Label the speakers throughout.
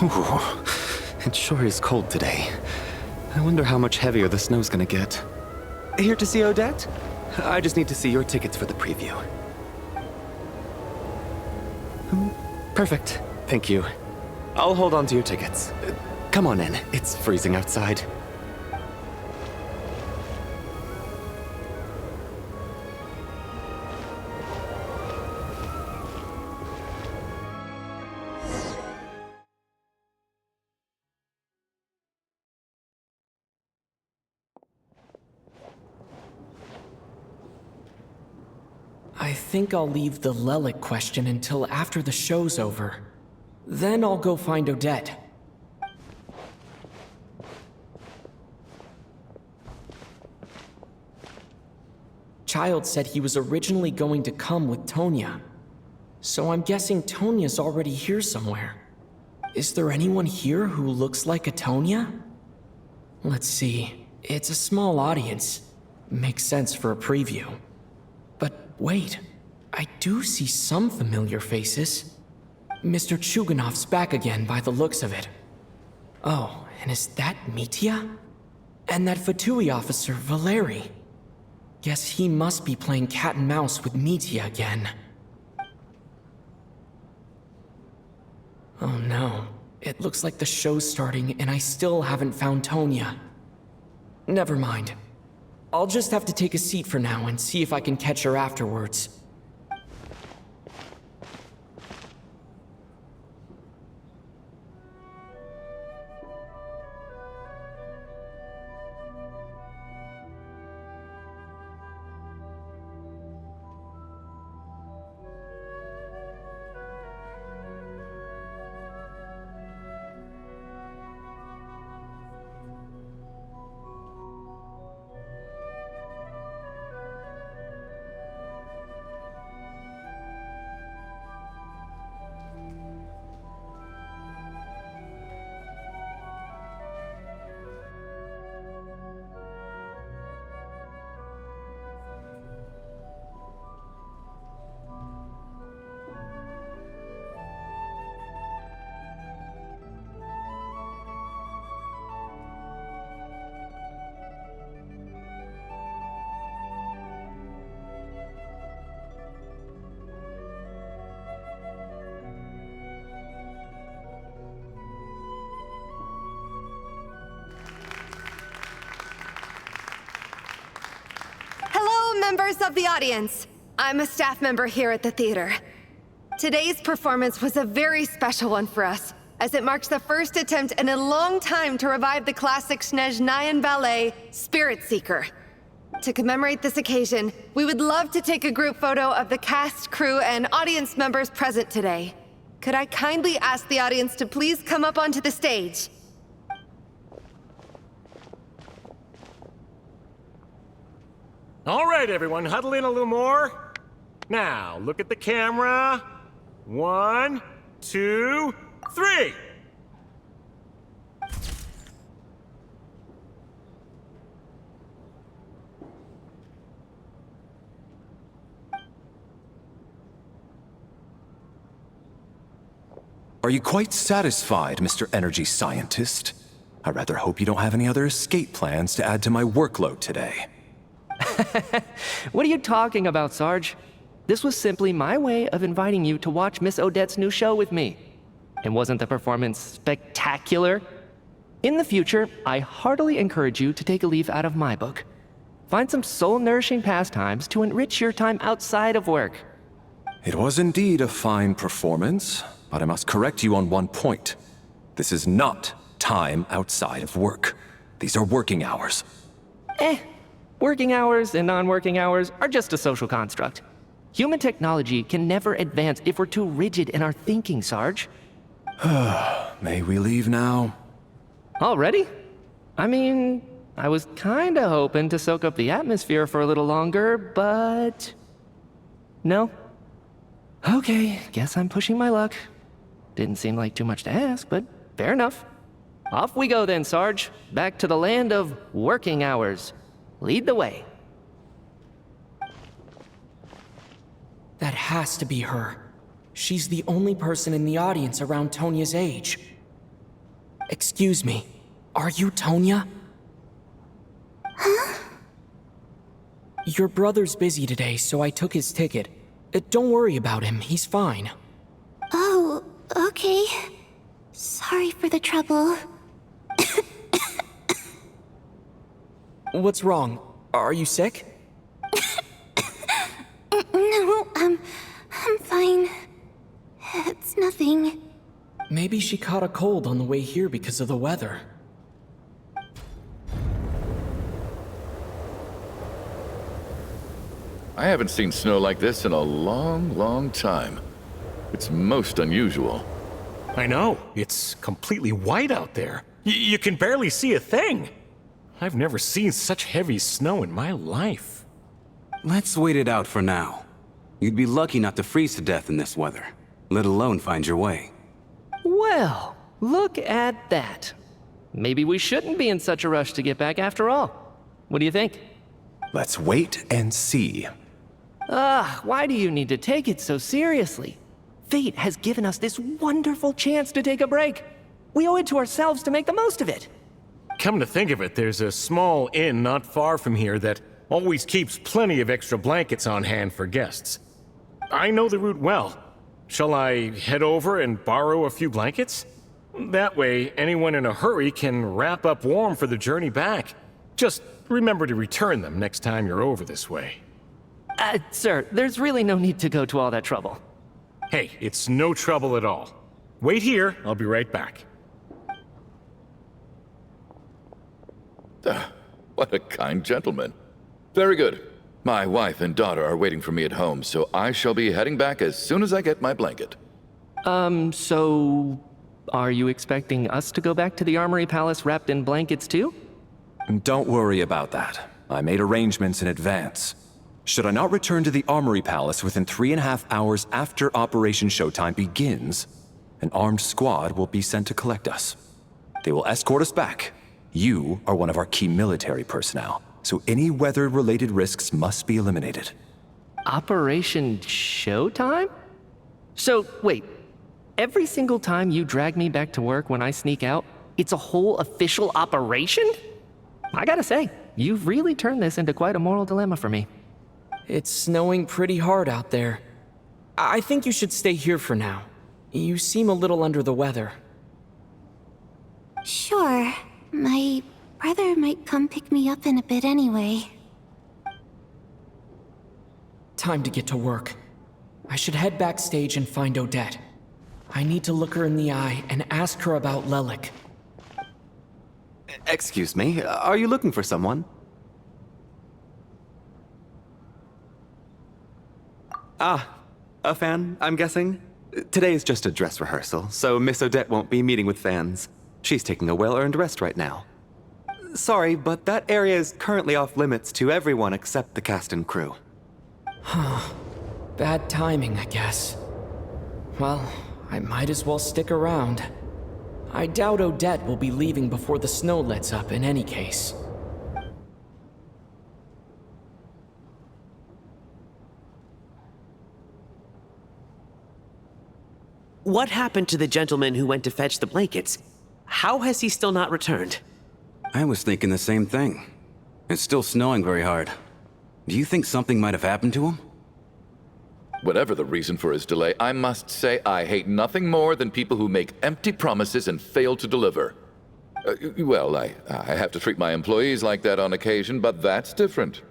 Speaker 1: Ooh, it sure is cold today. I wonder how much heavier the snow's gonna get. Here to see Odette? I just need to see your tickets for the preview. Perfect. Thank you. I'll hold on to your tickets. Come on in. It's freezing outside.
Speaker 2: I think I'll leave the Lelic question until after the show's over. Then I'll go find Odette. Child said he was originally going to come with Tonya. So I'm guessing Tonya's already here somewhere. Is there anyone here who looks like a Tonya? Let's see. It's a small audience. Makes sense for a preview. But wait, I do see some familiar faces. Mr. Chuganov's back again by the looks of it. Oh, and is that Mitya? And that Fatui officer, Valeriy. Guess he must be playing cat and mouse with Mitya again. Oh no, it looks like the show's starting and I still haven't found Tonya. Never mind. I'll just have to take a seat for now and see if I can catch her afterwards.
Speaker 3: Members of the audience, I'm a staff member here at the theater. Today's performance was a very special one for us, as it marks the first attempt in a long time to revive the classic Snezhnayan ballet, Spirit Seeker. To commemorate this occasion, we would love to take a group photo of the cast, crew, and audience members present today. Could I kindly ask the audience to please come up onto the stage?
Speaker 4: All right, everyone, huddle in a little more. Now, look at the camera. 1, 2, 3.
Speaker 5: Are you quite satisfied, Mr. Energy Scientist? I rather hope you don't have any other escape plans to add to my workload today.
Speaker 6: What are you talking about, Sarge? This was simply my way of inviting you to watch Miss Odette's new show with me. And wasn't the performance spectacular? In the future, I heartily encourage you to take a leaf out of my book. Find some soul-nourishing pastimes to enrich your time outside of work.
Speaker 5: It was indeed a fine performance, but I must correct you on one point. This is not time outside of work. These are working hours.
Speaker 6: Working hours and non-working hours are just a social construct. Human technology can never advance if we're too rigid in our thinking, Sarge.
Speaker 5: May we leave now?
Speaker 6: Already? I mean, I was kinda hoping to soak up the atmosphere for a little longer, but... No? Okay, guess I'm pushing my luck. Didn't seem like too much to ask, but fair enough. Off we go then, Sarge. Back to the land of working hours. Lead the way.
Speaker 2: That has to be her. She's the only person in the audience around Tonya's age. Excuse me, are you Tonya?
Speaker 7: Huh?
Speaker 2: Your brother's busy today, so I took his ticket. Don't worry about him, he's fine.
Speaker 7: Oh, okay. Sorry for the trouble.
Speaker 2: What's wrong? Are you sick?
Speaker 7: No, I'm fine. It's nothing.
Speaker 2: Maybe she caught a cold on the way here because of the weather.
Speaker 8: I haven't seen snow like this in a long, long time. It's most unusual.
Speaker 4: I know. It's completely white out there. You can barely see a thing. I've never seen such heavy snow in my life.
Speaker 9: Let's wait it out for now. You'd be lucky not to freeze to death in this weather, let alone find your way.
Speaker 6: Well, look at that. Maybe we shouldn't be in such a rush to get back after all. What do you think?
Speaker 5: Let's wait and see.
Speaker 6: Why do you need to take it so seriously? Fate has given us this wonderful chance to take a break. We owe it to ourselves to make the most of it.
Speaker 4: Come to think of it, there's a small inn not far from here that always keeps plenty of extra blankets on hand for guests. I know the route well. Shall I head over and borrow a few blankets? That way, anyone in a hurry can wrap up warm for the journey back. Just remember to return them next time you're over this way.
Speaker 6: Sir, there's really no need to go to all that trouble.
Speaker 4: Hey, it's no trouble at all. Wait here, I'll be right back.
Speaker 8: What a kind gentleman. Very good. My wife and daughter are waiting for me at home, so I shall be heading back as soon as I get my blanket.
Speaker 6: So... are you expecting us to go back to the Armory Palace wrapped in blankets too?
Speaker 5: Don't worry about that. I made arrangements in advance. Should I not return to the Armory Palace within 3.5 hours after Operation Showtime begins, an armed squad will be sent to collect us. They will escort us back. You are one of our key military personnel, so any weather-related risks must be eliminated.
Speaker 6: Operation Showtime? So, wait. Every single time you drag me back to work when I sneak out, it's a whole official operation? I gotta say, you've really turned this into quite a moral dilemma for me.
Speaker 2: It's snowing pretty hard out there. I think you should stay here for now. You seem a little under the weather.
Speaker 7: Sure. My brother might come pick me up in a bit anyway.
Speaker 2: Time to get to work. I should head backstage and find Odette. I need to look her in the eye and ask her about Lelik.
Speaker 1: Excuse me, are you looking for someone? A fan, I'm guessing? Today is just a dress rehearsal, so Miss Odette won't be meeting with fans. She's taking a well-earned rest right now. Sorry, but that area is currently off limits to everyone except the cast and crew.
Speaker 2: Bad timing, I guess. Well, I might as well stick around. I doubt Odette will be leaving before the snow lets up in any case.
Speaker 10: What happened to the gentleman who went to fetch the blankets? How has he still not returned?
Speaker 9: I was thinking the same thing. It's still snowing very hard. Do you think something might have happened to him?
Speaker 8: Whatever the reason for his delay, I must say I hate nothing more than people who make empty promises and fail to deliver. Well, I have to treat my employees like that on occasion, but that's different.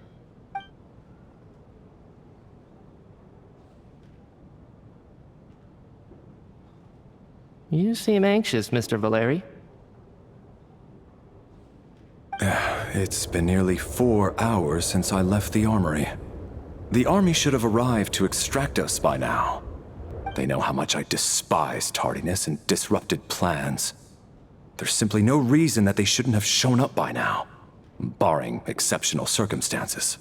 Speaker 6: You seem anxious, Mr. Valeriy.
Speaker 5: It's been nearly 4 hours since I left the armory. The army should have arrived to extract us by now. They know how much I despise tardiness and disrupted plans. There's simply no reason that they shouldn't have shown up by now, barring exceptional circumstances.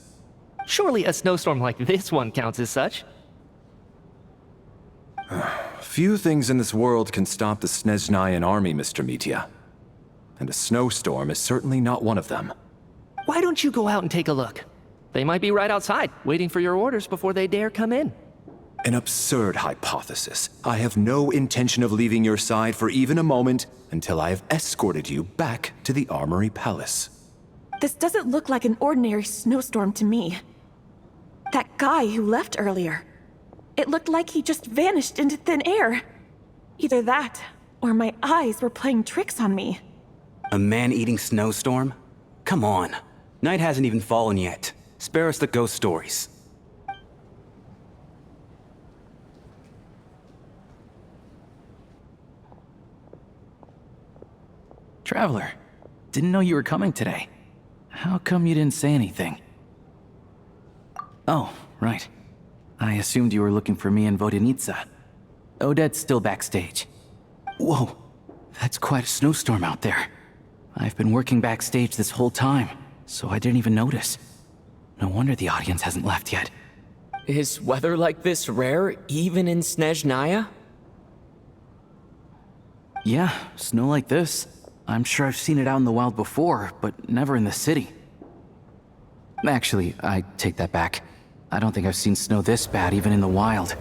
Speaker 6: Surely a snowstorm like this one counts as such.
Speaker 5: Few things in this world can stop the Snezhnayan army, Mr. Mitya. And a snowstorm is certainly not one of them.
Speaker 6: Why don't you go out and take a look? They might be right outside, waiting for your orders before they dare come in.
Speaker 5: An absurd hypothesis. I have no intention of leaving your side for even a moment until I have escorted you back to the Armory Palace.
Speaker 11: This doesn't look like an ordinary snowstorm to me. That guy who left earlier, it looked like he just vanished into thin air. Either that, or my eyes were playing tricks on me.
Speaker 9: A man-eating snowstorm? Come on. Night hasn't even fallen yet. Spare us the ghost stories.
Speaker 12: Traveler, didn't know you were coming today. How come you didn't say anything? Oh, right. I assumed you were looking for me and Vodyanitsa. Odette's still backstage. Whoa, that's quite a snowstorm out there. I've been working backstage this whole time, so I didn't even notice. No wonder the audience hasn't left yet.
Speaker 2: Is weather like this rare, even in Snezhnaya?
Speaker 12: Yeah, snow like this. I'm sure I've seen it out in the wild before, but never in the city. Actually, I take that back. I don't think I've seen snow this bad even in the wild.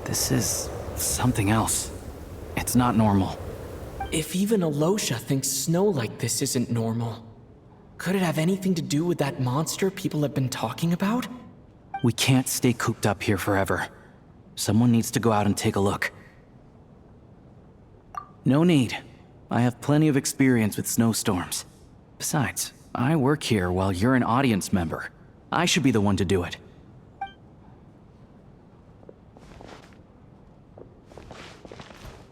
Speaker 12: This is something else. It's not normal.
Speaker 2: If even Alyosha thinks snow like this isn't normal, could it have anything to do with that monster people have been talking about?
Speaker 12: We can't stay cooped up here forever. Someone needs to go out and take a look. No need. I have plenty of experience with snowstorms. Besides, I work here while you're an audience member. I should be the one to do it.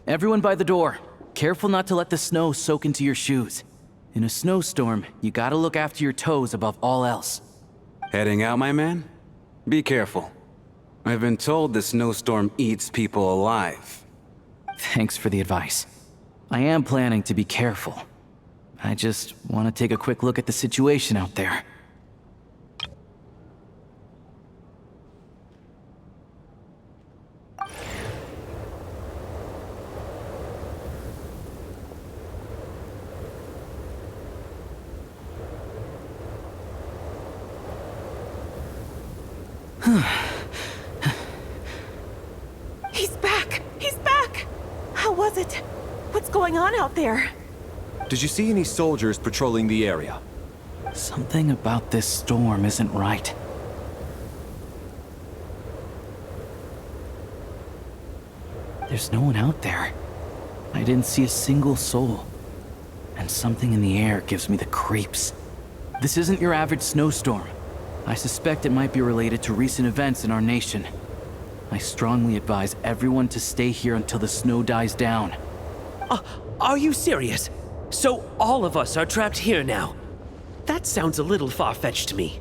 Speaker 12: Everyone by the door. Careful not to let the snow soak into your shoes. In a snowstorm, you gotta look after your toes above all else.
Speaker 9: Heading out, my man? Be careful. I've been told the snowstorm eats people alive.
Speaker 12: Thanks for the advice. I am planning to be careful. I just want to take a quick look at the situation out there.
Speaker 11: He's back! He's back! How was it? What's going on out there?
Speaker 5: Did you see any soldiers patrolling the area?
Speaker 12: Something about this storm isn't right. There's no one out there. I didn't see a single soul. And something in the air gives me the creeps. This isn't your average snowstorm. I suspect it might be related to recent events in our nation. I strongly advise everyone to stay here until the snow dies down.
Speaker 10: Are you serious? So all of us are trapped here now? That sounds a little far-fetched to me.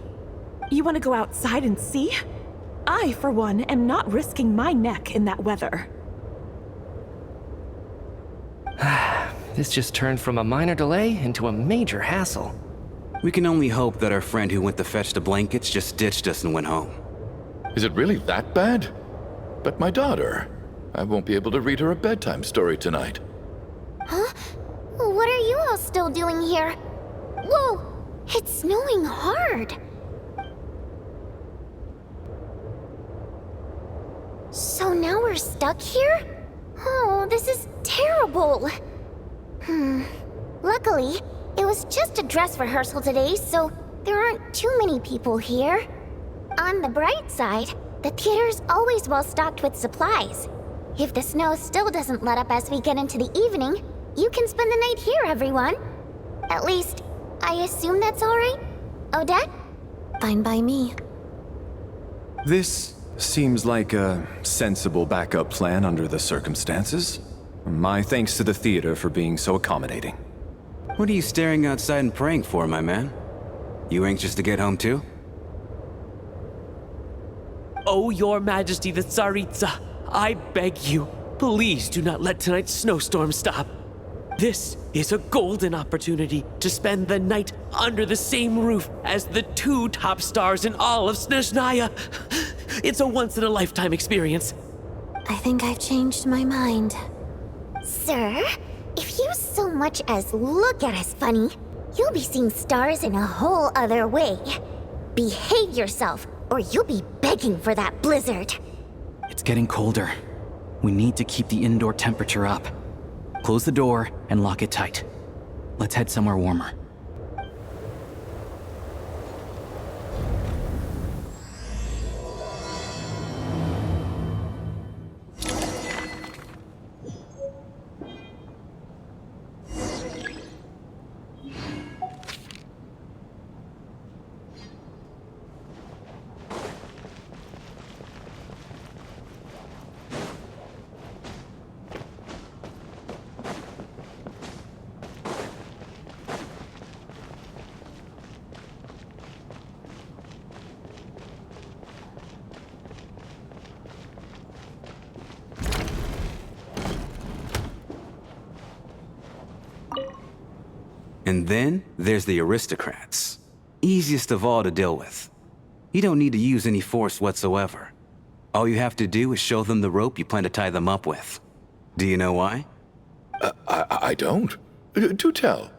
Speaker 11: You want to go outside and see? I, for one, am not risking my neck in that weather.
Speaker 6: This just turned from a minor delay into a major hassle.
Speaker 9: We can only hope that our friend who went to fetch the blankets just ditched us and went home.
Speaker 8: Is it really that bad? But my daughter, I won't be able to read her a bedtime story tonight.
Speaker 7: Huh? What are you all still doing here? Whoa! It's snowing hard! So now we're stuck here? Oh, this is terrible! Luckily, it was just a dress rehearsal today, so there aren't too many people here. On the bright side, The theater's always well stocked with supplies. If the snow still doesn't let up as we get into the evening, you can spend the night here, everyone. At least, I assume that's alright? Odette? Fine by me.
Speaker 5: This seems like a sensible backup plan under the circumstances. My thanks to the theater for being so accommodating.
Speaker 9: What are you staring outside and praying for, my man? You anxious to get home too?
Speaker 10: Oh, Your Majesty the Tsaritsa, I beg you, please do not let tonight's snowstorm stop. This is a golden opportunity to spend the night under the same roof as the 2 top stars in all of Snezhnaya. It's a once-in-a-lifetime experience.
Speaker 7: I think I've changed my mind. Sir, if you so much as look at us funny, you'll be seeing stars in a whole other way. Behave yourself, or you'll be begging for that blizzard.
Speaker 12: It's getting colder. We need to keep the indoor temperature up. Close the door and lock it tight. Let's head somewhere warmer.
Speaker 9: And then there's the aristocrats. Easiest of all to deal with. You don't need to use any force whatsoever. All you have to do is show them the rope you plan to tie them up with. Do you know why?
Speaker 8: I don't. Do tell.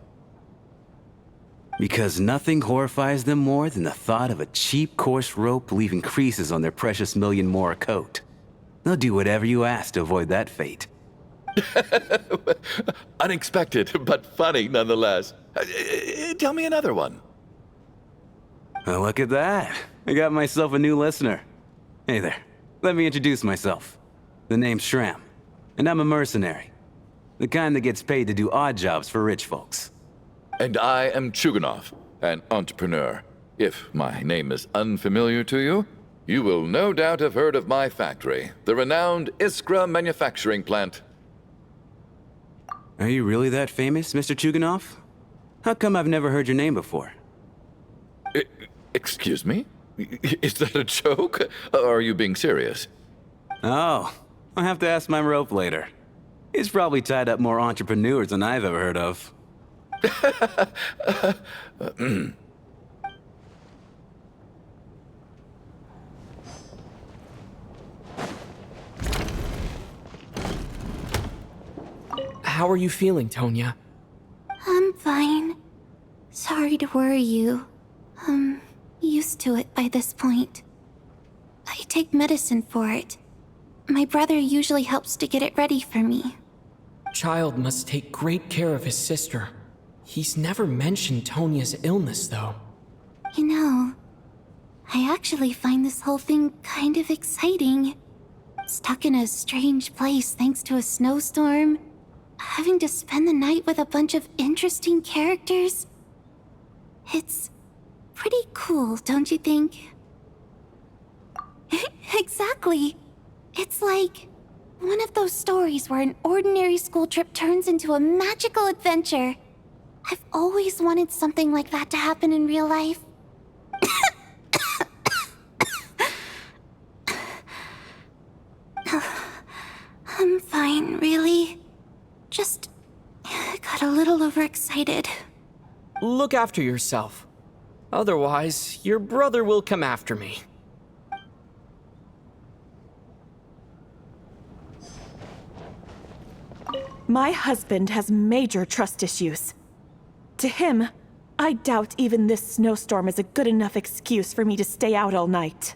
Speaker 9: Because nothing horrifies them more than the thought of a cheap, coarse rope leaving creases on their precious million Mora coat. They'll do whatever you ask to avoid that fate.
Speaker 8: Unexpected, but funny nonetheless. Tell me another one.
Speaker 9: Well, look at that. I got myself a new listener. Hey there. Let me introduce myself. The name's Shram, and I'm a mercenary. The kind that gets paid to do odd jobs for rich folks.
Speaker 8: And I am Chuganov, an entrepreneur. If my name is unfamiliar to you, you will no doubt have heard of my factory, the renowned Iskra manufacturing plant.
Speaker 9: Are you really that famous, Mr. Chuganov? How come I've never heard your name before?
Speaker 8: Excuse me? Is that a joke? Or are you being serious?
Speaker 9: Oh, I'll have to ask my rope later. It's probably tied up more entrepreneurs than I've ever heard of.
Speaker 2: How are you feeling, Tonya?
Speaker 7: I'm fine. Sorry to worry you. I'm used to it by this point. I take medicine for it. My brother usually helps to get it ready for me.
Speaker 2: Child must take great care of his sister. He's never mentioned Tonya's illness, though.
Speaker 7: You know, I actually find this whole thing kind of exciting. Stuck in a strange place thanks to a snowstorm. Having to spend the night with a bunch of interesting characters. It's pretty cool, don't you think? Exactly. It's like one of those stories where an ordinary school trip turns into a magical adventure. I've always wanted something like that to happen in real life. I'm fine, really. Just got a little overexcited.
Speaker 2: Look after yourself. Otherwise, your brother will come after me.
Speaker 11: My husband has major trust issues. To him, I doubt even this snowstorm is a good enough excuse for me to stay out all night.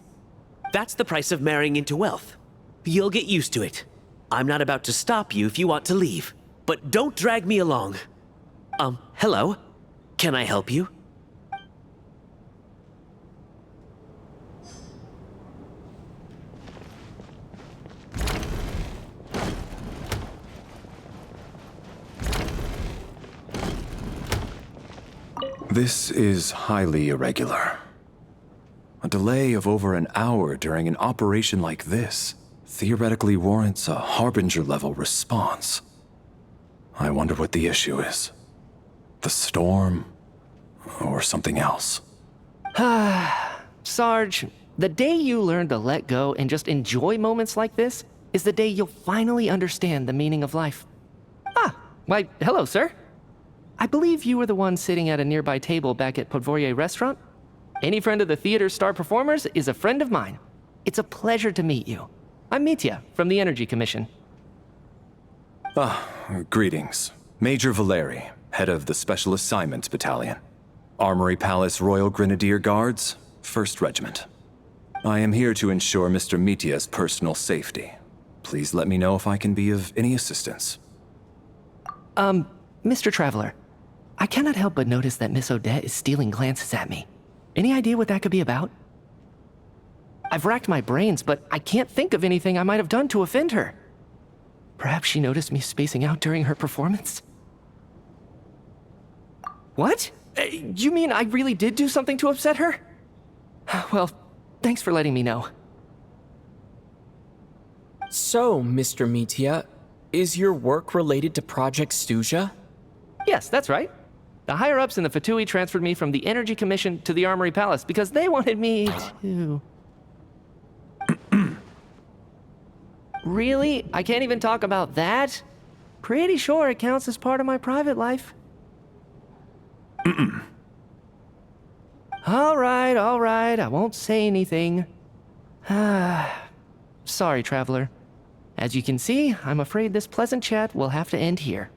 Speaker 10: That's the price of marrying into wealth. You'll get used to it. I'm not about to stop you if you want to leave, but don't drag me along. Hello? Can I help you?
Speaker 5: This is highly irregular. A delay of over an hour during an operation like this theoretically warrants a Harbinger-level response. I wonder what the issue is. The storm, or something else.
Speaker 6: Sarge, the day you learn to let go and just enjoy moments like this is the day you'll finally understand the meaning of life. Why, hello, sir. I believe you were the one sitting at a nearby table back at Podvorye Restaurant. Any friend of the theater's star performers is a friend of mine. It's a pleasure to meet you. I'm Mitya, from the Energy Commission.
Speaker 5: Greetings. Major Valeriy, head of the Special Assignments Battalion. Armory Palace Royal Grenadier Guards, 1st Regiment. I am here to ensure Mr. Mitya's personal safety. Please let me know if I can be of any assistance.
Speaker 6: Mr. Traveler, I cannot help but notice that Miss Odette is stealing glances at me. Any idea what that could be about? I've racked my brains, but I can't think of anything I might have done to offend her. Perhaps she noticed me spacing out during her performance? What? You mean I really did do something to upset her? Well, thanks for letting me know.
Speaker 2: So, Mr. Mitya, is your work related to Project Stuja?
Speaker 6: Yes, that's right. The higher-ups in the Fatui transferred me from the Energy Commission to the Armory Palace because they wanted me to... Really? I can't even talk about that? Pretty sure it counts as part of my private life. All right, I won't say anything. Sorry, Traveler. As you can see, I'm afraid this pleasant chat will have to end here.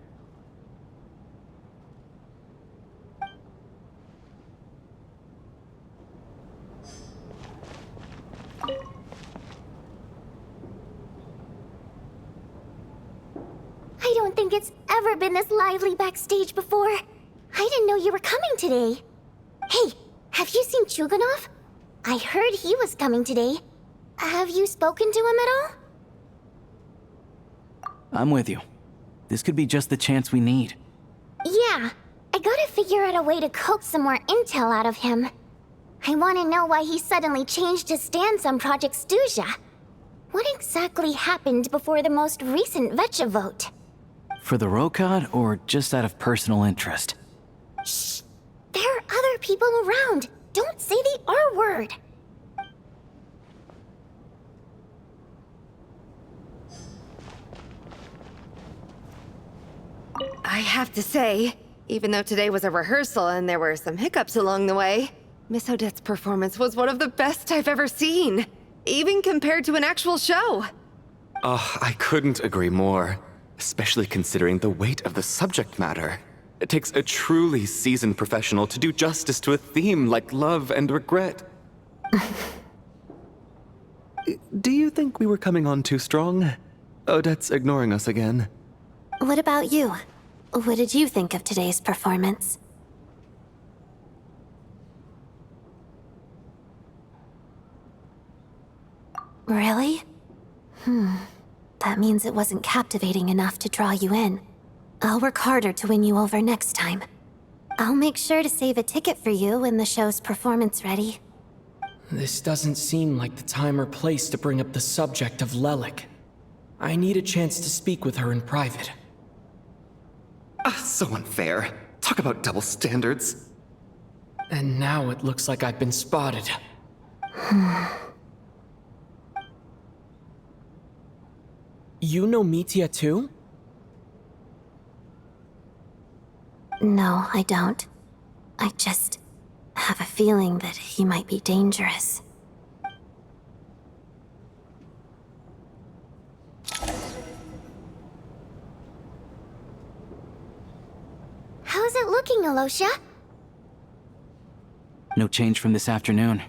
Speaker 7: I don't think it's ever been this lively backstage before. I didn't know you were coming today. Hey, have you seen Chuganov? I heard he was coming today. Have you spoken to him at all?
Speaker 12: I'm with you. This could be just the chance we need.
Speaker 7: Yeah, I gotta figure out a way to coax some more intel out of him. I want to know why he suddenly changed his stance on Project Stuja. What exactly happened before the most recent Vecha vote?
Speaker 12: For the Rokad, or just out of personal interest?
Speaker 7: Shh! There are other people around. Don't say the R word.
Speaker 3: I have to say, even though today was a rehearsal and there were some hiccups along the way, Miss Odette's performance was one of the best I've ever seen, even compared to an actual show.
Speaker 1: I couldn't agree more, especially considering the weight of the subject matter. It takes a truly seasoned professional to do justice to a theme like love and regret. Do you think we were coming on too strong? Odette's ignoring us again.
Speaker 7: What about you? What did you think of today's performance? Really? That means it wasn't captivating enough to draw you in. I'll work harder to win you over next time. I'll make sure to save a ticket for you when the show's performance ready.
Speaker 2: This doesn't seem like the time or place to bring up the subject of Lelik. I need a chance to speak with her in private.
Speaker 1: So unfair. Talk about double standards.
Speaker 2: And now it looks like I've been spotted. You know Mitya too?
Speaker 7: No, I don't. I just have a feeling that he might be dangerous. How's it looking, Alyosha?
Speaker 12: No change from this afternoon.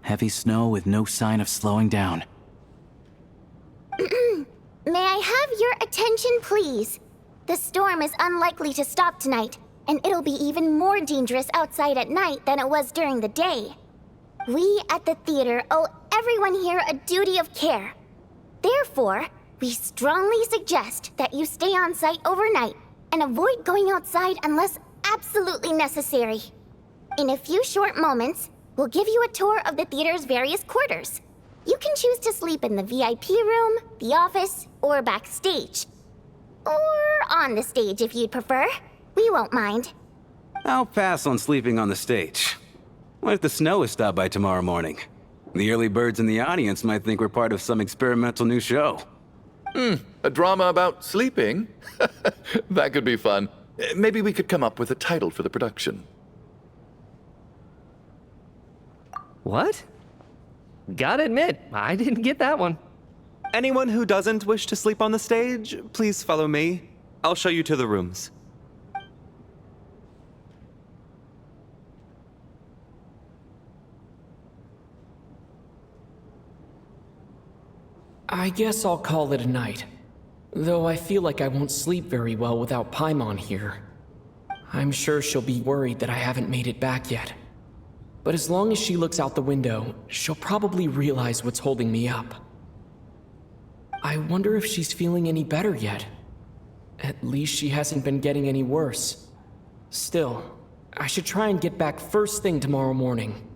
Speaker 12: Heavy snow with no sign of slowing down.
Speaker 7: May I have your attention, please? The storm is unlikely to stop tonight, and it'll be even more dangerous outside at night than it was during the day. We at the theater owe everyone here a duty of care. Therefore, we strongly suggest that you stay on site overnight and avoid going outside unless absolutely necessary.
Speaker 13: In a few short moments, we'll give you a tour of the theater's various quarters. You can choose to sleep in the VIP room, the office, or backstage. Or on the stage if you'd prefer. We won't mind.
Speaker 9: I'll pass on sleeping on the stage. What if the snow is stopped by tomorrow morning? The early birds in the audience might think we're part of some experimental new show.
Speaker 8: A drama about sleeping? That could be fun. Maybe we could come up with a title for the production.
Speaker 6: What? Gotta admit, I didn't get that one.
Speaker 1: Anyone who doesn't wish to sleep on the stage, please follow me. I'll show you to the rooms.
Speaker 2: I guess I'll call it a night. Though I feel like I won't sleep very well without Paimon here. I'm sure she'll be worried that I haven't made it back yet. But as long as she looks out the window, she'll probably realize what's holding me up. I wonder if she's feeling any better yet. At least she hasn't been getting any worse. Still, I should try and get back first thing tomorrow morning.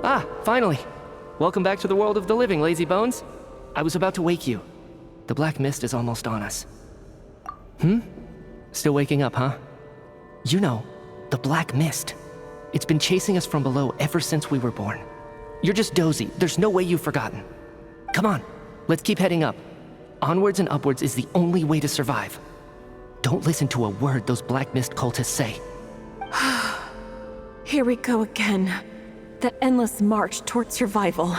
Speaker 6: Ah, finally! Welcome back to the world of the living, lazy bones. I was about to wake you. The black mist is almost on us. Still waking up, huh? You know, the black mist. It's been chasing us from below ever since we were born. You're just dozy. There's no way you've forgotten. Come on, let's keep heading up. Onwards and upwards is the only way to survive. Don't listen to a word those black mist cultists say.
Speaker 11: Here we go again. That endless march toward survival.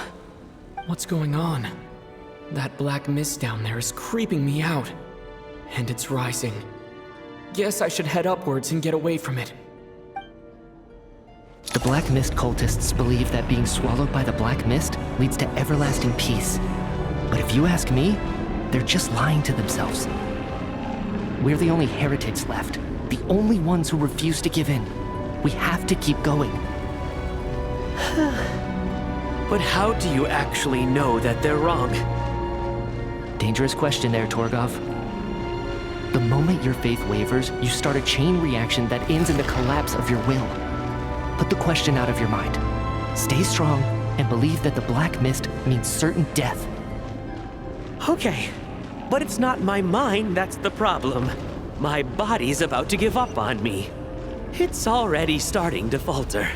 Speaker 2: What's going on? That black mist down there is creeping me out. And it's rising. Guess I should head upwards and get away from it.
Speaker 6: The black mist cultists believe that being swallowed by the black mist leads to everlasting peace. But if you ask me, they're just lying to themselves. We're the only heretics left. The only ones who refuse to give in. We have to keep going.
Speaker 10: But how do you actually know that they're wrong?
Speaker 6: Dangerous question there, Torgov. The moment your faith wavers, you start a chain reaction that ends in the collapse of your will. Put the question out of your mind. Stay strong and believe that the black mist means certain death.
Speaker 10: Okay, but it's not my mind that's the problem. My body's about to give up on me. It's already starting to falter.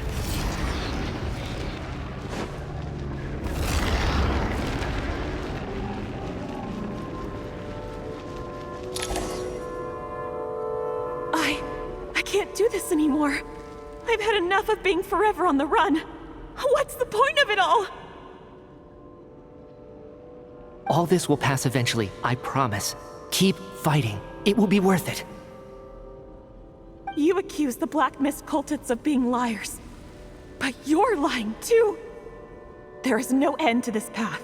Speaker 11: I can't do this anymore. I've had enough of being forever on the run. What's the point of it all?
Speaker 6: All this will pass eventually, I promise. Keep fighting. It will be worth it.
Speaker 11: You accuse the Black Mist cultists of being liars. But you're lying too. There is no end to this path.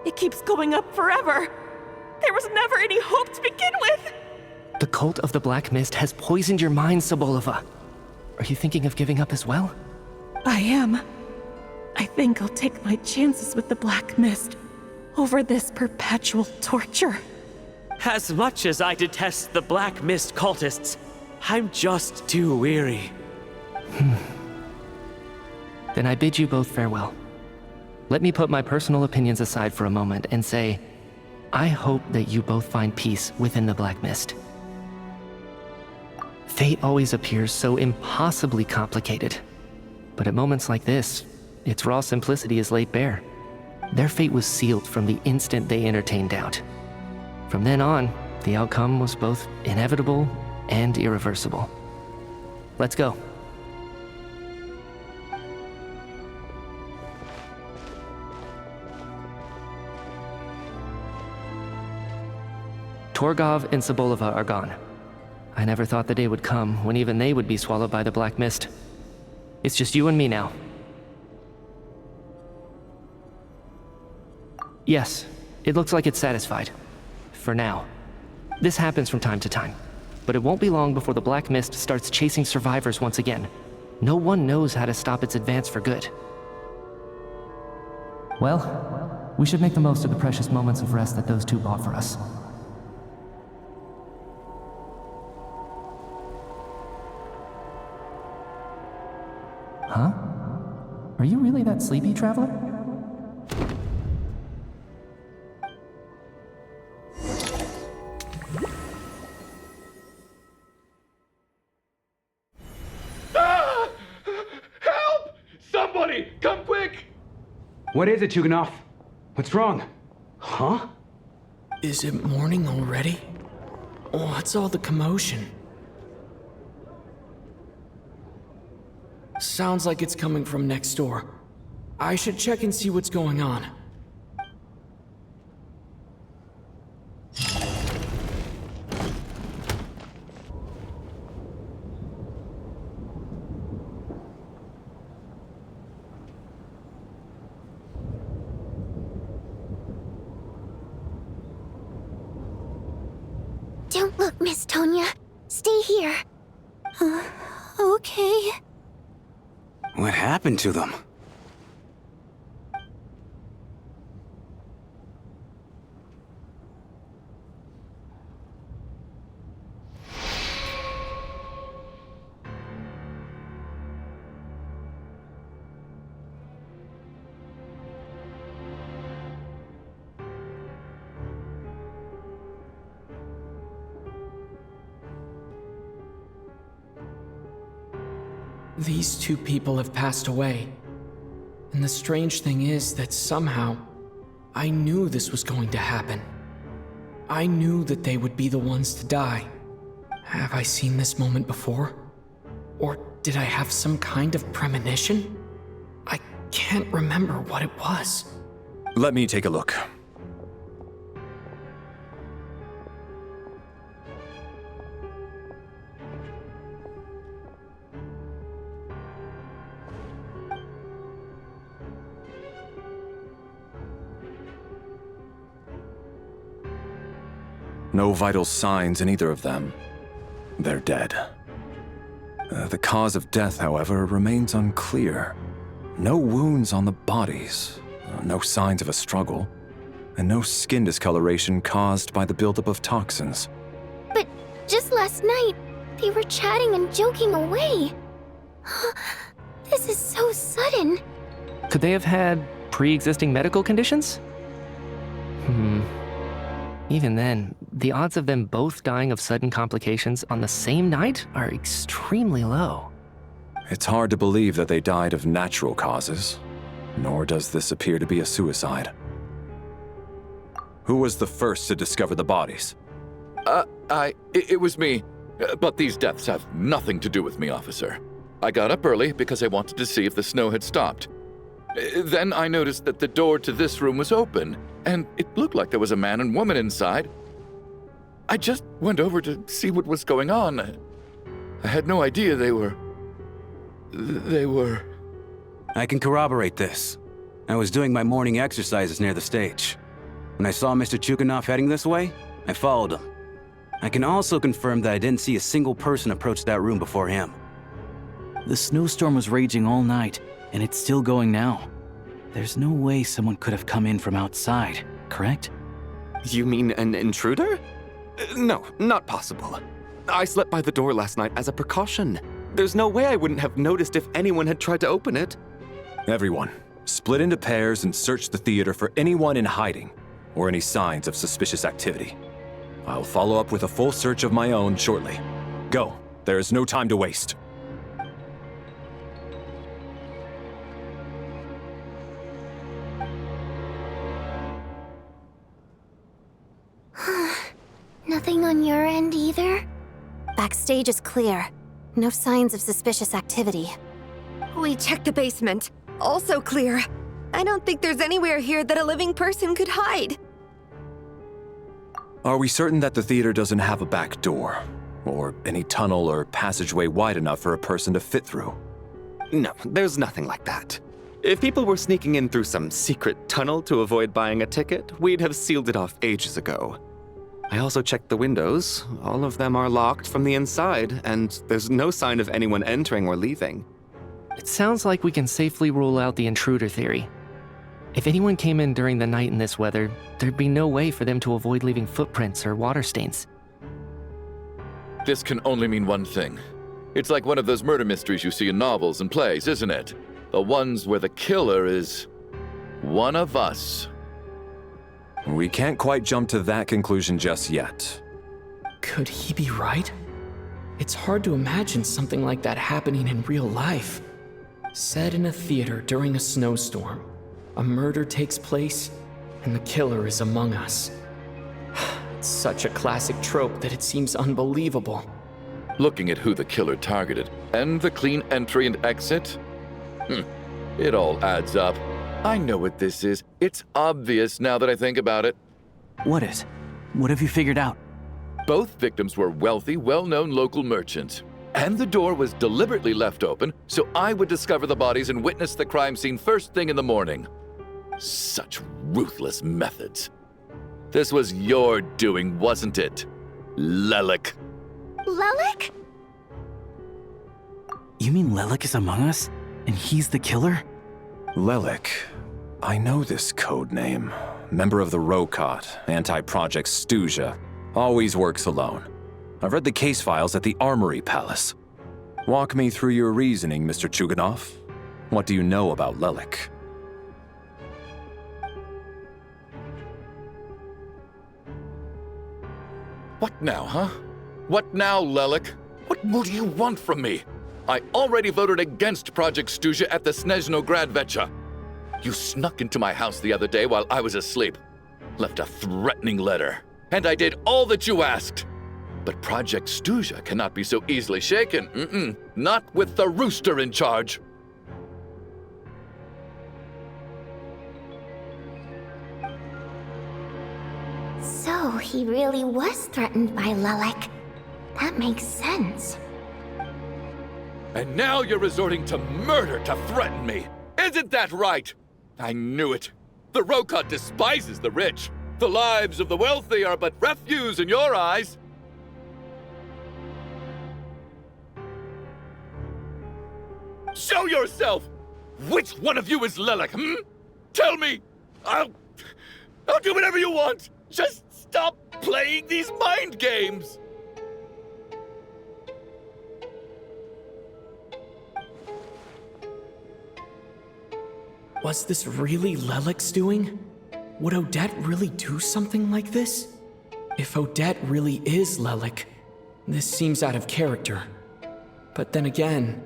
Speaker 11: It keeps going up forever. There was never any hope to begin with.
Speaker 6: The cult of the Black Mist has poisoned your mind, Sobolova. Are you thinking of giving up as well?
Speaker 11: I am. I think I'll take my chances with the Black Mist over this perpetual torture.
Speaker 10: As much as I detest the Black Mist cultists, I'm just too weary.
Speaker 6: Then I bid you both farewell. Let me put my personal opinions aside for a moment and say, I hope that you both find peace within the Black Mist. Fate always appears so impossibly complicated. But at moments like this, its raw simplicity is laid bare. Their fate was sealed from the instant they entertained doubt. From then on, the outcome was both inevitable and irreversible. Let's go. Torgov and Sobolova are gone. I never thought the day would come when even they would be swallowed by the Black Mist. It's just you and me now. Yes, it looks like it's satisfied. for now. This happens from time to time, but it won't be long before the Black Mist starts chasing survivors once again. No one knows how to stop its advance for good. Well, we should make the most of the precious moments of rest that those two bought for us. Huh? Are you really that sleepy, traveler?
Speaker 8: Ah! Help! Somebody, come quick!
Speaker 9: What is it, Chuganov? What's wrong? Huh?
Speaker 2: Is it morning already? What's all the commotion? Sounds like it's coming from next door. I should check and see what's going on.
Speaker 13: Don't look, Miss Tonya. Stay here.
Speaker 7: Okay.
Speaker 9: What happened to them?
Speaker 2: These two people have passed away. And the strange thing is that somehow, I knew this was going to happen. I knew that they would be the ones to die. Have I seen this moment before? Or did I have some kind of premonition? I can't remember what it was.
Speaker 5: Let me take a look. No vital signs in either of them. They're dead. The cause of death, however, remains unclear. No wounds on the bodies, no signs of a struggle, and no skin discoloration caused by the buildup of toxins.
Speaker 13: But just last night, they were chatting and joking away. This is so sudden.
Speaker 6: Could they have had pre-existing medical conditions? Even then, the odds of them both dying of sudden complications on the same night are extremely low.
Speaker 5: It's hard to believe that they died of natural causes, nor does this appear to be a suicide. Who was the first to discover the bodies?
Speaker 8: It was me. But these deaths have nothing to do with me, officer. I got up early because I wanted to see if the snow had stopped. Then I noticed that the door to this room was open, and it looked like there was a man and woman inside. I just went over to see what was going on. I had no idea they were...
Speaker 9: I can corroborate this. I was doing my morning exercises near the stage. When I saw Mr. Chuganov heading this way, I followed him. I can also confirm that I didn't see a single person approach that room before him.
Speaker 12: The snowstorm was raging all night, and it's still going now. There's no way someone could have come in from outside, correct?
Speaker 1: You mean an intruder? No, not possible. I slept by the door last night as a precaution. There's no way I wouldn't have noticed if anyone had tried to open it.
Speaker 5: Everyone, split into pairs and search the theater for anyone in hiding or any signs of suspicious activity. I'll follow up with a full search of my own shortly. Go. There is no time to waste.
Speaker 13: Nothing on your end either?
Speaker 7: Backstage is clear. No signs of suspicious activity.
Speaker 3: We checked the basement. Also clear. I don't think there's anywhere here that a living person could hide.
Speaker 5: Are we certain that the theater doesn't have a back door? Or any tunnel or passageway wide enough for a person to fit through?
Speaker 1: No, there's nothing like that. If people were sneaking in through some secret tunnel to avoid buying a ticket, we'd have sealed it off ages ago. I also checked the windows. All of them are locked from the inside, and there's no sign of anyone entering or leaving.
Speaker 6: It sounds like we can safely rule out the intruder theory. If anyone came in during the night in this weather, there'd be no way for them to avoid leaving footprints or water stains.
Speaker 8: This can only mean one thing. It's like one of those murder mysteries you see in novels and plays, isn't it? The ones where the killer is one of us.
Speaker 5: We can't quite jump to that conclusion just yet.
Speaker 2: Could he be right? It's hard to imagine something like that happening in real life. Set in a theater during a snowstorm, a murder takes place, and the killer is among us. It's such a classic trope that it seems unbelievable.
Speaker 8: Looking at who the killer targeted, and the clean entry and exit, it all adds up. I know what this is. It's obvious now that I think about it.
Speaker 12: What is? What have you figured out?
Speaker 8: Both victims were wealthy, well-known local merchants. And the door was deliberately left open so I would discover the bodies and witness the crime scene first thing in the morning. Such ruthless methods. This was your doing, wasn't it, Lelik?
Speaker 13: Lelik?
Speaker 12: You mean Lelik is among us? And he's the killer?
Speaker 5: Lelik. I know this code name. Member of the Rokot, anti-Project Stuja. Always works alone. I've read the case files at the Armory Palace. Walk me through your reasoning, Mr. Chuganov. What do you know about Lelik?
Speaker 8: What now, huh? What now, Lelik? What more do you want from me? I already voted against Project Stuja at the Snezhnograd Vecha. You snuck into my house the other day while I was asleep. Left a threatening letter. And I did all that you asked. But Project Stuja cannot be so easily shaken. Not with the rooster in charge.
Speaker 13: So he really was threatened by Lelik. That makes sense.
Speaker 8: And now you're resorting to murder to threaten me. Isn't that right? I knew it. The Rokot despises the rich. The lives of the wealthy are but refuse in your eyes. Show yourself! Which one of you is Lelik, Tell me! I'll do whatever you want! Just stop playing these mind games!
Speaker 2: Was this really Lelik's doing? Would Odette really do something like this? If Odette really is Lelik, this seems out of character. But then again,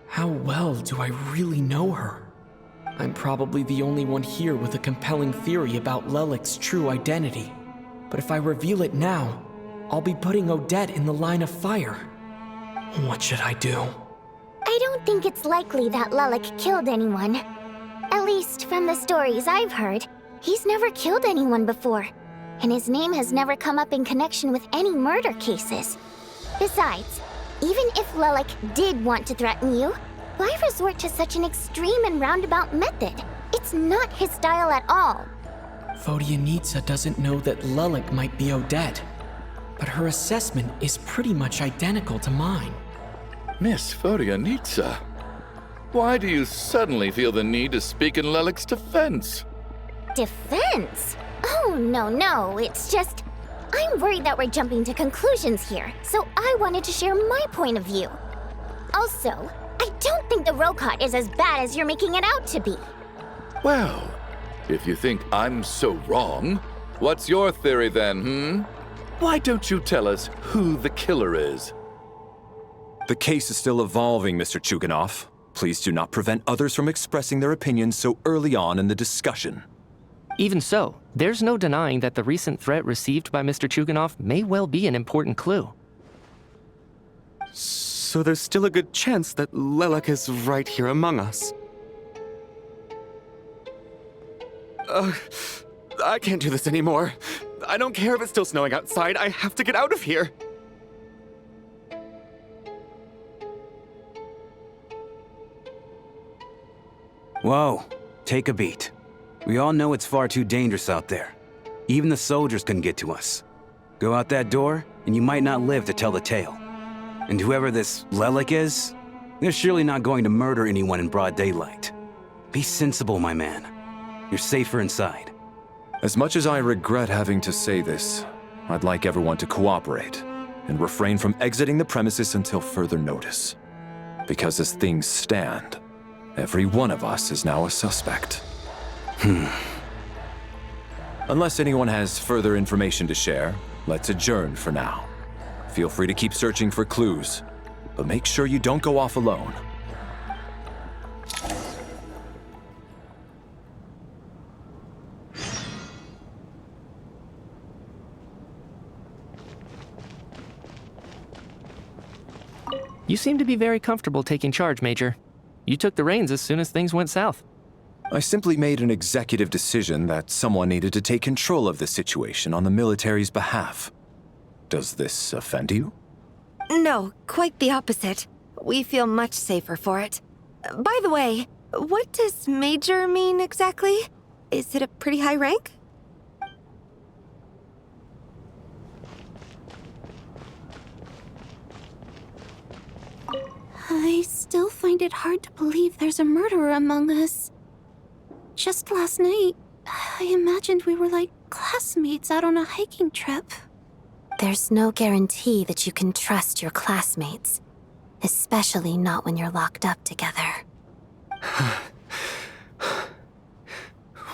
Speaker 2: how well do I really know her? I'm probably the only one here with a compelling theory about Lelik's true identity. But if I reveal it now, I'll be putting Odette in the line of fire. What should I do?
Speaker 13: I don't think it's likely that Lelik killed anyone. At least from the stories I've heard, he's never killed anyone before. And his name has never come up in connection with any murder cases. Besides, even if Lelik did want to threaten you, why resort to such an extreme and roundabout method? It's not his style at all.
Speaker 2: Vodyanitsa doesn't know that Lelik might be Odette, but her assessment is pretty much identical to mine.
Speaker 8: Miss Vodyanitsa, why do you suddenly feel the need to speak in Lelik's defense?
Speaker 13: Defense? Oh, no, it's just... I'm worried that we're jumping to conclusions here, so I wanted to share my point of view. Also, I don't think the Rokot is as bad as you're making it out to be.
Speaker 8: Well, if you think I'm so wrong, what's your theory then, Why don't you tell us who the killer is?
Speaker 5: The case is still evolving, Mr. Chuganov. Please do not prevent others from expressing their opinions so early on in the discussion.
Speaker 6: Even so, there's no denying that the recent threat received by Mr. Chuganov may well be an important clue.
Speaker 1: So there's still a good chance that Lelik is right here among us. I can't do this anymore. I don't care if it's still snowing outside. I have to get out of here.
Speaker 9: Whoa, take a beat. We all know it's far too dangerous out there. Even the soldiers couldn't get to us. Go out that door, and you might not live to tell the tale. And whoever this Lelik is, they're surely not going to murder anyone in broad daylight. Be sensible, my man. You're safer inside.
Speaker 5: As much as I regret having to say this, I'd like everyone to cooperate and refrain from exiting the premises until further notice. Because as things stand, every one of us is now a suspect. Unless anyone has further information to share, let's adjourn for now. Feel free to keep searching for clues, but make sure you don't go off alone.
Speaker 6: You seem to be very comfortable taking charge, Major. You took the reins as soon as things went south.
Speaker 5: I simply made an executive decision that someone needed to take control of the situation on the military's behalf. Does this offend you?
Speaker 3: No, quite the opposite. We feel much safer for it. By the way, what does Major mean exactly? Is it a pretty high rank?
Speaker 7: I still find it hard to believe there's a murderer among us. Just last night, I imagined we were like classmates out on a hiking trip.
Speaker 14: There's no guarantee that you can trust your classmates, especially not when you're locked up together.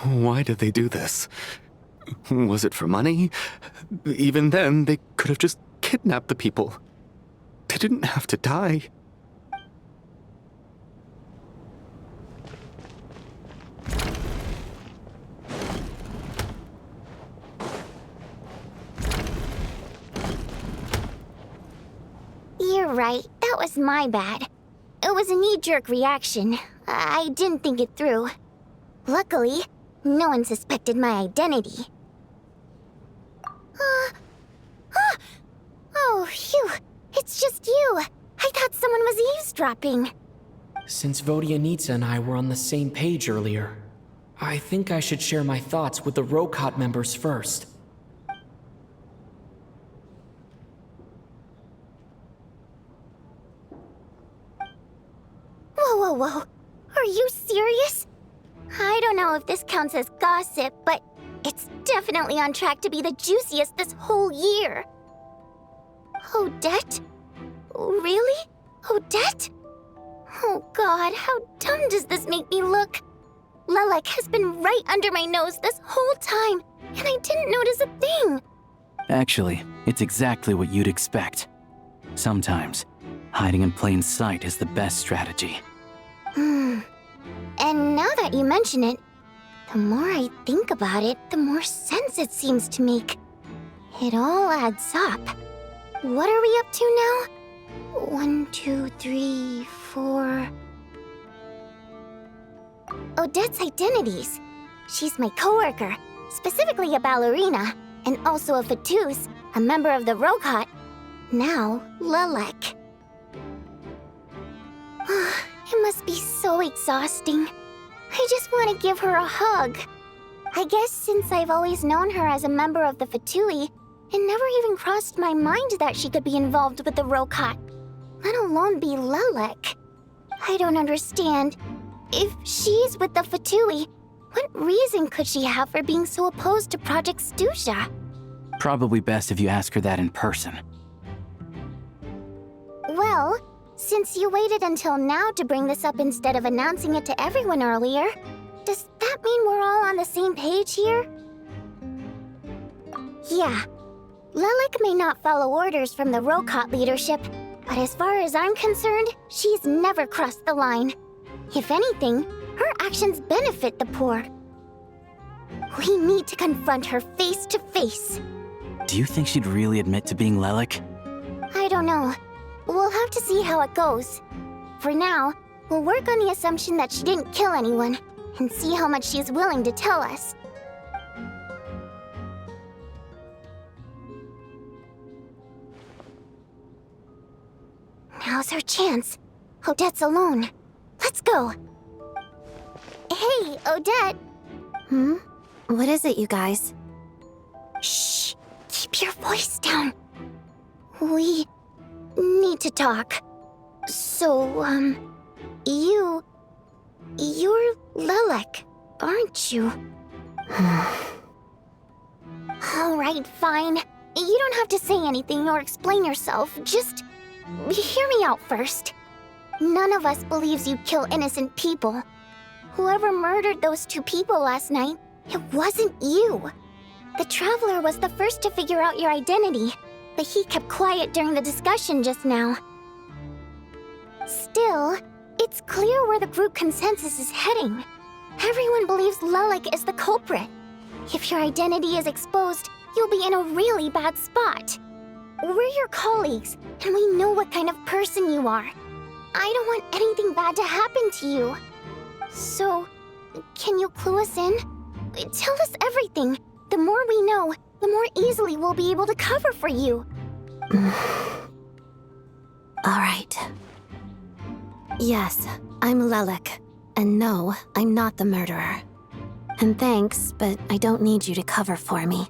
Speaker 1: Why did they do this? Was it for money? Even then, they could have just kidnapped the people. They didn't have to die.
Speaker 13: You're right, that was my bad. It was a knee-jerk reaction. I didn't think it through. Luckily, no one suspected my identity. Oh, phew. It's just you. I thought someone was eavesdropping.
Speaker 2: Since Vodyanitsa and I were on the same page earlier, I think I should share my thoughts with the Rokot members first.
Speaker 13: Whoa. Are you serious? I don't know if this counts as gossip, but it's definitely on track to be the juiciest this whole year. Odette? Really? Odette? Oh god, how dumb does this make me look? Lelik has been right under my nose this whole time, and I didn't notice a thing.
Speaker 12: Actually, it's exactly what you'd expect. Sometimes, hiding in plain sight is the best strategy.
Speaker 13: And now that you mention it, the more I think about it, the more sense it seems to make. It all adds up. What are we up to now? 1, 2, 3, 4... Odette's identities. She's my coworker, specifically a ballerina, and also a Fatuz, a member of the Rokot. Now, Lelik. It must be so exhausting. I just want to give her a hug. I guess since I've always known her as a member of the Fatui, it never even crossed my mind that she could be involved with the Rokot, let alone be Lelik. I don't understand. If she's with the Fatui, what reason could she have for being so opposed to Project Stusha?
Speaker 12: Probably best if you ask her that in person.
Speaker 13: Well, since you waited until now to bring this up instead of announcing it to everyone earlier, does that mean we're all on the same page here? Yeah. Lelik may not follow orders from the Rokot leadership, but as far as I'm concerned, she's never crossed the line. If anything, her actions benefit the poor. We need to confront her face to face.
Speaker 12: Do you think she'd really admit to being Lelik?
Speaker 13: I don't know. We'll have to see how it goes. For now, we'll work on the assumption that she didn't kill anyone, and see how much she's willing to tell us. Now's her chance. Odette's alone. Let's go. Hey, Odette.
Speaker 14: What is it, you guys?
Speaker 13: Shh. Keep your voice down. We need to talk. So, you're Lilac, aren't you? Alright, fine. You don't have to say anything or explain yourself. Just hear me out first. None of us believes you kill innocent people. Whoever murdered those 2 people last night, it wasn't you. The Traveler was the first to figure out your identity, but he kept quiet during the discussion just now. Still, it's clear where the group consensus is heading. Everyone believes Lilac is the culprit. If your identity is exposed, you'll be in a really bad spot. We're your colleagues, and we know what kind of person you are. I don't want anything bad to happen to you. So, can you clue us in? Tell us everything. The more we know, the more easily we'll be able to cover for you.
Speaker 14: All right. Yes, I'm Lilac. And no, I'm not the murderer. And thanks, but I don't need you to cover for me.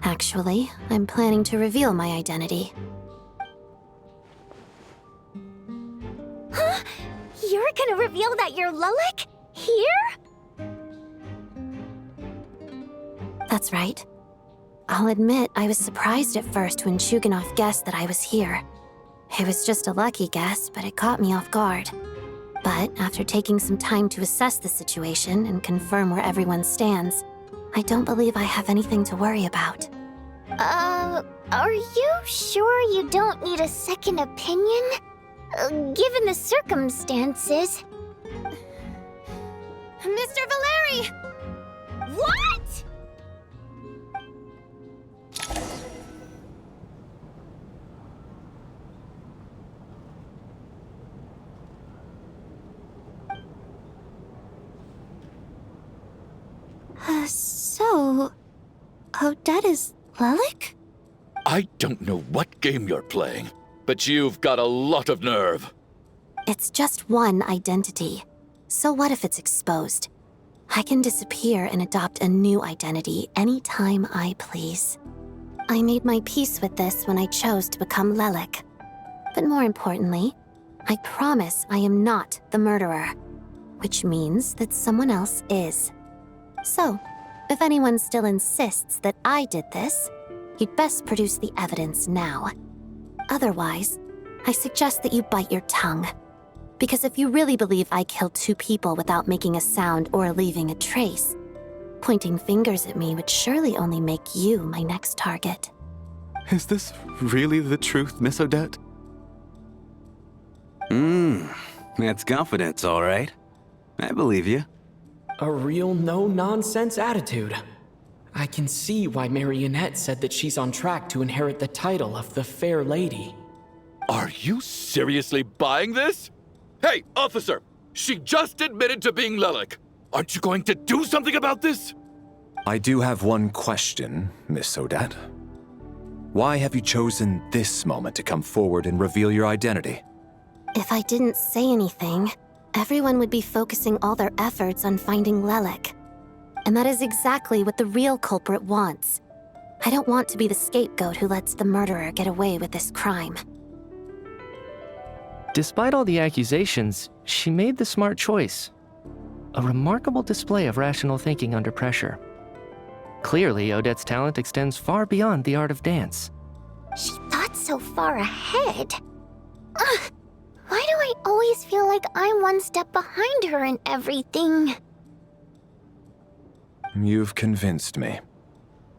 Speaker 14: Actually, I'm planning to reveal my identity.
Speaker 13: Huh? You're gonna reveal that you're Lilac? Here?
Speaker 14: That's right. I'll admit I was surprised at first when Chuganov guessed that I was here. It was just a lucky guess, but it caught me off guard. But after taking some time to assess the situation and confirm where everyone stands, I don't believe I have anything to worry about.
Speaker 13: Are you sure you don't need a second opinion? Given the circumstances...
Speaker 3: Mr. Valeriy!
Speaker 13: What?!
Speaker 14: So... Odette is Lilac?
Speaker 8: I don't know what game you're playing, but you've got a lot of nerve.
Speaker 14: It's just one identity. So what if it's exposed? I can disappear and adopt a new identity anytime I please. I made my peace with this when I chose to become Lilac. But more importantly, I promise I am not the murderer, which means that someone else is. So, if anyone still insists that I did this, you'd best produce the evidence now. Otherwise, I suggest that you bite your tongue. Because if you really believe I killed 2 people without making a sound or leaving a trace, pointing fingers at me would surely only make you my next target.
Speaker 1: Is this really the truth, Miss Odette?
Speaker 9: That's confidence, all right. I believe you.
Speaker 2: A real no-nonsense attitude. I can see why Marionette said that she's on track to inherit the title of the Fair Lady.
Speaker 8: Are you seriously buying this? Hey, officer! She just admitted to being Lilac. Aren't you going to do something about this?
Speaker 5: I do have one question, Miss Odette. Why have you chosen this moment to come forward and reveal your identity?
Speaker 14: If I didn't say anything, everyone would be focusing all their efforts on finding Lilac. And that is exactly what the real culprit wants. I don't want to be the scapegoat who lets the murderer get away with this crime.
Speaker 6: Despite all the accusations, she made the smart choice. A remarkable display of rational thinking under pressure. Clearly, Odette's talent extends far beyond the art of dance.
Speaker 13: She thought so far ahead. Ugh, why do I always feel like I'm one step behind her in everything?
Speaker 5: You've convinced me.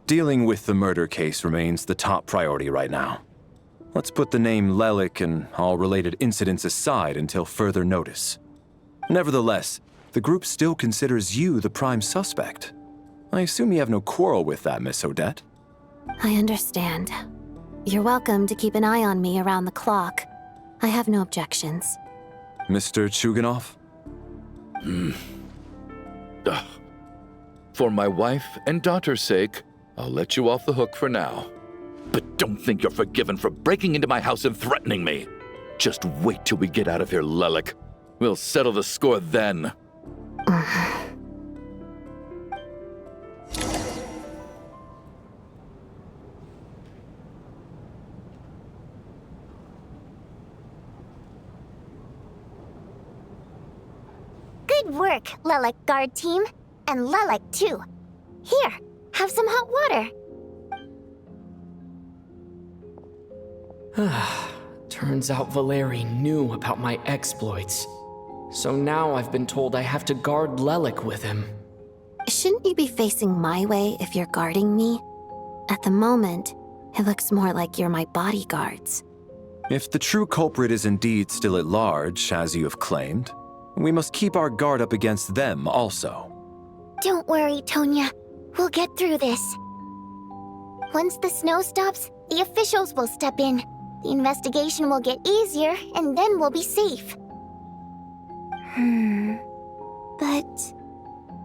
Speaker 5: Dealing with the murder case remains the top priority right now. Let's put the name Lilac and all related incidents aside until further notice. Nevertheless, the group still considers you the prime suspect. I assume you have no quarrel with that, Miss Odette?
Speaker 14: I understand. You're welcome to keep an eye on me around the clock. I have no objections.
Speaker 5: Mr. Chuganov?
Speaker 8: For my wife and daughter's sake, I'll let you off the hook for now. But don't think you're forgiven for breaking into my house and threatening me. Just wait till we get out of here, Lilac. We'll settle the score then.
Speaker 13: Good work, Lelek guard team. And Lelek too. Here, have some hot water.
Speaker 2: Turns out valeriy knew about my exploits. So now I've been told I have to guard Lelek with him.
Speaker 14: Shouldn't you be facing my way if you're guarding me? At the moment, it looks more like you're my bodyguards.
Speaker 5: If the true culprit is indeed still at large, as you have claimed, we must keep our guard up against them also.
Speaker 13: Don't worry, Tonya. We'll get through this. Once the snow stops, the officials will step in. The investigation will get easier, and then we'll be safe.
Speaker 7: But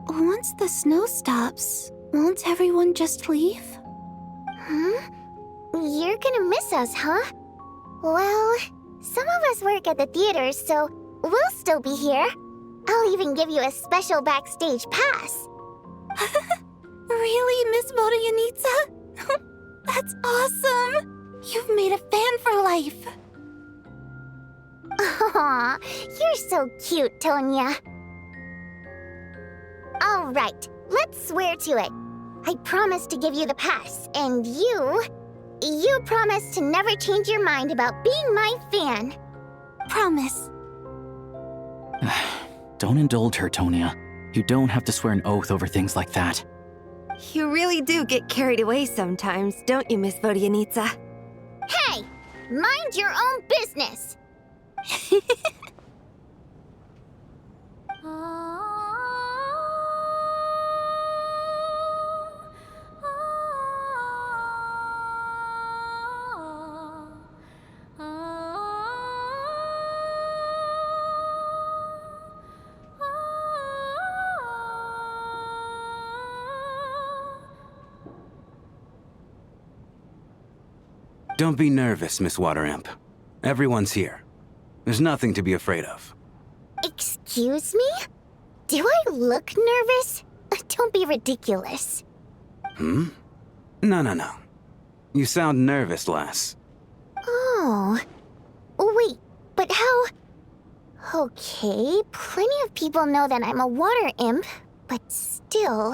Speaker 7: once the snow stops, won't everyone just leave?
Speaker 13: You're gonna miss us, huh? Well, some of us work at the theaters, so we'll still be here. I'll even give you a special backstage pass.
Speaker 7: Really, Miss Vodyanitsa? That's awesome! You've made a fan for life.
Speaker 13: Aw, you're so cute, Tonya. All right, let's swear to it. I promise to give you the pass, and you promise to never change your mind about being my fan.
Speaker 7: Promise.
Speaker 12: Don't indulge her, Tonya. You don't have to swear an oath over things like that.
Speaker 3: You really do get carried away sometimes, don't you, Miss Vodyanitsa?
Speaker 13: Hey, mind your own business.
Speaker 9: Don't be nervous, Miss Water Imp. Everyone's here. There's nothing to be afraid of.
Speaker 13: Excuse me? Do I look nervous? Don't be ridiculous.
Speaker 9: No. You sound nervous, lass.
Speaker 13: Oh. Wait, but how... Okay, plenty of people know that I'm a water imp, but still...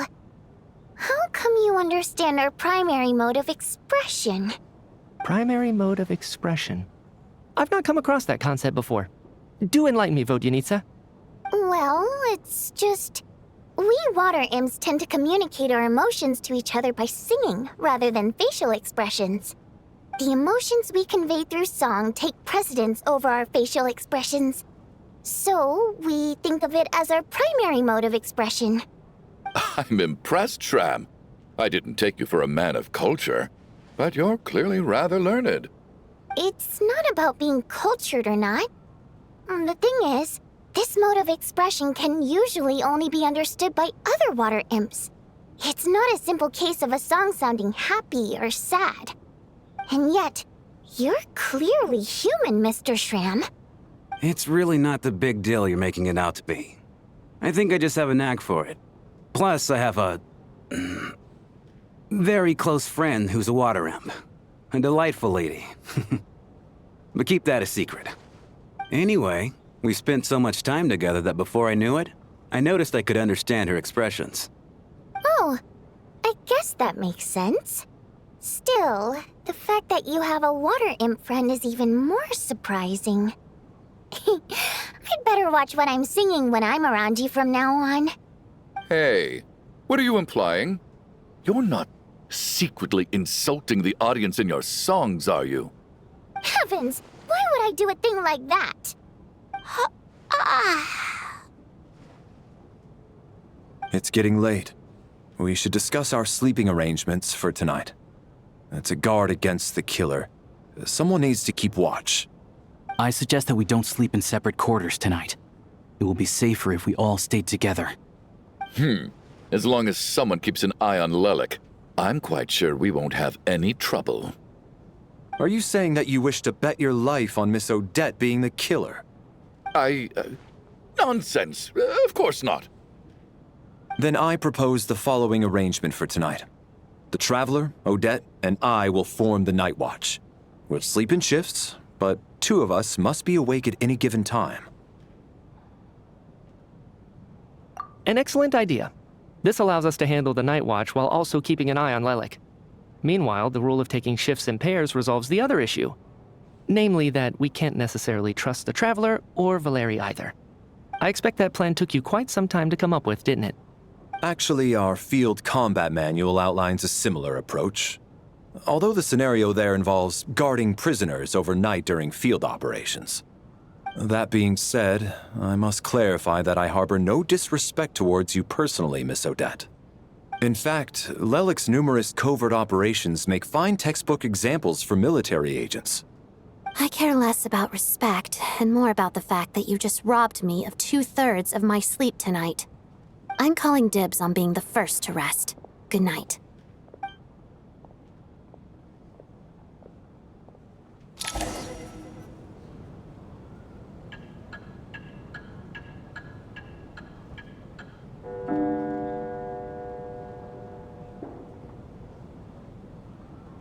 Speaker 13: How come you understand our primary mode of expression?
Speaker 6: Primary mode of expression. I've not come across that concept before. Do enlighten me, Vodyanitsa.
Speaker 13: Well, it's just... We water imps tend to communicate our emotions to each other by singing rather than facial expressions. The emotions we convey through song take precedence over our facial expressions. So, we think of it as our primary mode of expression.
Speaker 8: I'm impressed, Shram. I didn't take you for a man of culture, but you're clearly rather learned.
Speaker 13: It's not about being cultured or not. The thing is, this mode of expression can usually only be understood by other water imps. It's not a simple case of a song sounding happy or sad. And yet, you're clearly human, Mr. Shram.
Speaker 9: It's really not the big deal you're making it out to be. I think I just have a knack for it. Plus, I have a... very close friend who's a water imp. A delightful lady. But keep that a secret. Anyway, we spent so much time together that before I knew it, I noticed I could understand her expressions.
Speaker 13: Oh, I guess that makes sense. Still, the fact that you have a water imp friend is even more surprising. I'd better watch what I'm singing when I'm around you from now on.
Speaker 8: Hey, what are you implying? You're not secretly insulting the audience in your songs, are you?
Speaker 13: Heavens, why would I do a thing like that?
Speaker 5: It's getting late. We should discuss our sleeping arrangements for tonight. To guard against the killer, someone needs to keep watch.
Speaker 12: I suggest that we don't sleep in separate quarters tonight. It will be safer if we all stayed together.
Speaker 8: As long as someone keeps an eye on Lelek, I'm quite sure we won't have any trouble.
Speaker 5: Are you saying that you wish to bet your life on Miss Odette being the killer?
Speaker 8: Nonsense. Of course not.
Speaker 5: Then I propose the following arrangement for tonight. The Traveler, Odette, and I will form the Night Watch. We'll sleep in shifts, but 2 of us must be awake at any given time.
Speaker 6: An excellent idea. This allows us to handle the night watch while also keeping an eye on Lelik. Meanwhile, the rule of taking shifts in pairs resolves the other issue. Namely that we can't necessarily trust the Traveler or Valeriy either. I expect that plan took you quite some time to come up with, didn't it?
Speaker 5: Actually, our field combat manual outlines a similar approach. Although the scenario there involves guarding prisoners overnight during field operations. That being said, I must clarify that I harbor no disrespect towards you personally, Miss Odette. In fact, Lelik's numerous covert operations make fine textbook examples for military agents.
Speaker 14: I care less about respect and more about the fact that you just robbed me of 2/3 of my sleep tonight. I'm calling dibs on being the first to rest. Good night.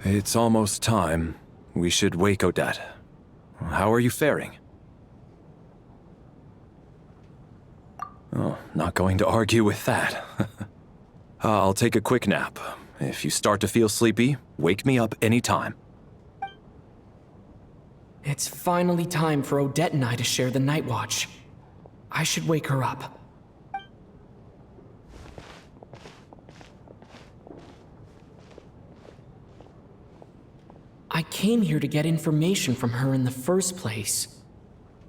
Speaker 5: It's almost time. We should wake Odette. How are you faring? Oh, not going to argue with that. I'll take a quick nap. If you start to feel sleepy, wake me up anytime.
Speaker 2: It's finally time for Odette and I to share the night watch. I should wake her up. I came here to get information from her in the first place.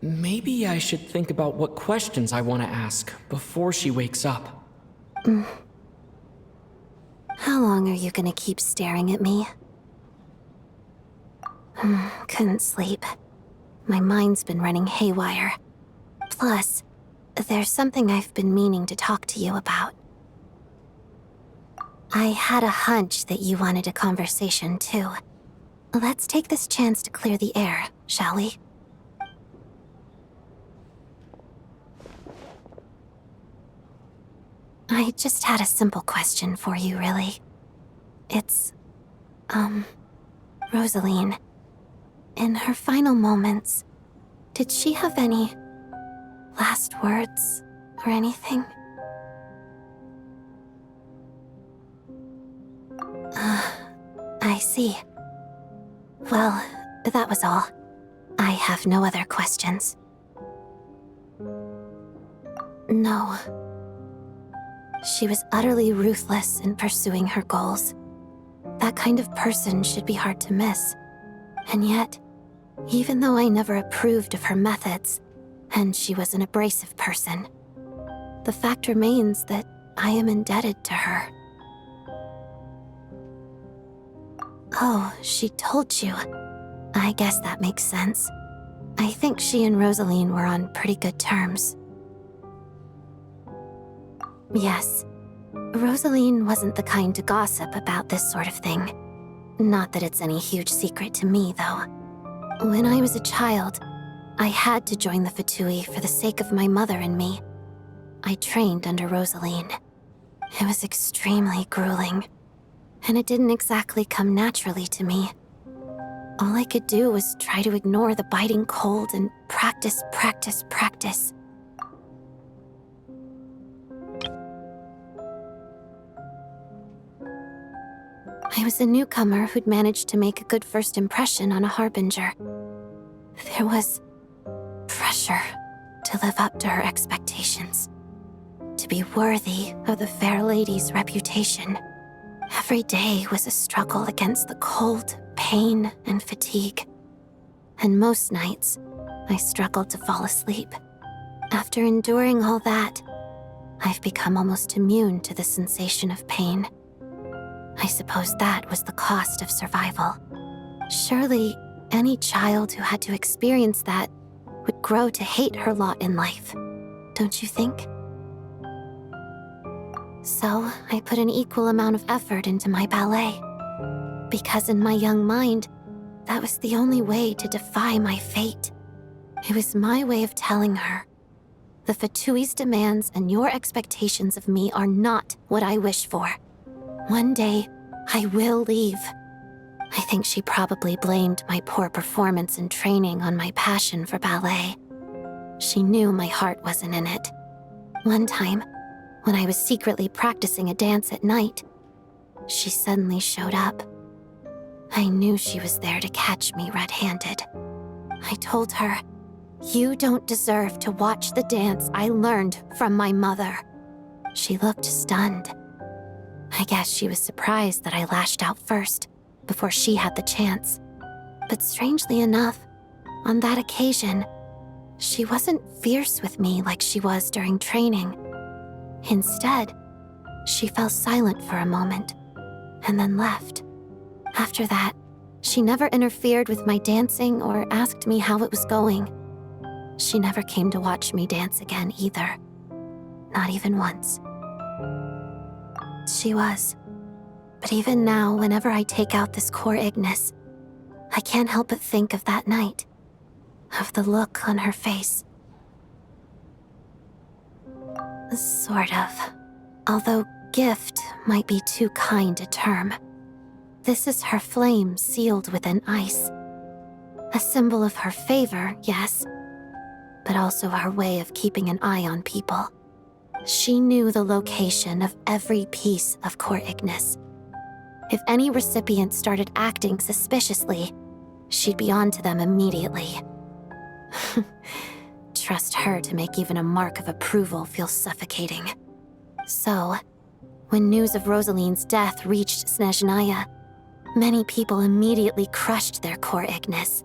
Speaker 2: Maybe I should think about what questions I want to ask before she wakes up.
Speaker 14: How long are you gonna keep staring at me? Couldn't sleep. My mind's been running haywire. Plus, there's something I've been meaning to talk to you about. I had a hunch that you wanted a conversation too. Let's take this chance to clear the air, shall we? I just had a simple question for you, really. It's, Rosaline. In her final moments, did she have any last words or anything? I see. Well, that was all. I have no other questions. No. She was utterly ruthless in pursuing her goals. That kind of person should be hard to miss. And yet, even though I never approved of her methods, and she was an abrasive person, the fact remains that I am indebted to her. Oh, she told you. I guess that makes sense. I think she and Rosaline were on pretty good terms. Yes. Rosaline wasn't the kind to gossip about this sort of thing. Not that it's any huge secret to me, though. When I was a child, I had to join the Fatui for the sake of my mother and me. I trained under Rosaline. It was extremely grueling, and it didn't exactly come naturally to me. All I could do was try to ignore the biting cold and practice. I was a newcomer who'd managed to make a good first impression on a harbinger. There was pressure to live up to her expectations, to be worthy of the fair lady's reputation. Every day was a struggle against the cold, pain, and fatigue. And most nights, I struggled to fall asleep. After enduring all that, I've become almost immune to the sensation of pain. I suppose that was the cost of survival. Surely, any child who had to experience that would grow to hate her lot in life, don't you think? So, I put an equal amount of effort into my ballet. Because in my young mind, that was the only way to defy my fate. It was my way of telling her, the Fatui's demands and your expectations of me are not what I wish for. One day, I will leave. I think she probably blamed my poor performance in training on my passion for ballet. She knew my heart wasn't in it. One time, when I was secretly practicing a dance at night, she suddenly showed up. I knew she was there to catch me red-handed. I told her, "You don't deserve to watch the dance I learned from my mother." She looked stunned. I guess she was surprised that I lashed out first, before she had the chance. But strangely enough, on that occasion, she wasn't fierce with me like she was during training. Instead, she fell silent for a moment, and then left. After that, she never interfered with my dancing or asked me how it was going. She never came to watch me dance again either. Not even once. She was. But even now, whenever I take out this core Ignis, I can't help but think of that night. Of the look on her face. Sort of. Although gift might be too kind a term. This is her flame sealed within ice. A symbol of her favor, yes, but also her way of keeping an eye on people. She knew the location of every piece of core Ignis. If any recipient started acting suspiciously, she'd be on to them immediately. Trust her to make even a mark of approval feel suffocating. So, when news of Rosaline's death reached Snezhnaya, many people immediately crushed their core Ignis.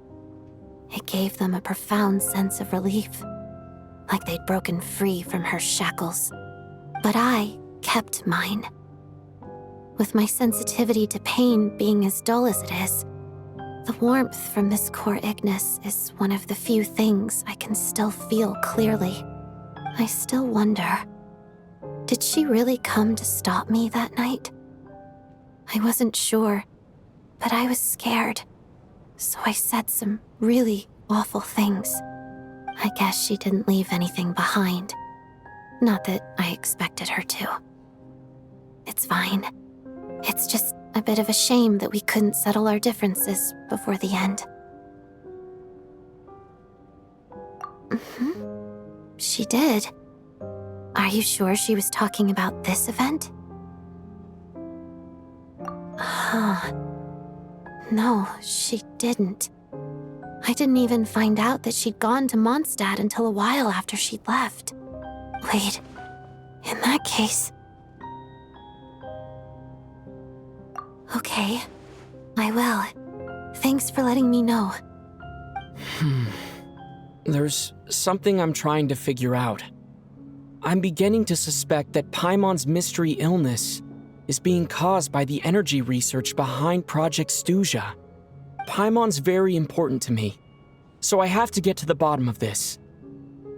Speaker 14: It gave them a profound sense of relief, like they'd broken free from her shackles. But I kept mine. With my sensitivity to pain being as dull as it is, the warmth from this core Ignis is one of the few things I can still feel clearly. I still wonder, did she really come to stop me that night? I wasn't sure, but I was scared, so I said some really awful things. I guess she didn't leave anything behind. Not that I expected her to. It's fine. It's just a bit of a shame that we couldn't settle our differences before the end. She did. Are you sure she was talking about this event? No, she didn't. I didn't even find out that she'd gone to Mondstadt until a while after she'd left. Wait, in that case... Okay, I will. Thanks for letting me know.
Speaker 2: There's something I'm trying to figure out. I'm beginning to suspect that Paimon's mystery illness is being caused by the energy research behind Project Stuja. Paimon's very important to me, so I have to get to the bottom of this.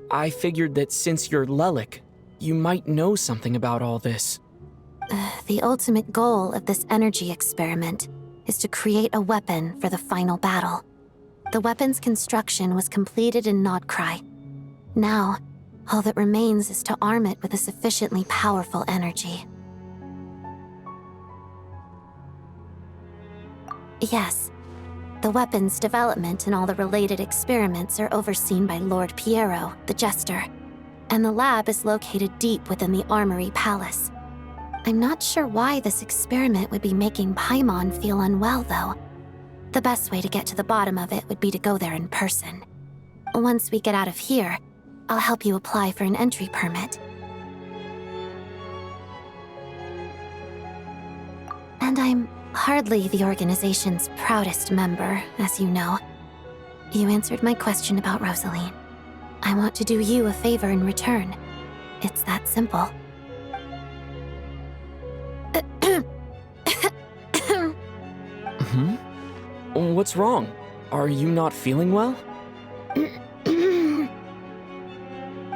Speaker 2: I figured that since you're Lelik, you might know something about all this.
Speaker 14: The ultimate goal of this energy experiment is to create a weapon for the final battle. The weapon's construction was completed in Nodkrai. Now, all that remains is to arm it with a sufficiently powerful energy. Yes, the weapon's development and all the related experiments are overseen by Lord Piero, the Jester, and the lab is located deep within the Armory Palace. I'm not sure why this experiment would be making Paimon feel unwell, though. The best way to get to the bottom of it would be to go there in person. Once we get out of here, I'll help you apply for an entry permit. And I'm hardly the organization's proudest member, as you know. You answered my question about Rosaline. I want to do you a favor in return. It's that simple.
Speaker 2: What's wrong? Are you not feeling well?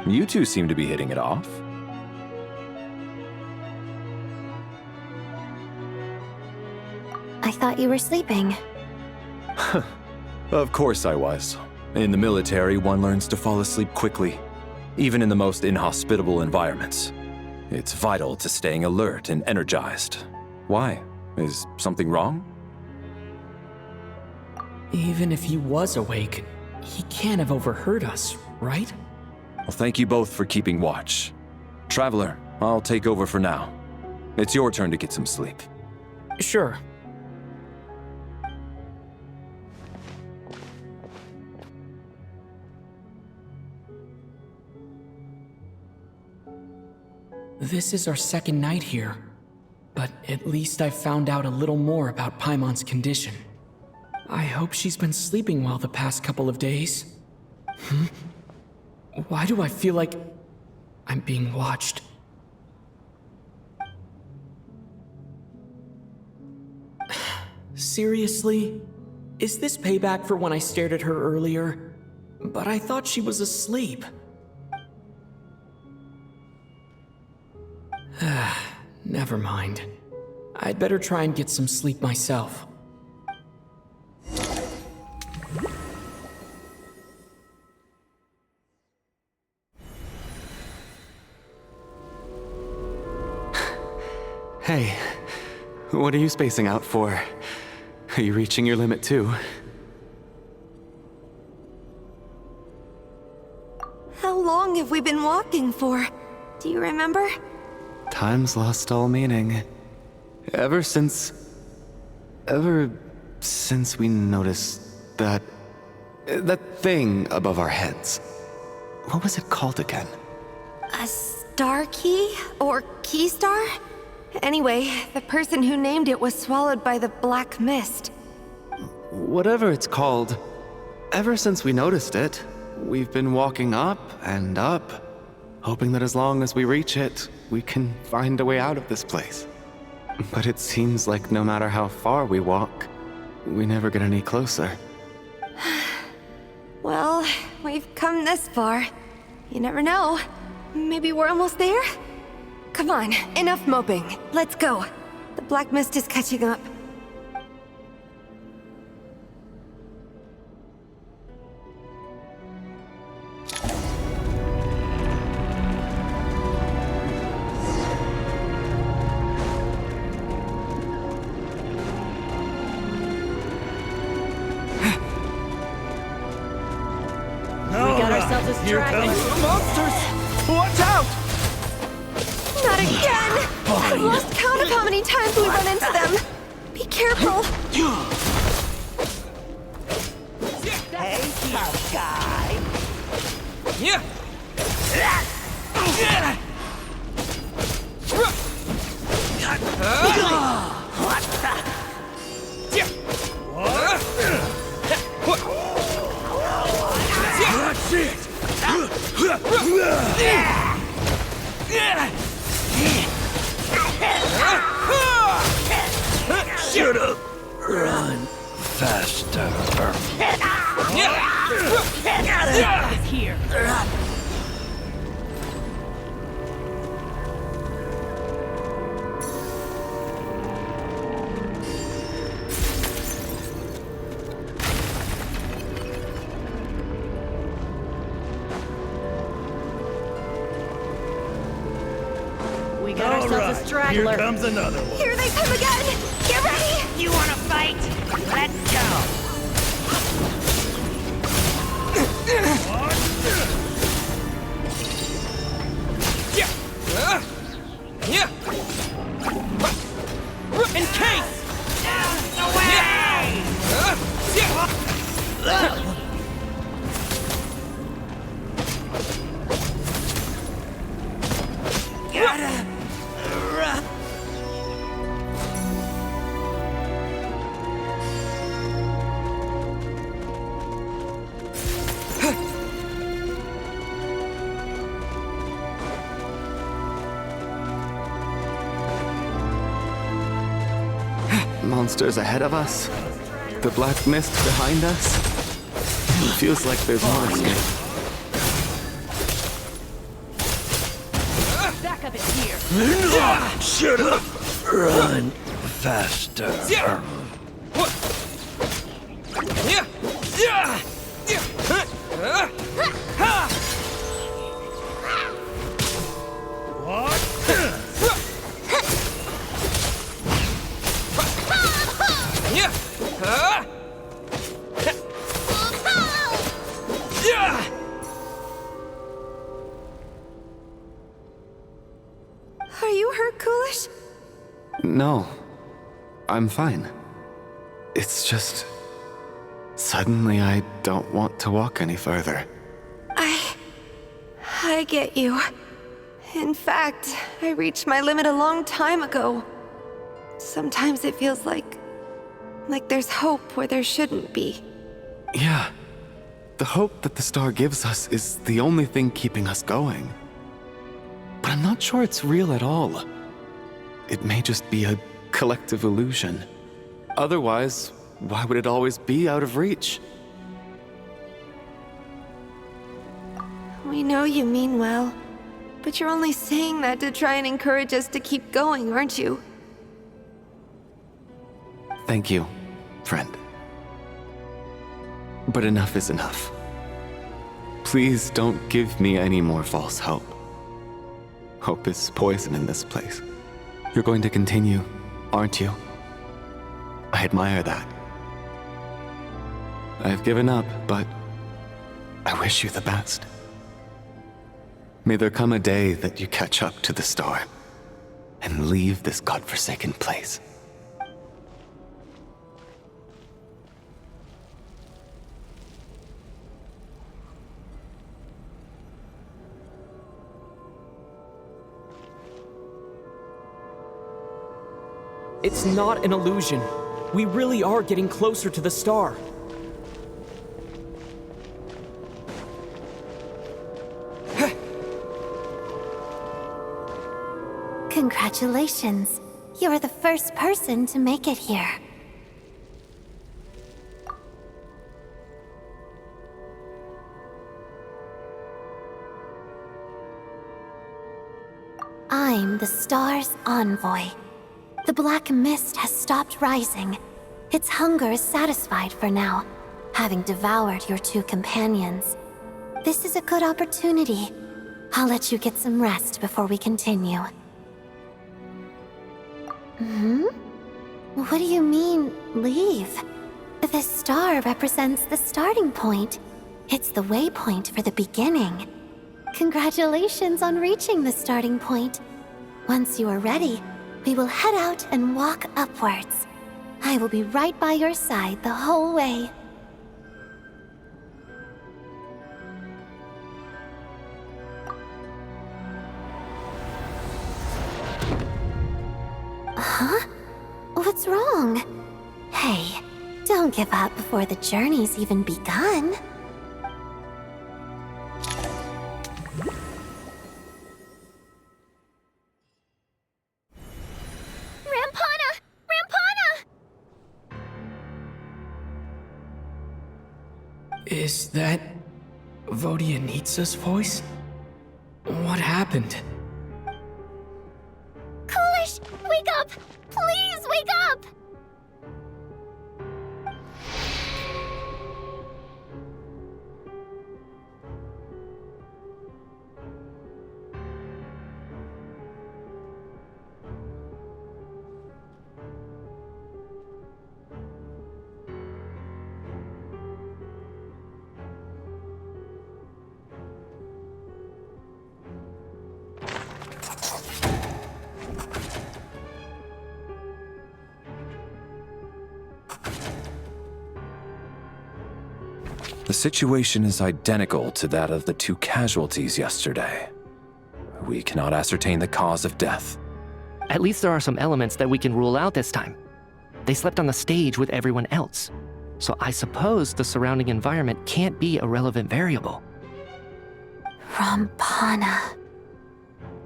Speaker 5: You two seem to be hitting it off.
Speaker 14: I thought you were sleeping.
Speaker 5: Of course I was. In the military, one learns to fall asleep quickly, even in the most inhospitable environments. It's vital to staying alert and energized. Why? Is something wrong?
Speaker 2: Even if he was awake, he can't have overheard us, right?
Speaker 5: Well, thank you both for keeping watch. Traveler, I'll take over for now. It's your turn to get some sleep.
Speaker 2: Sure. This is our second night here, but at least I found out a little more about Paimon's condition. I hope she's been sleeping well the past couple of days. Why do I feel like I'm being watched? Seriously? Is this payback for when I stared at her earlier? But I thought she was asleep. Never mind. I'd better try and get some sleep myself.
Speaker 1: Hey, what are you spacing out for? Are you reaching your limit too?
Speaker 3: How long have we been walking for? Do you remember?
Speaker 1: Time's lost all meaning. Ever since we noticed that thing above our heads. What was it called again?
Speaker 3: A star key? Or key star? Anyway, the person who named it was swallowed by the black mist.
Speaker 1: Whatever it's called, ever since we noticed it, we've been walking up and up, hoping that as long as we reach it, we can find a way out of this place. But it seems like no matter how far we walk, we never get any closer.
Speaker 3: Well, we've come this far. You never know. Maybe we're almost there? Come on, enough moping. Let's go. The black mist is catching up.
Speaker 10: We got ourselves a straggler.
Speaker 12: Monsters! Watch out!
Speaker 3: Not again! I've lost count of how many times we run into them. Be careful.
Speaker 10: Hey, tough guy.
Speaker 12: Yeah!
Speaker 10: What
Speaker 12: That's it! Shut up! Run faster.
Speaker 10: is here? We got ourselves a straggler.
Speaker 12: Here comes another one.
Speaker 3: Here they come again! Get ready!
Speaker 10: You wanna fight? Let's go!
Speaker 12: In case!
Speaker 1: Monsters ahead of us. The black mist behind us. It feels like there's more escape.
Speaker 10: Back up is here.
Speaker 12: Shut up! Run faster.
Speaker 1: No, I'm fine. It's just... suddenly I don't want to walk any further.
Speaker 3: I get you. In fact, I reached my limit a long time ago. Sometimes it feels like there's hope where there shouldn't be.
Speaker 1: Yeah. The hope that the star gives us is the only thing keeping us going. But I'm not sure it's real at all. It may just be a collective illusion. Otherwise, why would it always be out of reach?
Speaker 3: We know you mean well, but you're only saying that to try and encourage us to keep going, aren't you?
Speaker 1: Thank you, friend. But enough is enough. Please don't give me any more false hope. Hope is poison in this place. You're going to continue, aren't you? I admire that. I've given up, but I wish you the best. May there come a day that you catch up to the star and leave this godforsaken place.
Speaker 2: It's not an illusion. We really are getting closer to the star.
Speaker 14: Congratulations. You're the first person to make it here. I'm the star's envoy. The black mist has stopped rising. Its hunger is satisfied for now, having devoured your two companions. This is a good opportunity. I'll let you get some rest before we continue. What do you mean, leave? The star represents the starting point. It's the waypoint for the beginning. Congratulations on reaching the starting point. Once you are ready, we will head out and walk upwards. I will be right by your side the whole way. Huh? What's wrong? Hey, don't give up before the journey's even begun.
Speaker 2: Is that Vodyanitsa's voice? What happened?
Speaker 13: Coolish, wake up! Please wake up!
Speaker 5: The situation is identical to that of the two casualties yesterday. We cannot ascertain the cause of death.
Speaker 6: At least there are some elements that we can rule out this time. They slept on the stage with everyone else, so I suppose the surrounding environment can't be a relevant variable.
Speaker 14: Rampana.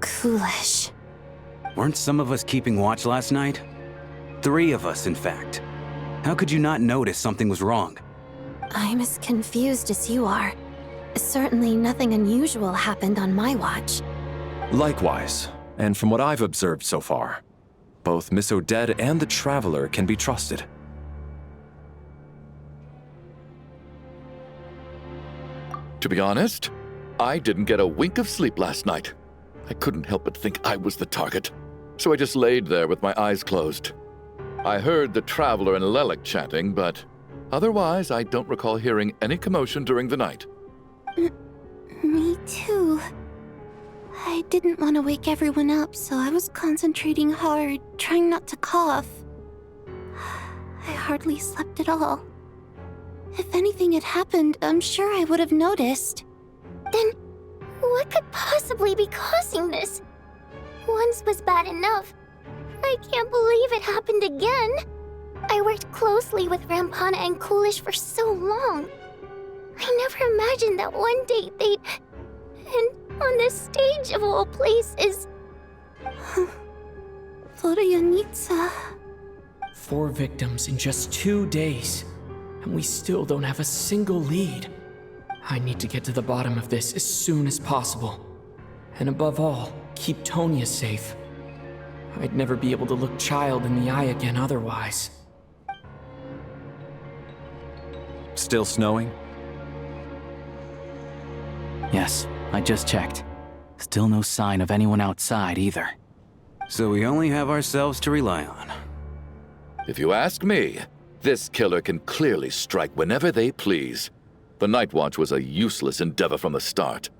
Speaker 14: Coolish.
Speaker 9: Weren't some of us keeping watch last night? 3 of us, in fact. How could you not notice something was wrong?
Speaker 14: I'm as confused as you are. Certainly nothing unusual happened on my watch.
Speaker 5: Likewise, and from what I've observed so far, both Miss Odette and the Traveler can be trusted.
Speaker 8: To be honest, I didn't get a wink of sleep last night. I couldn't help but think I was the target, so I just laid there with my eyes closed. I heard the Traveler and Lelik chatting, but otherwise I don't recall hearing any commotion during the night.
Speaker 14: Me too.
Speaker 7: I didn't want to wake everyone up, so I was concentrating hard, trying not to cough. I hardly slept at all. If anything had happened, I'm sure I would have noticed.
Speaker 13: Then, what could possibly be causing this? Once was bad enough. I can't believe it happened again. I worked closely with Rampana and Coolish for so long. I never imagined that one day they'd... And on the stage of all places...
Speaker 7: Vodyanitsa.
Speaker 2: 4 victims in just 2 days, and we still don't have a single lead. I need to get to the bottom of this as soon as possible. And above all, keep Tonya safe. I'd never be able to look Child in the eye again otherwise.
Speaker 5: Still snowing?
Speaker 12: Yes, I just checked. Still no sign of anyone outside either.
Speaker 9: So we only have ourselves to rely on.
Speaker 8: If you ask me, this killer can clearly strike whenever they please. The Night Watch was a useless endeavor from the start.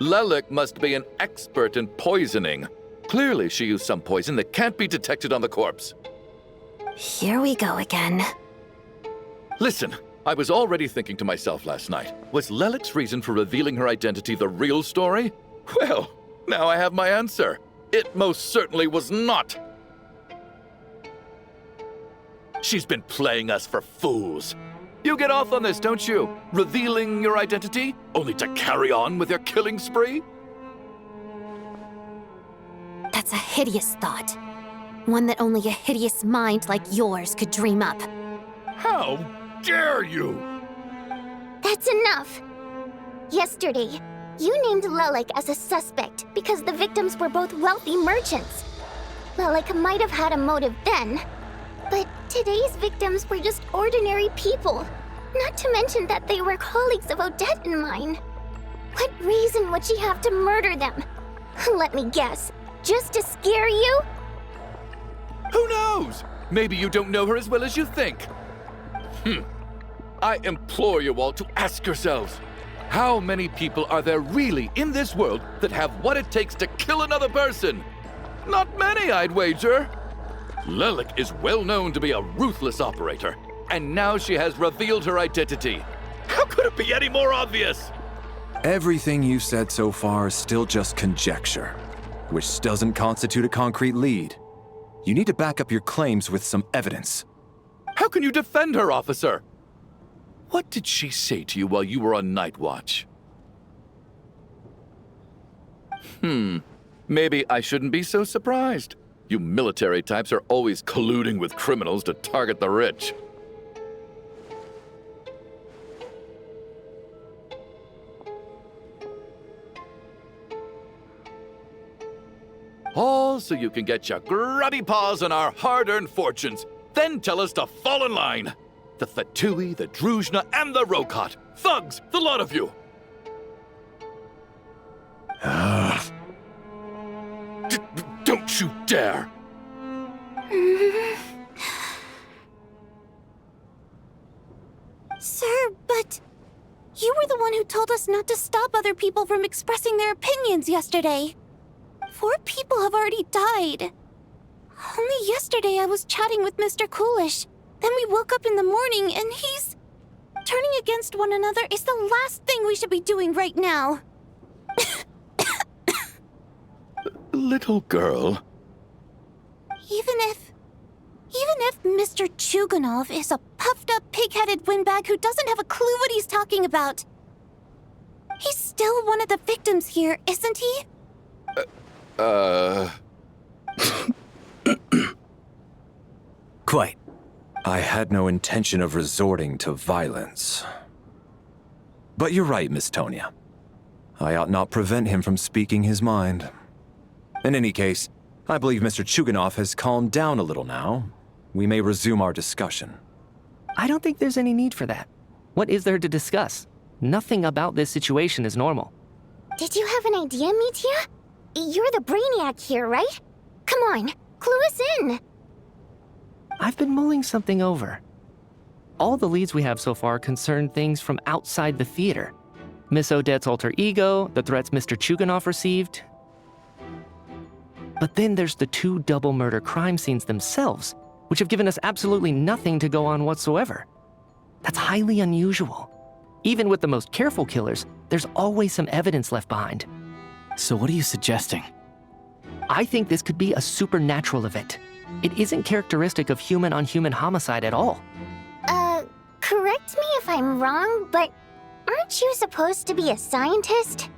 Speaker 8: Lelik must be an expert in poisoning. Clearly she used some poison that can't be detected on the corpse.
Speaker 14: Here we go again.
Speaker 8: Listen, I was already thinking to myself last night, was Lelik's reason for revealing her identity the real story? Well, now I have my answer. It most certainly was not. She's been playing us for fools. You get off on this, don't you? Revealing your identity, only to carry on with your killing spree?
Speaker 14: That's a hideous thought. One that only a hideous mind like yours could dream up.
Speaker 8: How dare you?
Speaker 13: That's enough. Yesterday, you named Lelik as a suspect because the victims were both wealthy merchants. Lelik might have had a motive then, but today's victims were just ordinary people. Not to mention that they were colleagues of Odette and mine. What reason would she have to murder them? Let me guess. Just to scare you?
Speaker 8: Who knows? Maybe you don't know her as well as you think. I implore you all to ask yourselves, how many people are there really in this world that have what it takes to kill another person? Not many, I'd wager. Lelik is well known to be a ruthless operator, and now she has revealed her identity. How could it be any more obvious?
Speaker 5: Everything you've said so far is still just conjecture, which doesn't constitute a concrete lead. You need to back up your claims with some evidence.
Speaker 8: How can you defend her, officer? What did she say to you while you were on Night Watch? Maybe I shouldn't be so surprised. You military types are always colluding with criminals to target the rich. All so you can get your grubby paws on our hard-earned fortunes, then tell us to fall in line. The Fatui, the Druzhna, and the Rokot. Thugs, the lot of you. Don't you dare!
Speaker 7: Sir, but... You were the one who told us not to stop other people from expressing their opinions yesterday. 4 people have already died. Only yesterday I was chatting with Mr. Coolish. Then we woke up in the morning and he's... Turning against one another is the last thing we should be doing right now.
Speaker 8: Little girl.
Speaker 7: Even if Mr. Chuganov is a puffed-up, pig-headed windbag who doesn't have a clue what he's talking about, he's still one of the victims here, isn't he?
Speaker 9: Quite.
Speaker 5: I had no intention of resorting to violence. But you're right, Miss Tonya. I ought not prevent him from speaking his mind. In any case, I believe Mr. Chuganov has calmed down a little now. We may resume our discussion.
Speaker 6: I don't think there's any need for that. What is there to discuss? Nothing about this situation is normal.
Speaker 13: Did you have an idea, Mitya? You're the brainiac here, right? Come on, clue us in.
Speaker 6: I've been mulling something over. All the leads we have so far concern things from outside the theater. Miss Odette's alter ego, the threats Mr. Chuganov received. But then there's the 2 double murder crime scenes themselves, which have given us absolutely nothing to go on whatsoever. That's highly unusual. Even with the most careful killers, there's always some evidence left behind.
Speaker 12: So what are you suggesting?
Speaker 6: I think this could be a supernatural event. It isn't characteristic of human-on-human homicide at all.
Speaker 13: Correct me if I'm wrong, but aren't you supposed to be a scientist?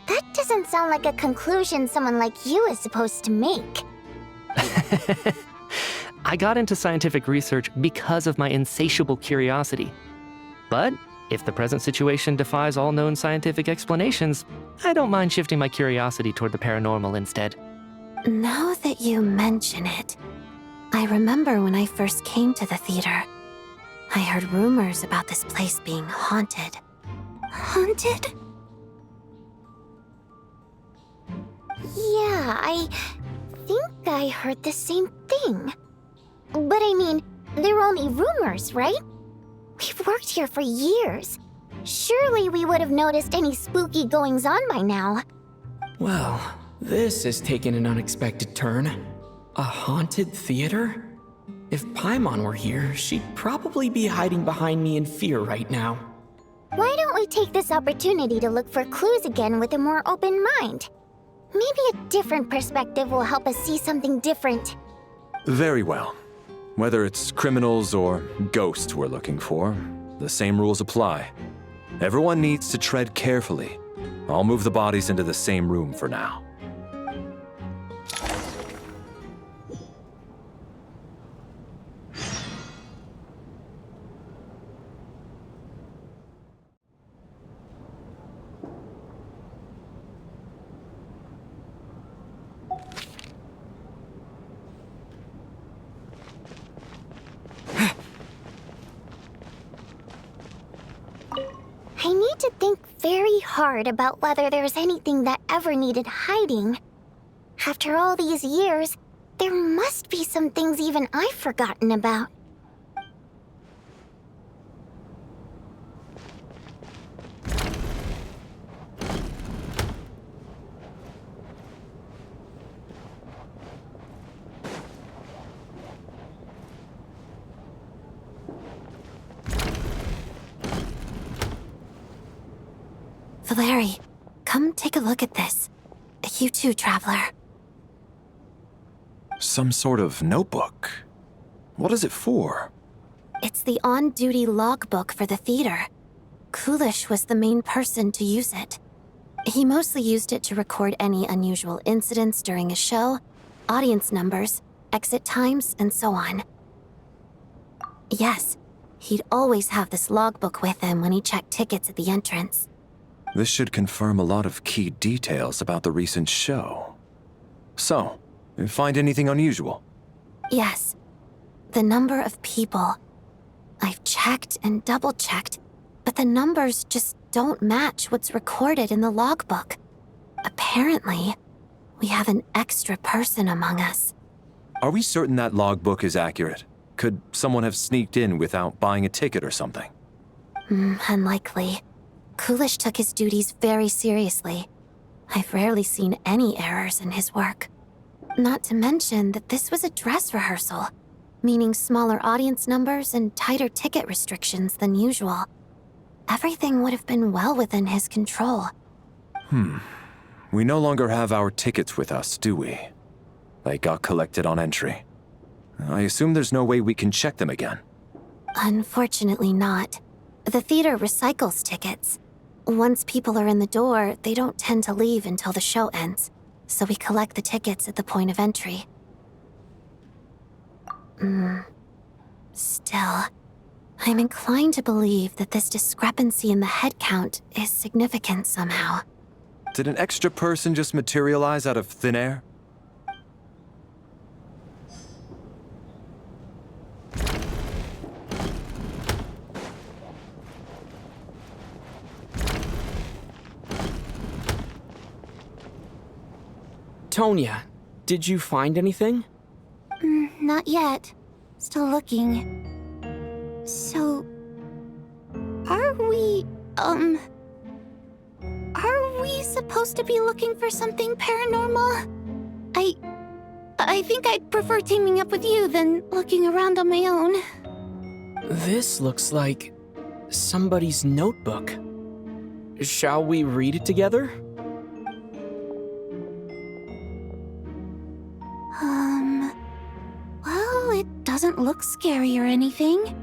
Speaker 13: That doesn't sound like a conclusion someone like you is supposed to make.
Speaker 6: I got into scientific research because of my insatiable curiosity. But if the present situation defies all known scientific explanations, I don't mind shifting my curiosity toward the paranormal instead.
Speaker 14: Now that you mention it, I remember when I first came to the theater. I heard rumors about this place being haunted.
Speaker 13: Haunted? Yeah, I think I heard the same thing. But I mean, they're only rumors, right? We've worked here for years. Surely we would have noticed any spooky goings-on by now.
Speaker 2: Well, this has taken an unexpected turn. A haunted theater? If Paimon were here, she'd probably be hiding behind me in fear right now.
Speaker 13: Why don't we take this opportunity to look for clues again with a more open mind? Maybe a different perspective will help us see something different.
Speaker 5: Very well. Whether it's criminals or ghosts we're looking for, the same rules apply. Everyone needs to tread carefully. I'll move the bodies into the same room for now.
Speaker 13: I need to think very hard about whether there's anything that ever needed hiding. After all these years, there must be some things even I've forgotten about.
Speaker 14: Valeriy, come take a look at this. You too, traveler.
Speaker 5: Some sort of notebook. What is it for?
Speaker 14: It's the on-duty logbook for the theater. Kulish was the main person to use it. He mostly used it to record any unusual incidents during a show, audience numbers, exit times, and so on. Yes, he'd always have this logbook with him when he checked tickets at the entrance.
Speaker 5: This should confirm a lot of key details about the recent show. So, you find anything unusual?
Speaker 14: Yes. The number of people. I've checked and double-checked, but the numbers just don't match what's recorded in the logbook. Apparently, we have an extra person among us.
Speaker 5: Are we certain that logbook is accurate? Could someone have sneaked in without buying a ticket or something?
Speaker 14: Unlikely. Kulish took his duties very seriously. I've rarely seen any errors in his work. Not to mention that this was a dress rehearsal, meaning smaller audience numbers and tighter ticket restrictions than usual. Everything would have been well within his control.
Speaker 5: We no longer have our tickets with us, do we? They got collected on entry. I assume there's no way we can check them again.
Speaker 14: Unfortunately not. The theater recycles tickets. Once people are in the door, they don't tend to leave until the show ends, so we collect the tickets at the point of entry. Still, I'm inclined to believe that this discrepancy in the head count is significant somehow.
Speaker 5: Did an extra person just materialize out of thin air?
Speaker 2: Tonya, did you find anything?
Speaker 7: Not yet. Still looking. So... Are we supposed to be looking for something paranormal? I think I'd prefer teaming up with you than looking around on my own.
Speaker 2: This looks like somebody's notebook. Shall we read it together?
Speaker 7: Well, it doesn't look scary or anything,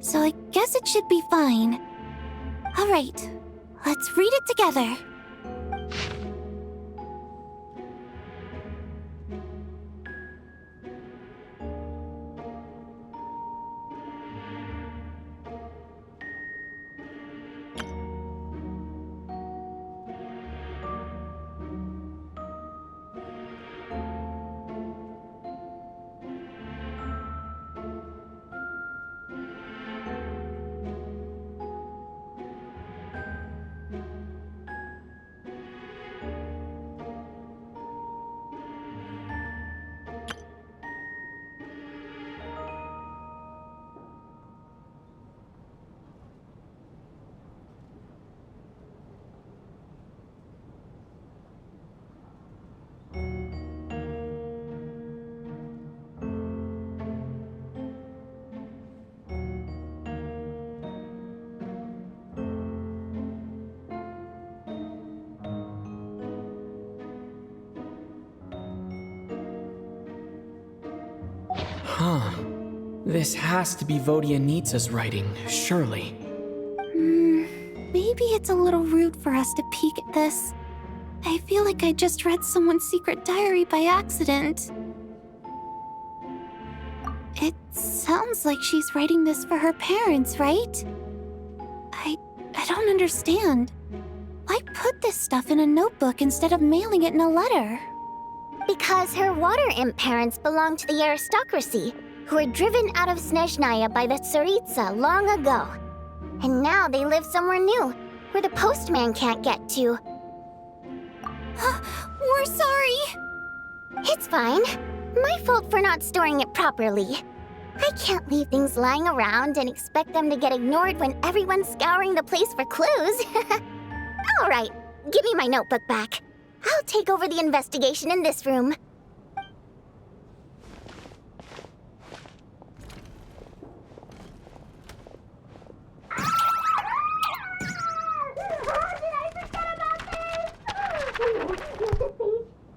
Speaker 7: so I guess it should be fine. All right, let's read it together.
Speaker 2: Huh. This has to be Vodyanitsa's writing, surely.
Speaker 7: Maybe it's a little rude for us to peek at this. I feel like I just read someone's secret diary by accident. It sounds like she's writing this for her parents, right? I don't understand. Why put this stuff in a notebook instead of mailing it in a letter?
Speaker 13: Because her water imp parents belonged to the aristocracy, who were driven out of Snezhnaya by the Tsaritsa long ago. And now they live somewhere new, where the postman can't get to.
Speaker 7: We're sorry!
Speaker 13: It's fine. My fault for not storing it properly. I can't leave things lying around and expect them to get ignored when everyone's scouring the place for clues. All right, give me my notebook back. I'll take over the investigation in this room.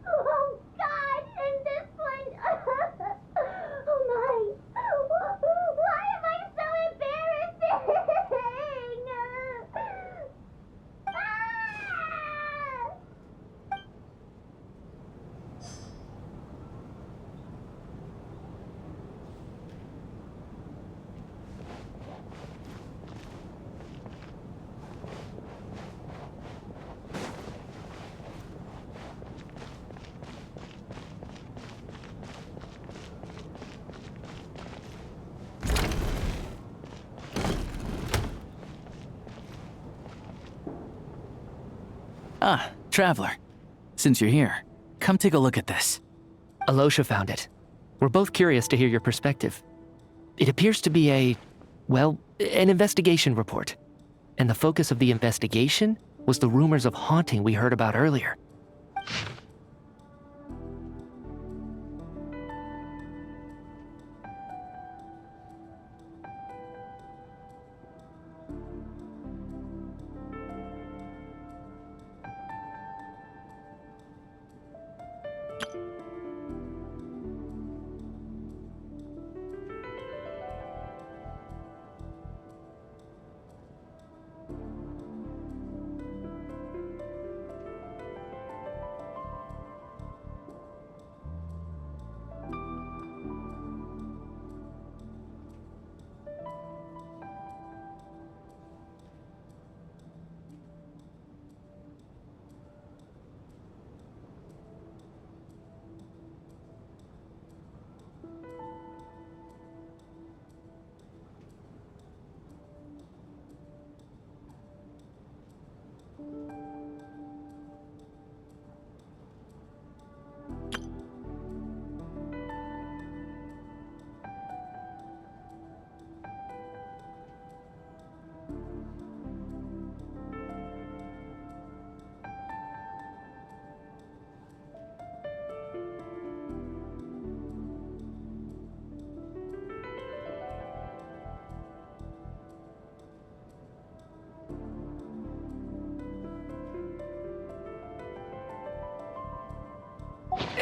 Speaker 15: Oh God, and this one. Oh my. Why am I so embarrassing?
Speaker 12: Ah, Traveler. Since you're here, come take a look at this.
Speaker 6: Alyosha found it. We're both curious to hear your perspective. It appears to be an investigation report. And the focus of the investigation was the rumors of haunting we heard about earlier.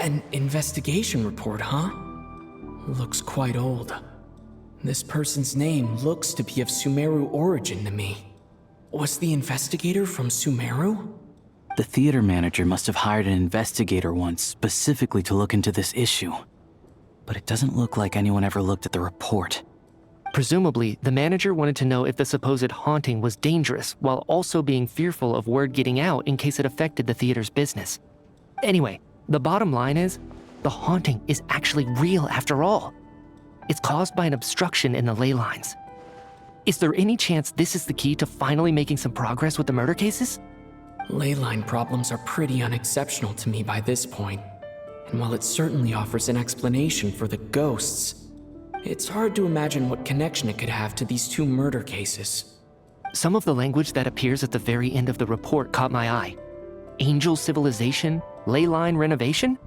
Speaker 2: An investigation report, huh? Looks quite old. This person's name looks to be of Sumeru origin to me. Was the investigator from Sumeru?
Speaker 12: The theater manager must have hired an investigator once specifically to look into this issue. But it doesn't look like anyone ever looked at the report.
Speaker 6: Presumably, the manager wanted to know if the supposed haunting was dangerous while also being fearful of word getting out in case it affected the theater's business. Anyway, the bottom line is, the haunting is actually real after all. It's caused by an obstruction in the ley lines. Is there any chance this is the key to finally making some progress with the murder cases?
Speaker 2: Ley line problems are pretty unexceptional to me by this point. And while it certainly offers an explanation for the ghosts, it's hard to imagine what connection it could have to these two murder cases.
Speaker 6: Some of the language that appears at the very end of the report caught my eye. Angel civilization, ley line renovation?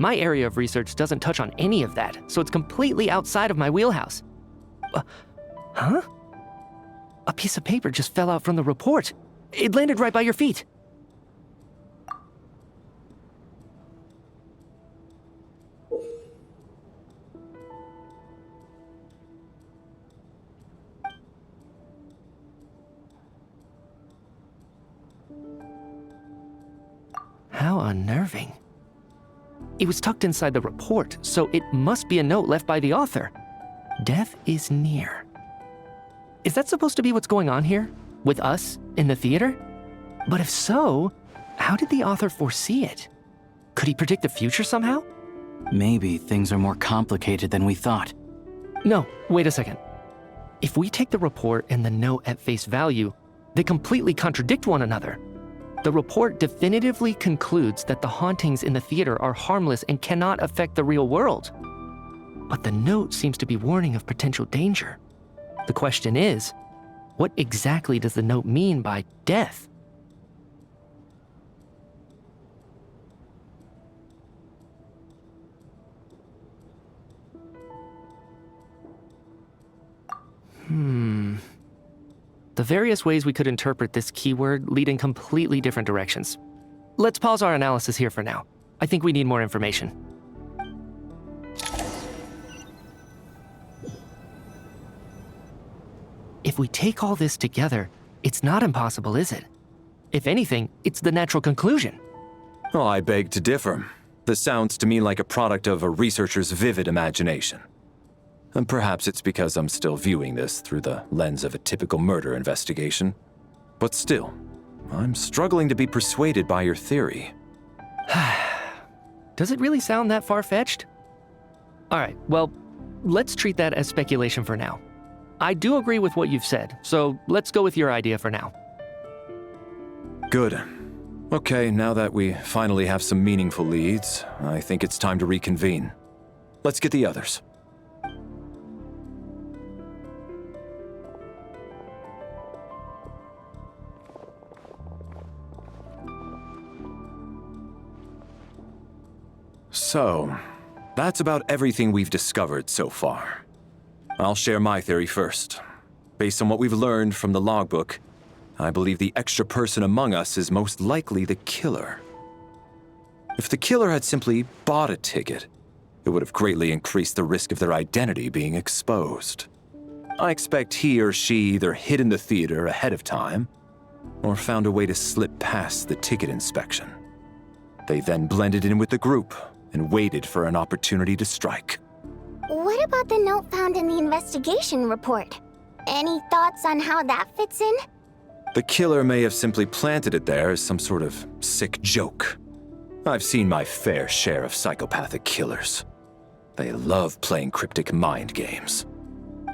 Speaker 6: My area of research doesn't touch on any of that, so it's completely outside of my wheelhouse. Huh? A piece of paper just fell out from the report. It landed right by your feet. How unnerving. It was tucked inside the report, so it must be a note left by the author. Death is near. Is that supposed to be what's going on here? With us, in the theater? But if so, how did the author foresee it? Could he predict the future somehow?
Speaker 12: Maybe things are more complicated than we thought.
Speaker 6: No, wait a second. If we take the report and the note at face value, they completely contradict one another. The report definitively concludes that the hauntings in the theater are harmless and cannot affect the real world. But the note seems to be warning of potential danger. The question is, what exactly does the note mean by death? The various ways we could interpret this keyword lead in completely different directions. Let's pause our analysis here for now. I think we need more information. If we take all this together, it's not impossible, is it? If anything, it's the natural conclusion.
Speaker 5: Oh, I beg to differ. This sounds to me like a product of a researcher's vivid imagination. And perhaps it's because I'm still viewing this through the lens of a typical murder investigation. But still, I'm struggling to be persuaded by your theory.
Speaker 6: Does it really sound that far-fetched? All right, well, let's treat that as speculation for now. I do agree with what you've said, so let's go with your idea for now.
Speaker 5: Good. Okay, now that we finally have some meaningful leads, I think it's time to reconvene. Let's get the others. So, that's about everything we've discovered so far. I'll share my theory first. Based on what we've learned from the logbook, I believe the extra person among us is most likely the killer. If the killer had simply bought a ticket, it would have greatly increased the risk of their identity being exposed. I expect he or she either hid in the theater ahead of time, or found a way to slip past the ticket inspection. They then blended in with the group and waited for an opportunity to strike.
Speaker 13: What about the note found in the investigation report? Any thoughts on how that fits in?
Speaker 5: The killer may have simply planted it there as some sort of sick joke. I've seen my fair share of psychopathic killers. They love playing cryptic mind games.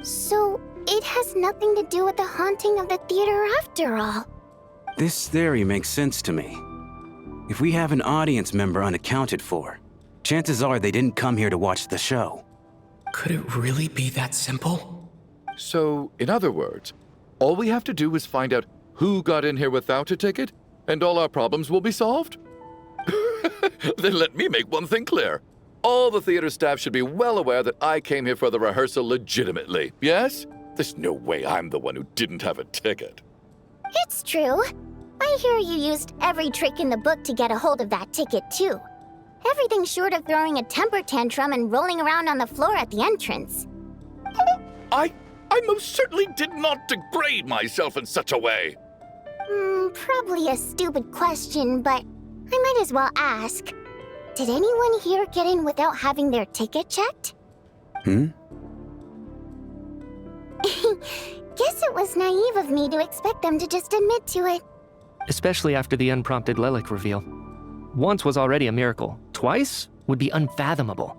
Speaker 13: So, it has nothing to do with the haunting of the theater after all.
Speaker 9: This theory makes sense to me. If we have an audience member unaccounted for, chances are they didn't come here to watch the show.
Speaker 2: Could it really be that simple?
Speaker 8: So, in other words, all we have to do is find out who got in here without a ticket, and all our problems will be solved? Then let me make one thing clear. All the theater staff should be well aware that I came here for the rehearsal legitimately, yes? There's no way I'm the one who didn't have a ticket.
Speaker 13: It's true. I hear you used every trick in the book to get a hold of that ticket, too. Everything short of throwing a temper tantrum and rolling around on the floor at the entrance.
Speaker 8: I most certainly did not degrade myself in such a way.
Speaker 13: Probably a stupid question, but I might as well ask. Did anyone here get in without having their ticket checked?
Speaker 9: Hmm?
Speaker 13: Guess it was naive of me to expect them to just admit to it.
Speaker 6: Especially after the unprompted Lelik reveal. Once was already a miracle. Twice would be unfathomable.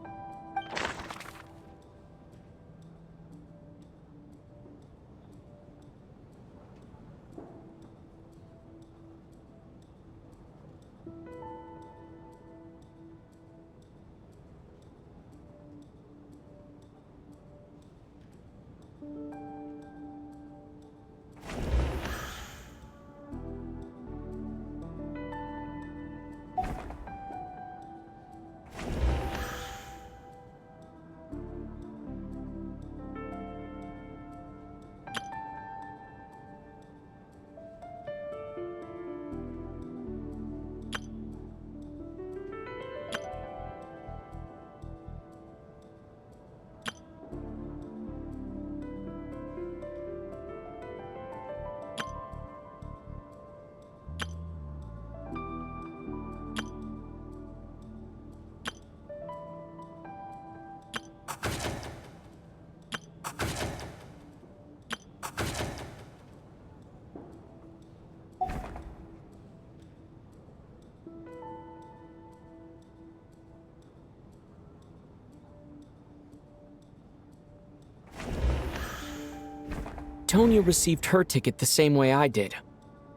Speaker 2: Tonya received her ticket the same way I did.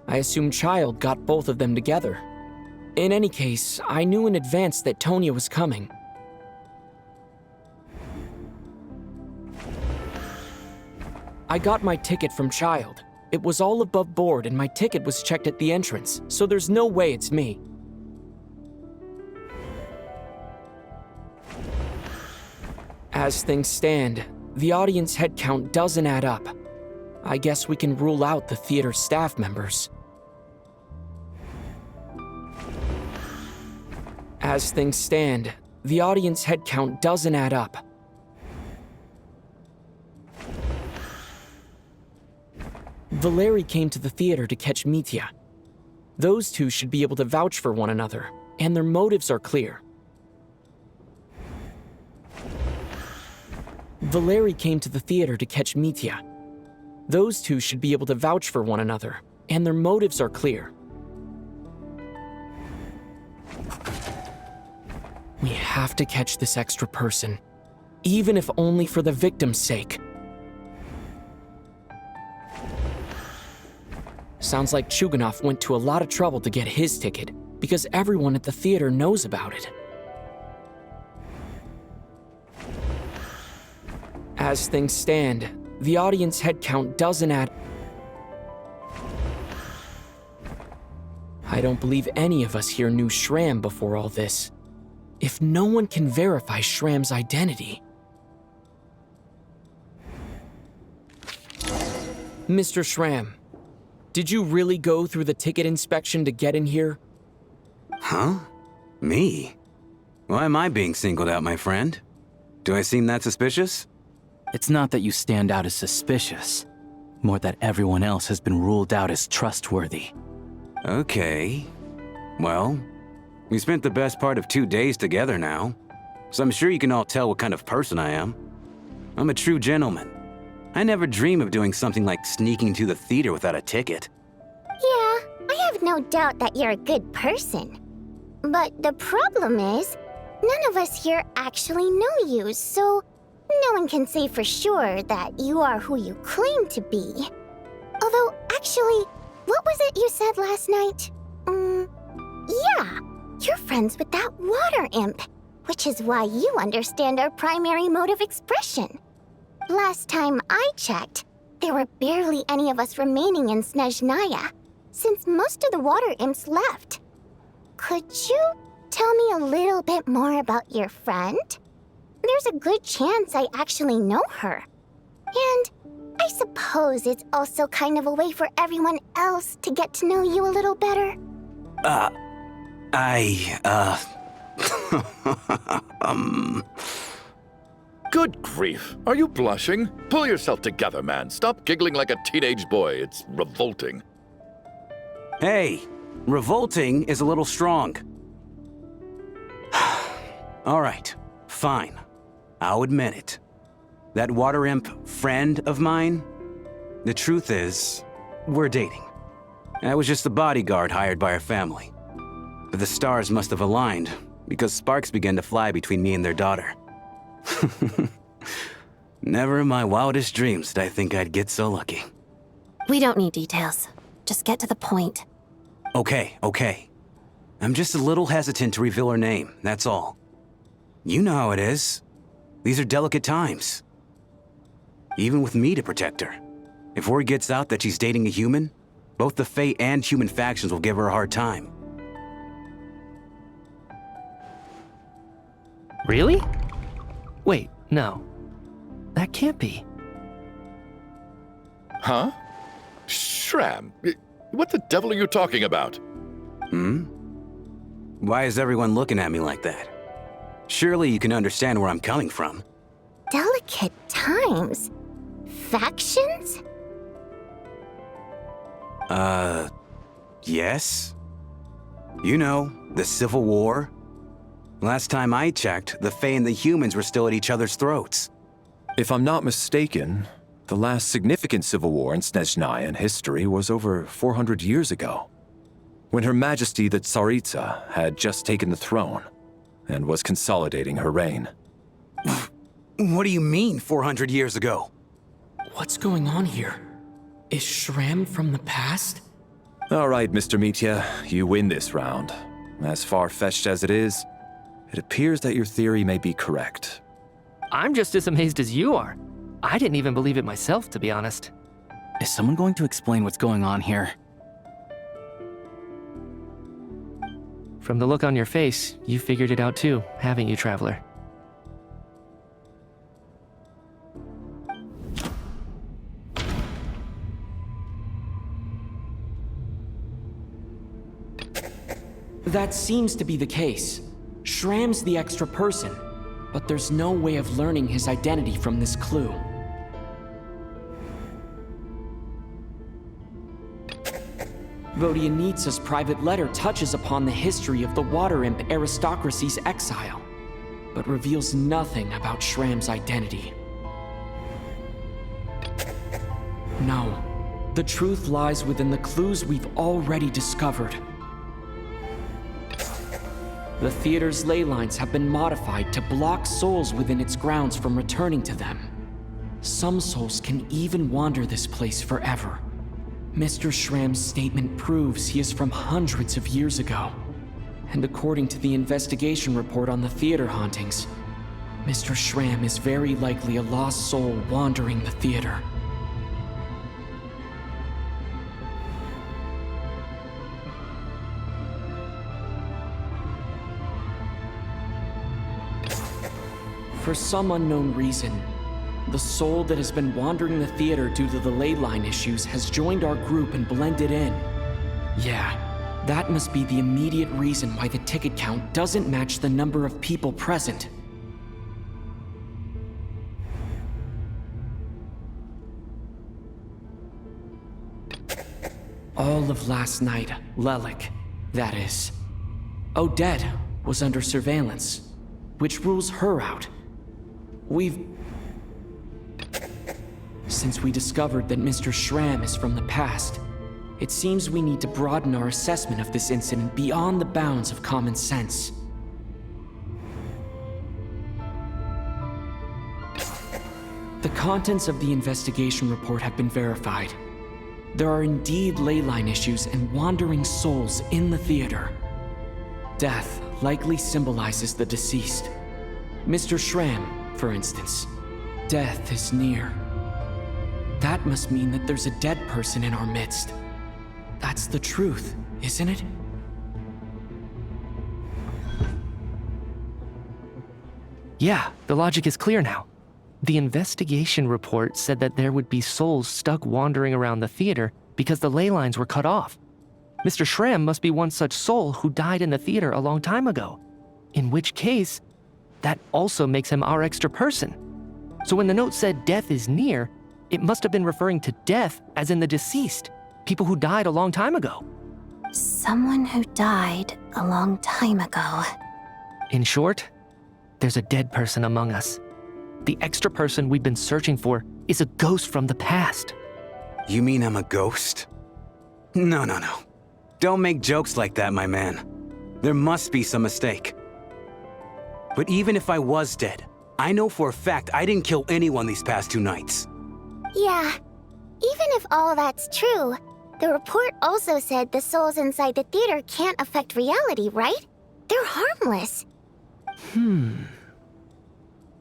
Speaker 2: I assume Child got both of them together. In any case, I knew in advance that Tonya was coming. I got my ticket from Child. It was all above board and my ticket was checked at the entrance, so there's no way it's me. As things stand, the audience head count doesn't add up. I guess we can rule out the theater staff members. As things stand, the audience head count doesn't add up. Valeriy came to the theater to catch Mitya. Those two should be able to vouch for one another, and their motives are clear. Valeriy came to the theater to catch Mitya. Those two should be able to vouch for one another, and their motives are clear. We have to catch this extra person, even if only for the victim's sake. Sounds like Chuganov went to a lot of trouble to get his ticket, because everyone at the theater knows about it. As things stand, the audience head count doesn't add. I don't believe any of us here knew Shram before all this. If no one can verify Shram's identity... Mr. Shram, did you really go through the ticket inspection to get in here?
Speaker 9: Huh? Me? Why am I being singled out, my friend? Do I seem that suspicious?
Speaker 12: It's not that you stand out as suspicious, more that everyone else has been ruled out as trustworthy.
Speaker 9: Okay. Well, we spent the best part of 2 days together now, so I'm sure you can all tell what kind of person I am. I'm a true gentleman. I never dream of doing something like sneaking to the theater without a ticket.
Speaker 13: Yeah, I have no doubt that you're a good person. But the problem is, none of us here actually know you, so no one can say for sure that you are who you claim to be. Although, actually, what was it you said last night? Yeah, you're friends with that water imp, which is why you understand our primary mode of expression. Last time I checked, there were barely any of us remaining in Snezhnaya, since most of the water imps left. Could you tell me a little bit more about your friend? There's a good chance I actually know her. And I suppose it's also kind of a way for everyone else to get to know you a little better.
Speaker 8: Good grief. Are you blushing? Pull yourself together, man. Stop giggling like a teenage boy. It's revolting.
Speaker 9: Hey, revolting is a little strong. All right, fine. I'll admit it. That water imp friend of mine, the truth is, we're dating. I was just a bodyguard hired by our family. But the stars must have aligned, because sparks began to fly between me and their daughter. Never in my wildest dreams did I think I'd get so lucky.
Speaker 14: We don't need details. Just get to the point.
Speaker 9: Okay. I'm just a little hesitant to reveal her name, that's all. You know how it is. These are delicate times. Even with me to protect her. If word gets out that she's dating a human, both the Fae and human factions will give her a hard time.
Speaker 6: Really? Wait, no. That can't be.
Speaker 8: Huh? Shram, what the devil are you talking about?
Speaker 9: Why is everyone looking at me like that? Surely you can understand where I'm coming from.
Speaker 13: Delicate times? Factions?
Speaker 9: Yes? You know, the Civil War? Last time I checked, the Fae and the humans were still at each other's throats.
Speaker 5: If I'm not mistaken, the last significant civil war in Snezhnayan history was over 400 years ago, when Her Majesty the Tsaritsa had just taken the throne and was consolidating her reign.
Speaker 9: What do you mean, 400 years ago?
Speaker 2: What's going on here? Is Shram from the past?
Speaker 5: All right, Mr. Mitya, you win this round. As far-fetched as it is, it appears that your theory may be correct.
Speaker 6: I'm just as amazed as you are. I didn't even believe it myself, to be honest.
Speaker 12: Is someone going to explain what's going on here?
Speaker 6: From the look on your face, you figured it out too, haven't you, Traveler?
Speaker 2: That seems to be the case. Shram's the extra person, but there's no way of learning his identity from this clue. Vodyanitsa's private letter touches upon the history of the Water Imp aristocracy's exile, but reveals nothing about Shram's identity. No, the truth lies within the clues we've already discovered. The theater's ley lines have been modified to block souls within its grounds from returning to them. Some souls can even wander this place forever. Mr. Shram's statement proves he is from hundreds of years ago. And according to the investigation report on the theater hauntings, Mr. Shram is very likely a lost soul wandering the theater. For some unknown reason, the soul that has been wandering the theater due to the ley line issues has joined our group and blended in. Yeah, that must be the immediate reason why the ticket count doesn't match the number of people present. All of last night, Lelik, that is, Odette was under surveillance, which rules her out. Since we discovered that Mr. Shram is from the past, it seems we need to broaden our assessment of this incident beyond the bounds of common sense. The contents of the investigation report have been verified. There are indeed ley line issues and wandering souls in the theater. Death likely symbolizes the deceased. Mr. Shram, for instance. Death is near. That must mean that there's a dead person in our midst. That's the truth, isn't it?
Speaker 6: Yeah, the logic is clear now. The investigation report said that there would be souls stuck wandering around the theater because the ley lines were cut off. Mr. Shram must be one such soul who died in the theater a long time ago. In which case, that also makes him our extra person. So when the note said death is near, it must have been referring to death as in the deceased, people who died a long time ago.
Speaker 14: Someone who died a long time ago.
Speaker 6: In short, there's a dead person among us. The extra person we've been searching for is a ghost from the past.
Speaker 9: You mean I'm a ghost? No. Don't make jokes like that, my man. There must be some mistake. But even if I was dead, I know for a fact I didn't kill anyone these past 2 nights.
Speaker 13: Yeah, even if all that's true, the report also said the souls inside the theater can't affect reality, right? They're harmless.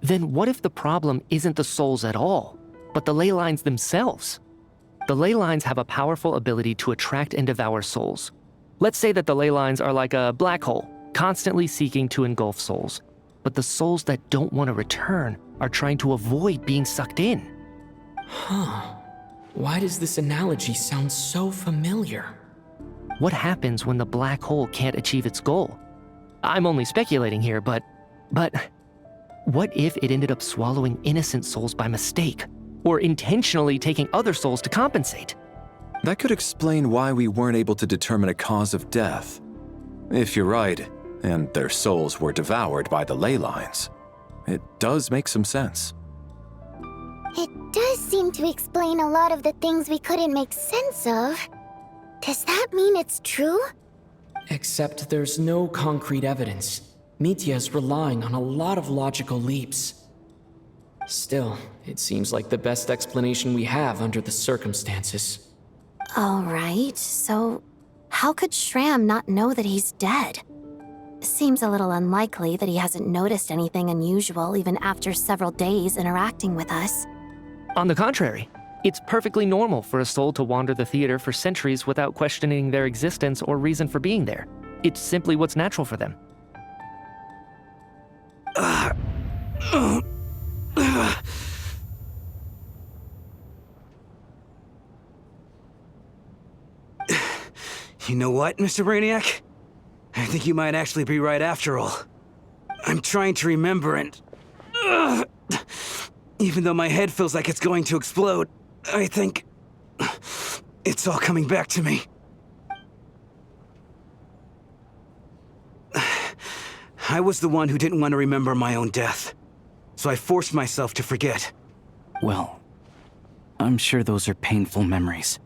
Speaker 6: Then what if the problem isn't the souls at all, but the ley lines themselves? The ley lines have a powerful ability to attract and devour souls. Let's say that the ley lines are like a black hole, constantly seeking to engulf souls. But the souls that don't want to return are trying to avoid being sucked in.
Speaker 2: Why does this analogy sound so familiar?
Speaker 6: What happens when the black hole can't achieve its goal? I'm only speculating here, but what if it ended up swallowing innocent souls by mistake, or intentionally taking other souls to compensate?
Speaker 5: That could explain why we weren't able to determine a cause of death. If you're right, and their souls were devoured by the ley lines, it does make some sense.
Speaker 13: It does seem to explain a lot of the things we couldn't make sense of. Does that mean it's true?
Speaker 2: Except there's no concrete evidence. Mitya is relying on a lot of logical leaps. Still, it seems like the best explanation we have under the circumstances.
Speaker 14: All right, so how could Shram not know that he's dead? Seems a little unlikely that he hasn't noticed anything unusual even after several days interacting with us.
Speaker 6: On the contrary, it's perfectly normal for a soul to wander the theater for centuries without questioning their existence or reason for being there. It's simply what's natural for them.
Speaker 9: You know what, Mr. Brainiac? I think you might actually be right after all. I'm trying to remember and... even though my head feels like it's going to explode, I think... it's all coming back to me. I was the one who didn't want to remember my own death, so I forced myself to forget.
Speaker 12: Well, I'm sure those are painful memories.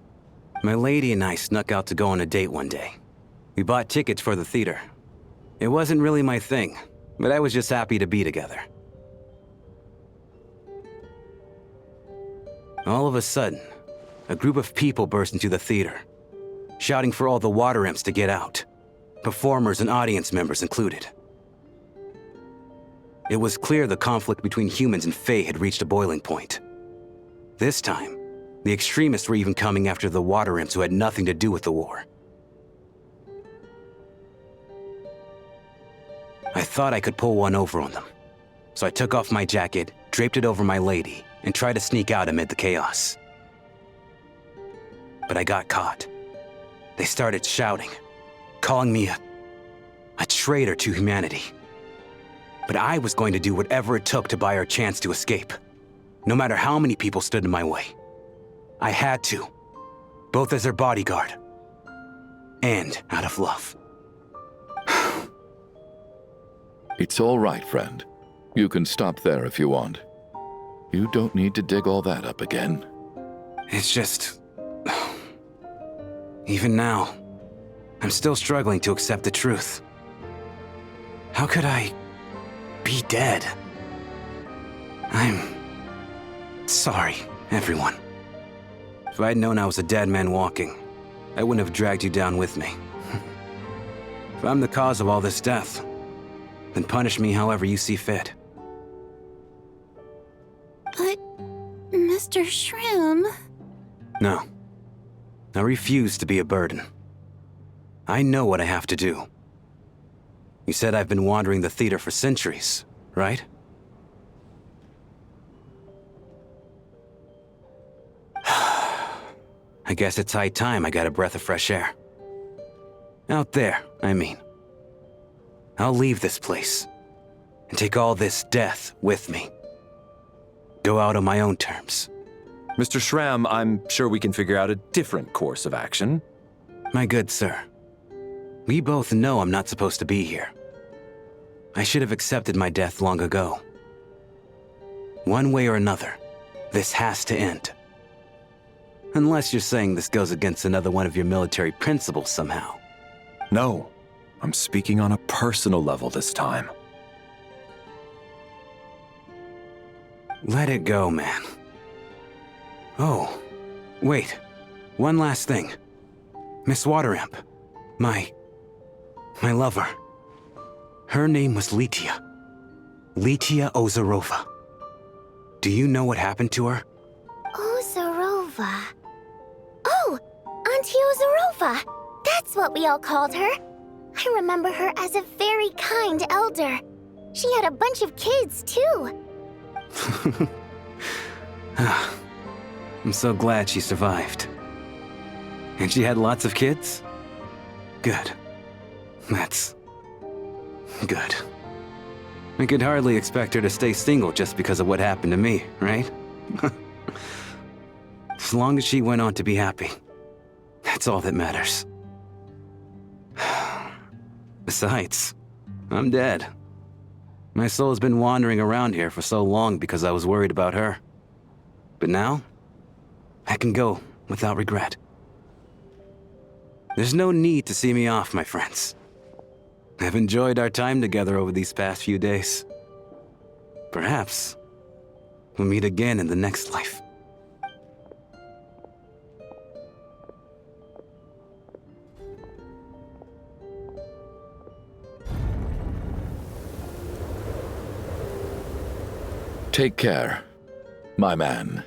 Speaker 9: My lady and I snuck out to go on a date one day. We bought tickets for the theater. It wasn't really my thing, but I was just happy to be together. All of a sudden, a group of people burst into the theater, shouting for all the water imps to get out, performers and audience members included. It was clear the conflict between humans and Fae had reached a boiling point. This time, the extremists were even coming after the water imps who had nothing to do with the war. I thought I could pull one over on them, so I took off my jacket, draped it over my lady, and tried to sneak out amid the chaos. But I got caught. They started shouting, calling me a traitor to humanity. But I was going to do whatever it took to buy her a chance to escape, no matter how many people stood in my way. I had to, both as their bodyguard and out of love.
Speaker 8: It's all right, friend. You can stop there if you want. You don't need to dig all that up again.
Speaker 9: It's just... even now, I'm still struggling to accept the truth. How could I be dead? I'm sorry, everyone. If I'd known I was a dead man walking, I wouldn't have dragged you down with me. If I'm the cause of all this death, then punish me however you see fit.
Speaker 7: But, Mr. Shroom...
Speaker 9: No. I refuse to be a burden. I know what I have to do. You said I've been wandering the theater for centuries, right? I guess it's high time I got a breath of fresh air. Out there, I mean. I'll leave this place and take all this death with me. Go out on my own terms.
Speaker 5: Mr. Schramm, I'm sure we can figure out a different course of action.
Speaker 9: My good sir, we both know I'm not supposed to be here. I should have accepted my death long ago. One way or another, this has to end. Unless you're saying this goes against another one of your military principles somehow.
Speaker 5: No, I'm speaking on a personal level this time.
Speaker 9: Let it go, man. Oh, wait. One last thing. Miss Wateramp. My lover. Her name was Mitya. Mitya Ozarova. Do you know what happened to her?
Speaker 13: Ozarova. Oh, Auntie Ozarova. That's what we all called her. I remember her as a very kind elder. She had a bunch of kids, too.
Speaker 9: I'm so glad she survived. And she had lots of kids? Good. That's good. I could hardly expect her to stay single just because of what happened to me, right? As long as she went on to be happy, that's all that matters. Besides, I'm dead. My soul's been wandering around here for so long because I was worried about her. But now, I can go without regret. There's no need to see me off, my friends. I've enjoyed our time together over these past few days. Perhaps we'll meet again in the next life.
Speaker 8: Take care, my man.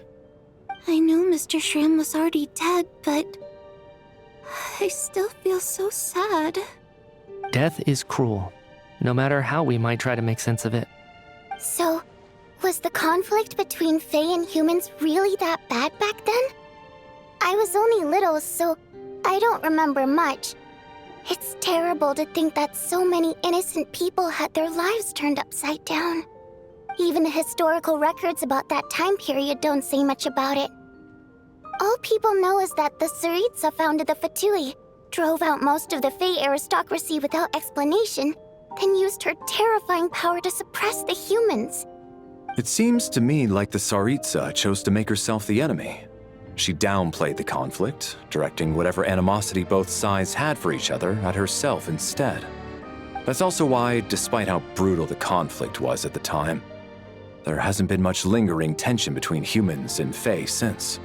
Speaker 7: I knew Mr. Schramm was already dead, but I still feel so sad.
Speaker 6: Death is cruel, no matter how we might try to make sense of it.
Speaker 13: So, was the conflict between Fae and humans really that bad back then? I was only little, so I don't remember much. It's terrible to think that so many innocent people had their lives turned upside down. Even the historical records about that time period don't say much about it. All people know is that the Tsaritsa founded the Fatui, drove out most of the Fae aristocracy without explanation, then used her terrifying power to suppress the humans.
Speaker 5: It seems to me like the Tsaritsa chose to make herself the enemy. She downplayed the conflict, directing whatever animosity both sides had for each other at herself instead. That's also why, despite how brutal the conflict was at the time, there hasn't been much lingering tension between humans and Fae since.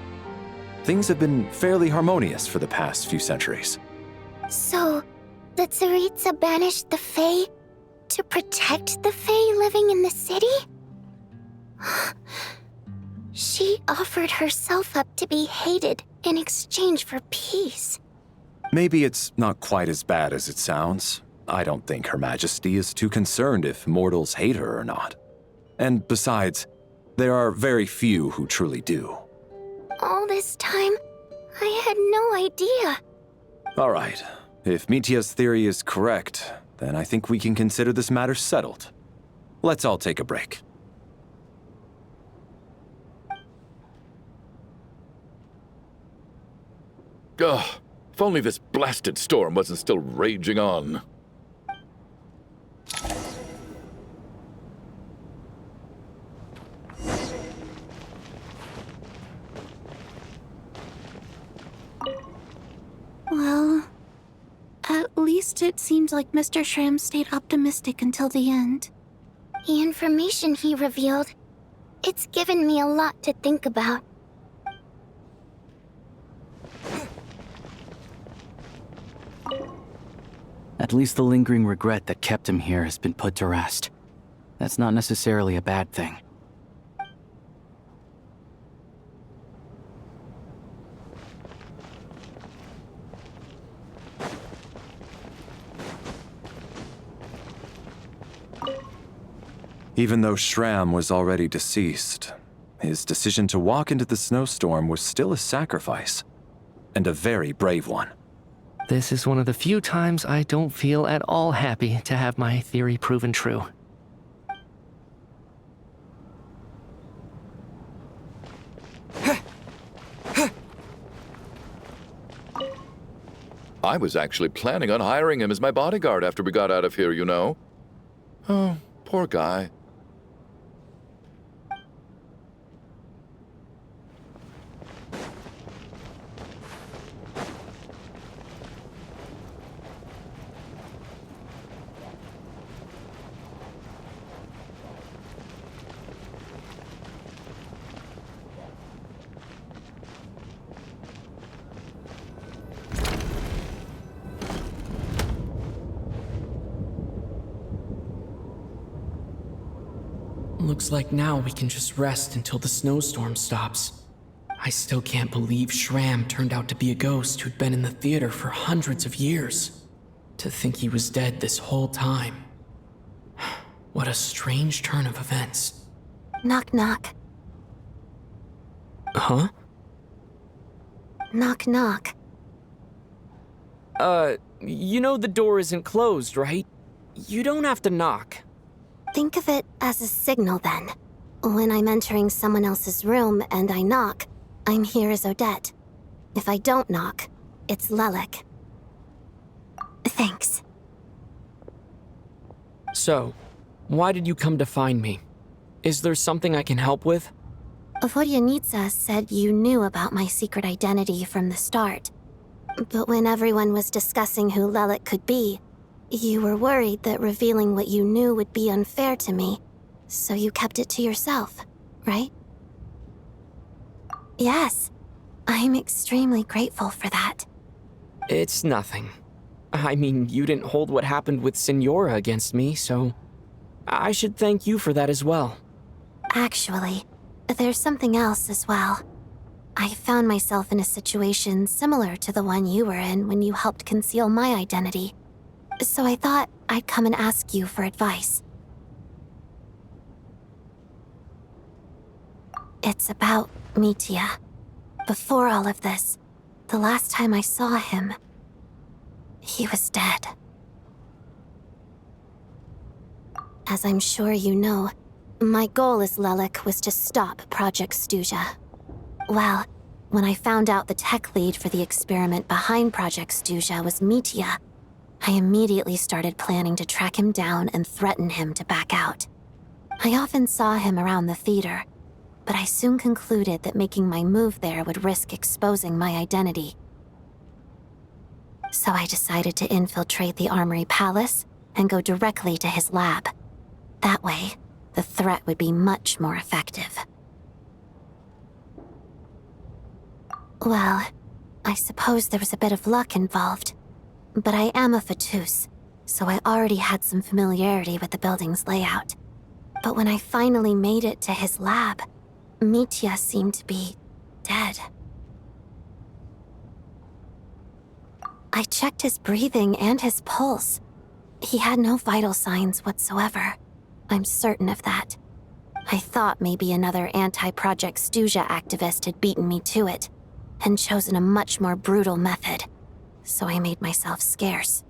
Speaker 5: Things have been fairly harmonious for the past few centuries.
Speaker 13: So, the Tsaritsa banished the Fae to protect the Fae living in the city? She offered herself up to be hated in exchange for peace.
Speaker 5: Maybe it's not quite as bad as it sounds. I don't think Her Majesty is too concerned if mortals hate her or not. And besides, there are very few who truly do.
Speaker 13: All this time, I had no idea.
Speaker 5: All right. If Mitya's theory is correct, then I think we can consider this matter settled. Let's all take a break.
Speaker 8: Ugh, if only this blasted storm wasn't still raging on.
Speaker 7: Well, at least it seems like Mr. Schramm stayed optimistic until the end.
Speaker 13: The information he revealed, it's given me a lot to think about.
Speaker 12: At least the lingering regret that kept him here has been put to rest. That's not necessarily a bad thing.
Speaker 5: Even though Schramm was already deceased, his decision to walk into the snowstorm was still a sacrifice, and a very brave one.
Speaker 6: This is one of the few times I don't feel at all happy to have my theory proven true.
Speaker 8: I was actually planning on hiring him as my bodyguard after we got out of here, you know. Oh, poor guy.
Speaker 2: Looks like now we can just rest until the snowstorm stops. I still can't believe Shram turned out to be a ghost who'd been in the theater for hundreds of years. To think he was dead this whole time. What a strange turn of events.
Speaker 14: Knock, knock.
Speaker 2: Huh?
Speaker 14: Knock, knock.
Speaker 2: You know the door isn't closed, right? You don't have to knock.
Speaker 14: Think of it as a signal then. When I'm entering someone else's room and I knock, I'm here as Odette. If I don't knock, it's Lelik. Thanks.
Speaker 2: So, why did you come to find me? Is there something I can help with?
Speaker 14: Vodyanitsa said you knew about my secret identity from the start. But when everyone was discussing who Lelik could be, you were worried that revealing what you knew would be unfair to me, so you kept it to yourself, right? Yes, I'm extremely grateful for that.
Speaker 2: It's nothing. I mean, you didn't hold what happened with Signora against me, so I should thank you for that as well.
Speaker 14: Actually, there's something else as well. I found myself in a situation similar to the one you were in when you helped conceal my identity. So I thought I'd come and ask you for advice. It's about Mitya. Before all of this, the last time I saw him, he was dead. As I'm sure you know, my goal as Lelik was to stop Project Stuja. Well, when I found out the tech lead for the experiment behind Project Stuja was Mitya, I immediately started planning to track him down and threaten him to back out. I often saw him around the theater, but I soon concluded that making my move there would risk exposing my identity. So I decided to infiltrate the Armory Palace and go directly to his lab. That way, the threat would be much more effective. Well, I suppose there was a bit of luck involved. But I am a Fatus, so I already had some familiarity with the building's layout. But when I finally made it to his lab, Mitya seemed to be dead. I checked his breathing and his pulse. He had no vital signs whatsoever. I'm certain of that. I thought maybe another anti-Project Stuja activist had beaten me to it, and chosen a much more brutal method. So I made myself scarce.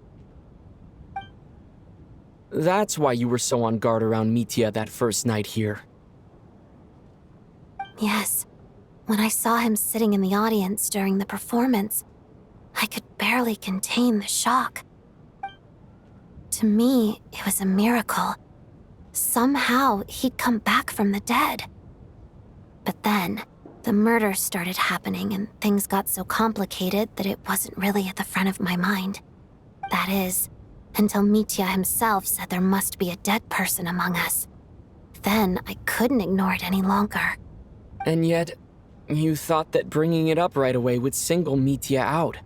Speaker 2: That's why you were so on guard around Mitya that first night here.
Speaker 14: Yes. When I saw him sitting in the audience during the performance, I could barely contain the shock. To me, it was a miracle. Somehow, he'd come back from the dead. But then, the murder started happening and things got so complicated that it wasn't really at the front of my mind. That is, until Mitya himself said there must be a dead person among us. Then I couldn't ignore it any longer.
Speaker 2: And yet, you thought that bringing it up right away would single Mitya out.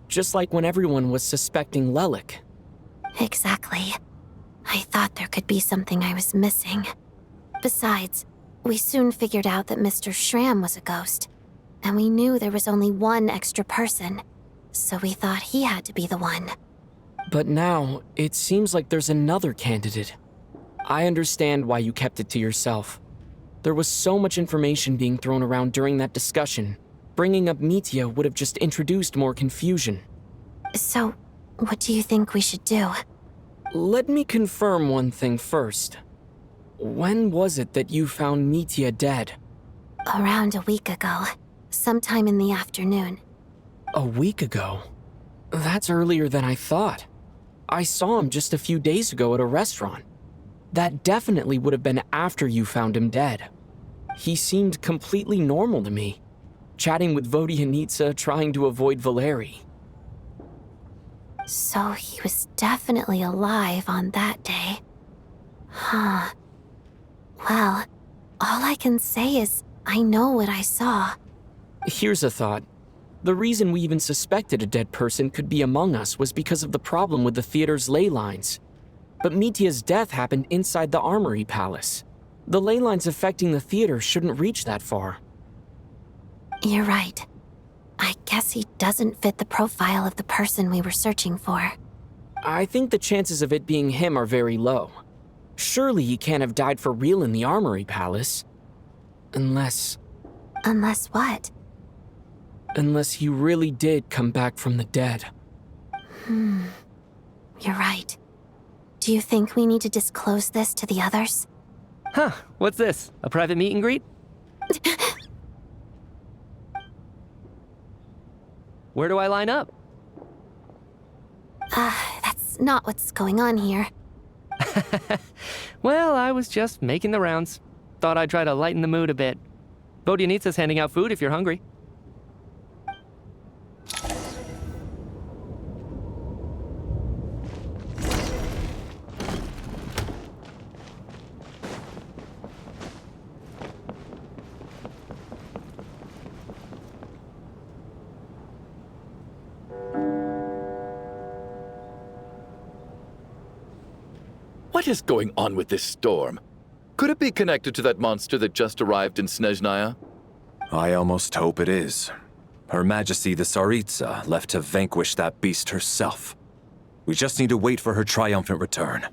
Speaker 2: Just like when everyone was suspecting Lelik.
Speaker 14: Exactly. I thought there could be something I was missing. Besides, we soon figured out that Mr. Shram was a ghost, and we knew there was only one extra person, so we thought he had to be the one.
Speaker 2: But now, it seems like there's another candidate. I understand why you kept it to yourself. There was so much information being thrown around during that discussion. Bringing up Mitya would have just introduced more confusion.
Speaker 14: So, what do you think we should do?
Speaker 2: Let me confirm one thing first. When was it that you found Mitya dead?
Speaker 14: Around a week ago. Sometime in the afternoon.
Speaker 2: A week ago? That's earlier than I thought. I saw him just a few days ago at a restaurant. That definitely would have been after you found him dead. He seemed completely normal to me, chatting with Vodyanitsa, trying to avoid Valeriy.
Speaker 14: So he was definitely alive on that day. Huh. Well, all I can say is I know what I saw.
Speaker 2: Here's a thought. The reason we even suspected a dead person could be among us was because of the problem with the theater's ley lines. But Mitya's death happened inside the Armory Palace. The ley lines affecting the theater shouldn't reach that far.
Speaker 14: You're right. I guess he doesn't fit the profile of the person we were searching for.
Speaker 2: I think the chances of it being him are very low. Surely he can't have died for real in the Armory Palace. Unless
Speaker 14: what?
Speaker 2: Unless he really did come back from the dead.
Speaker 14: You're right. Do you think we need to disclose this to the others?
Speaker 6: Huh, what's this? A private meet and greet? Where do I line up?
Speaker 14: That's not what's going on here.
Speaker 6: Well, I was just making the rounds. Thought I'd try to lighten the mood a bit. Vodyanitsa's handing out food if you're hungry.
Speaker 8: What is going on with this storm? Could it be connected to that monster that just arrived in Snezhnaya?
Speaker 5: I almost hope it is. Her Majesty the Tsaritsa left to vanquish that beast herself. We just need to wait for her triumphant return.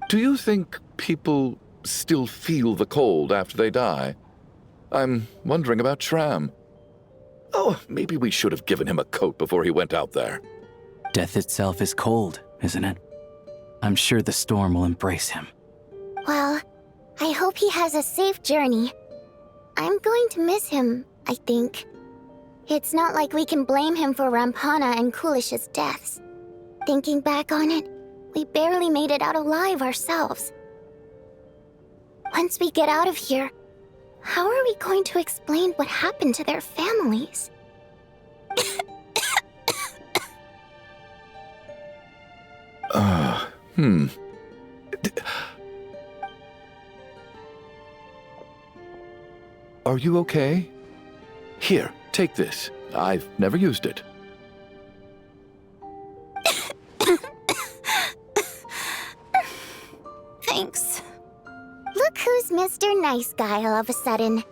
Speaker 8: Do you think people still feel the cold after they die? I'm wondering about Shram. Oh, maybe we should have given him a coat before he went out there.
Speaker 12: Death itself is cold, isn't it? I'm sure the storm will embrace him.
Speaker 13: Well, I hope he has a safe journey. I'm going to miss him, I think. It's not like we can blame him for Rampana and Kulish's deaths. Thinking back on it, we barely made it out alive ourselves. Once we get out of here, how are we going to explain what happened to their families?
Speaker 8: Are you okay? Here, take this. I've never used it.
Speaker 13: Thanks. Look who's Mr. Nice Guy all of a sudden.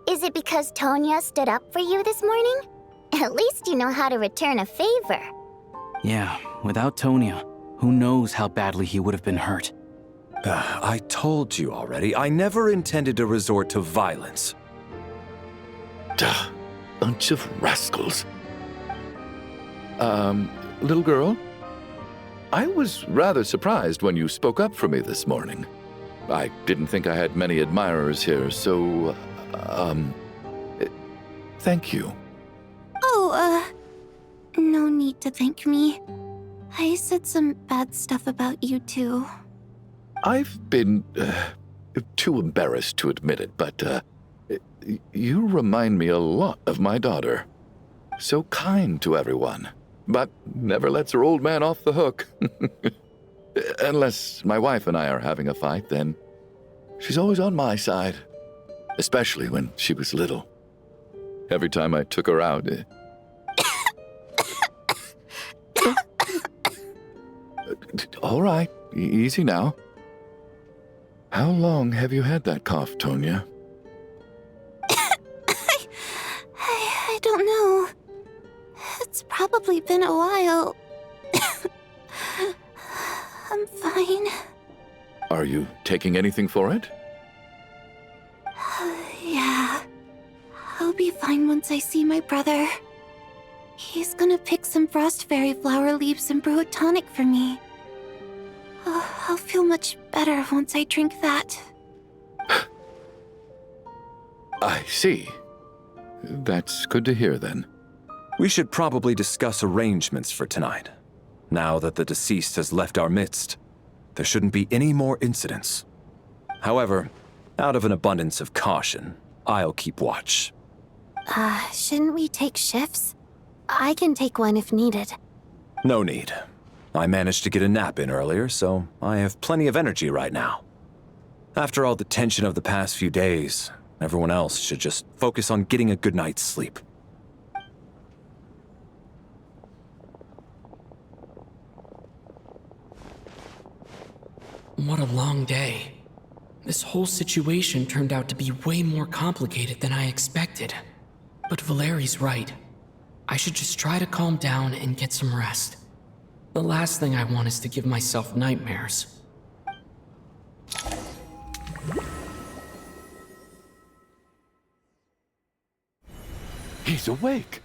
Speaker 13: Is it because Tonya stood up for you this morning? At least you know how to return a favor.
Speaker 12: Yeah, without Tonya, who knows how badly he would have been hurt.
Speaker 5: I told you already, I never intended to resort to violence.
Speaker 8: Duh, bunch of rascals. Little girl? I was rather surprised when you spoke up for me this morning. I didn't think I had many admirers here, so, thank you.
Speaker 7: Oh, no need to thank me. I said some bad stuff about you too.
Speaker 8: I've been, too embarrassed to admit it, but, you remind me a lot of my daughter. So kind to everyone, but never lets her old man off the hook. Unless my wife and I are having a fight, then she's always on my side. Especially when she was little. Every time I took her out... All right, easy now. How long have you had that cough, Tonya?
Speaker 7: I don't know. It's probably been a while. I'm fine.
Speaker 8: Are you taking anything for it?
Speaker 7: Yeah. I'll be fine once I see my brother. He's gonna pick some frost fairy flower leaves and brew a tonic for me. I'll feel much better once I drink that.
Speaker 8: I see. That's good to hear then.
Speaker 5: We should probably discuss arrangements for tonight. Now that the deceased has left our midst, there shouldn't be any more incidents. However, out of an abundance of caution, I'll keep watch.
Speaker 14: Shouldn't we take shifts? I can take one if needed.
Speaker 5: No need. I managed to get a nap in earlier, so I have plenty of energy right now. After all the tension of the past few days, everyone else should just focus on getting a good night's sleep.
Speaker 2: What a long day. This whole situation turned out to be way more complicated than I expected. But Valeri's right. I should just try to calm down and get some rest. The last thing I want is to give myself nightmares.
Speaker 8: He's awake!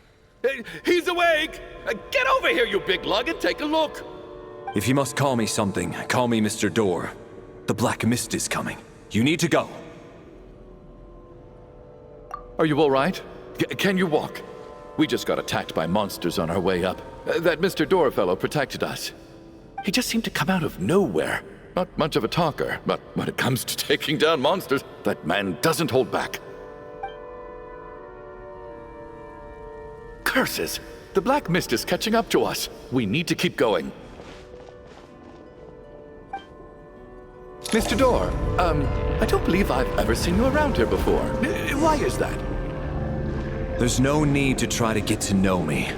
Speaker 8: He's awake! Get over here, you big lug, and take a look!
Speaker 5: If you must call me something, call me Mr. Door. The Black Mist is coming. You need to go.
Speaker 8: Are you all right? Can you walk? We just got attacked by monsters on our way up. That Mr. Door fellow protected us. He just seemed to come out of nowhere. Not much of a talker, but when it comes to taking down monsters, that man doesn't hold back. Curses! The Black Mist is catching up to us. We need to keep going. Mr. Door, I don't believe I've ever seen you around here before. Why is that?
Speaker 5: There's no need to try to get to know me.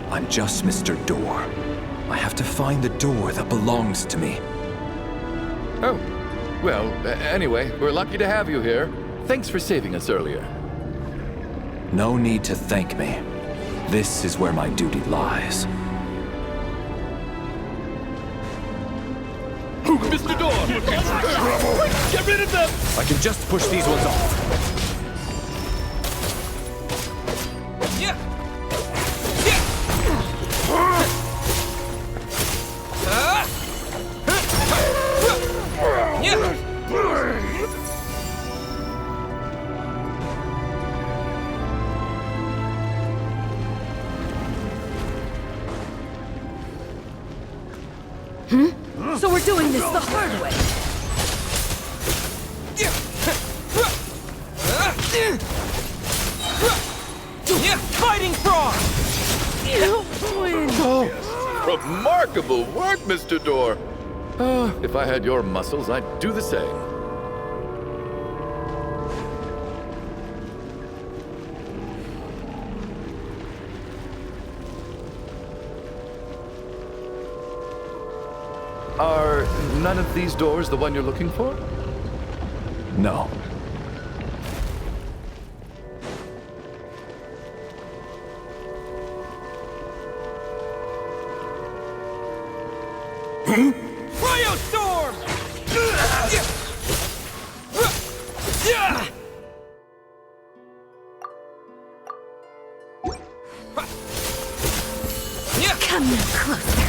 Speaker 5: I'm just Mr. Door. I have to find the door that belongs to me.
Speaker 8: Oh, well, anyway, we're lucky to have you here. Thanks for saving us earlier.
Speaker 5: No need to thank me. This is where my duty lies.
Speaker 8: Mr. Door! Get rid of them!
Speaker 5: I can just push these ones off.
Speaker 16: So we're doing this the hard way.
Speaker 10: Fighting frog!
Speaker 8: Oh, remarkable work, Mr. Door. If I had your muscles, I'd do the same. Are none of these doors the one you're looking for?
Speaker 5: No.
Speaker 10: Cryostorm!
Speaker 16: Come no closer.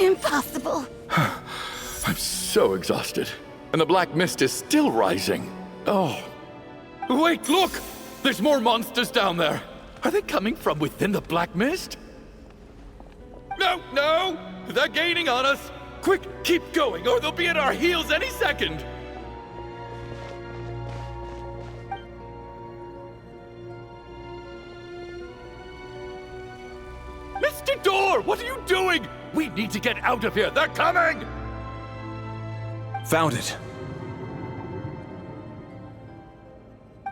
Speaker 7: Impossible.
Speaker 8: I'm so exhausted. And the Black Mist is still rising. Oh. Wait, look! There's more monsters down there. Are they coming from within the Black Mist? No, no! They're gaining on us! Quick, keep going, or they'll be at our heels any second! Mr. Door, what are you doing? We need to get out of here. They're coming!
Speaker 5: Found it.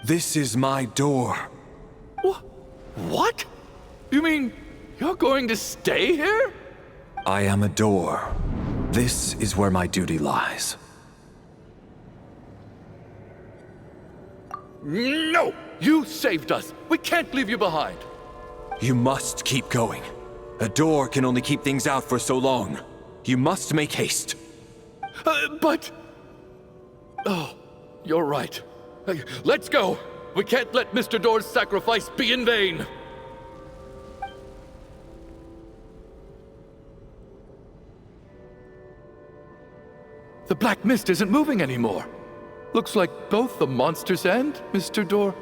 Speaker 5: This is my door.
Speaker 8: What? You mean you're going to stay here?
Speaker 5: I am a door. This is where my duty lies.
Speaker 8: No! You saved us. We can't leave you behind.
Speaker 5: You must keep going. A door can only keep things out for so long. You must make haste.
Speaker 8: But... Oh, you're right. Let's go! We can't let Mr. Door's sacrifice be in vain! The black mist isn't moving anymore. Looks like both the monsters and Mr. Door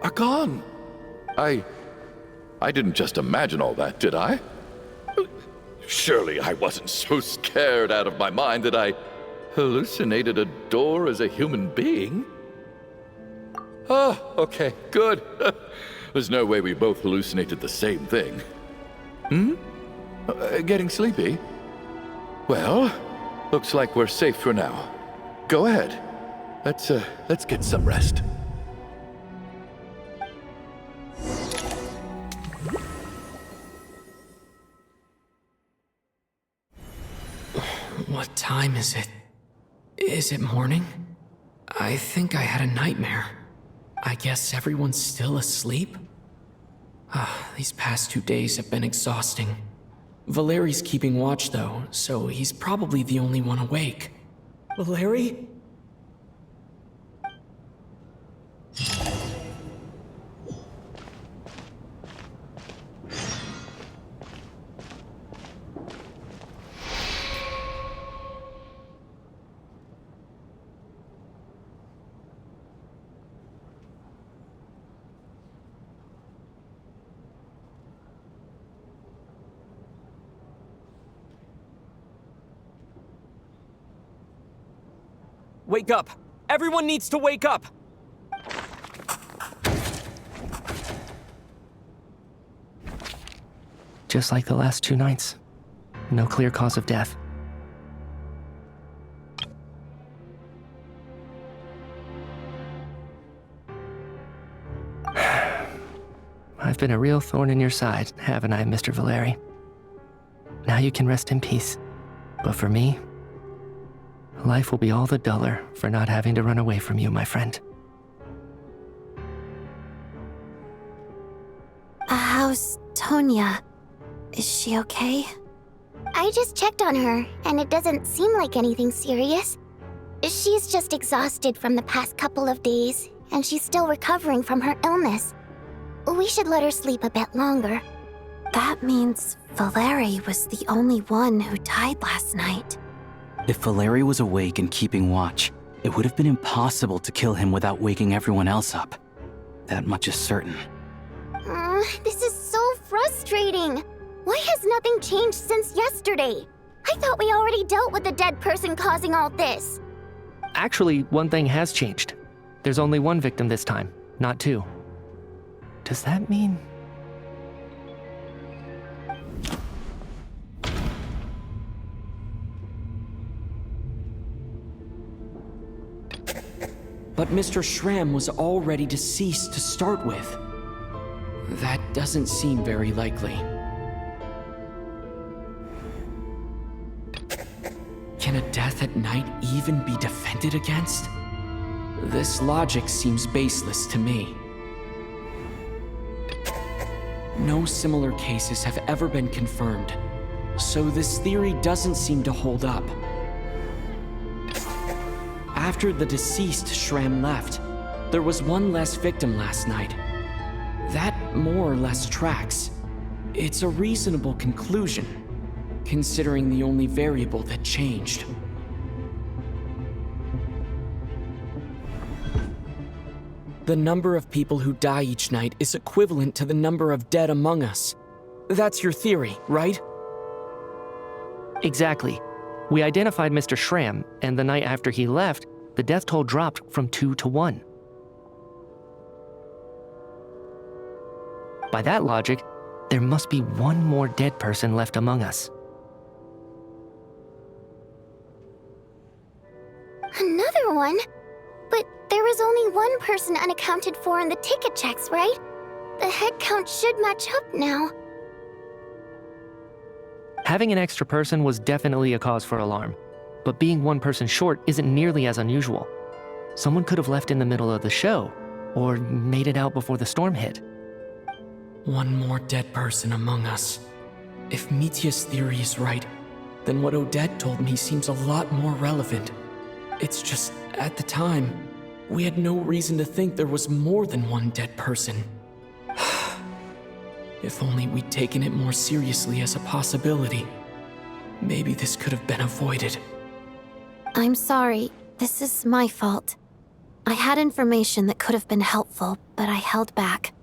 Speaker 8: are gone. I didn't just imagine all that, did I? Surely I wasn't so scared out of my mind that I hallucinated a door as a human being. Oh, okay, good. There's no way we both hallucinated the same thing. Getting sleepy? Well, looks like we're safe for now. Go ahead. Let's get some rest.
Speaker 2: What time is it? Is it morning? I think I had a nightmare. I guess everyone's still asleep? These past 2 days have been exhausting. Valeri's keeping watch though, so he's probably the only one awake. Valeriy?
Speaker 10: Wake up! Everyone needs to wake up!
Speaker 6: Just like the last 2 nights. No clear cause of death. I've been a real thorn in your side, haven't I, Mr. Valeriy? Now you can rest in peace. But for me, life will be all the duller for not having to run away from you, my friend.
Speaker 14: How's Tonya? Is she okay?
Speaker 13: I just checked on her, and it doesn't seem like anything serious. She's just exhausted from the past couple of days, and she's still recovering from her illness. We should let her sleep a bit longer.
Speaker 14: That means Valeriy was the only one who died last night.
Speaker 12: If Valeriy was awake and keeping watch, it would have been impossible to kill him without waking everyone else up. That much is certain.
Speaker 13: This is so frustrating. Why has nothing changed since yesterday? I thought we already dealt with the dead person causing all this.
Speaker 6: Actually, one thing has changed. There's only 1 victim this time, not 2. Does that mean...
Speaker 2: But Mr. Schramm was already deceased to start with. That doesn't seem very likely. Can a death at night even be defended against? This logic seems baseless to me. No similar cases have ever been confirmed, so this theory doesn't seem to hold up. After the deceased Schramm left, there was 1 less victim last night. That more or less tracks. It's a reasonable conclusion, considering the only variable that changed. The number of people who die each night is equivalent to the number of dead among us. That's your theory, right?
Speaker 6: Exactly. We identified Mr. Schramm, and the night after he left, the death toll dropped from 2 to 1. By that logic, there must be 1 more dead person left among us.
Speaker 13: Another one? But there was only 1 person unaccounted for in the ticket checks, right? The head count should match up now.
Speaker 6: Having an extra person was definitely a cause for alarm, but being 1 person short isn't nearly as unusual. Someone could have left in the middle of the show, or made it out before the storm hit.
Speaker 2: 1 more dead person among us. If Mitya's theory is right, then what Odette told me seems a lot more relevant. It's just, at the time, we had no reason to think there was more than one dead person. If only we'd taken it more seriously as a possibility, maybe this could have been avoided.
Speaker 14: I'm sorry. This is my fault. I had information that could have been helpful, but I held back.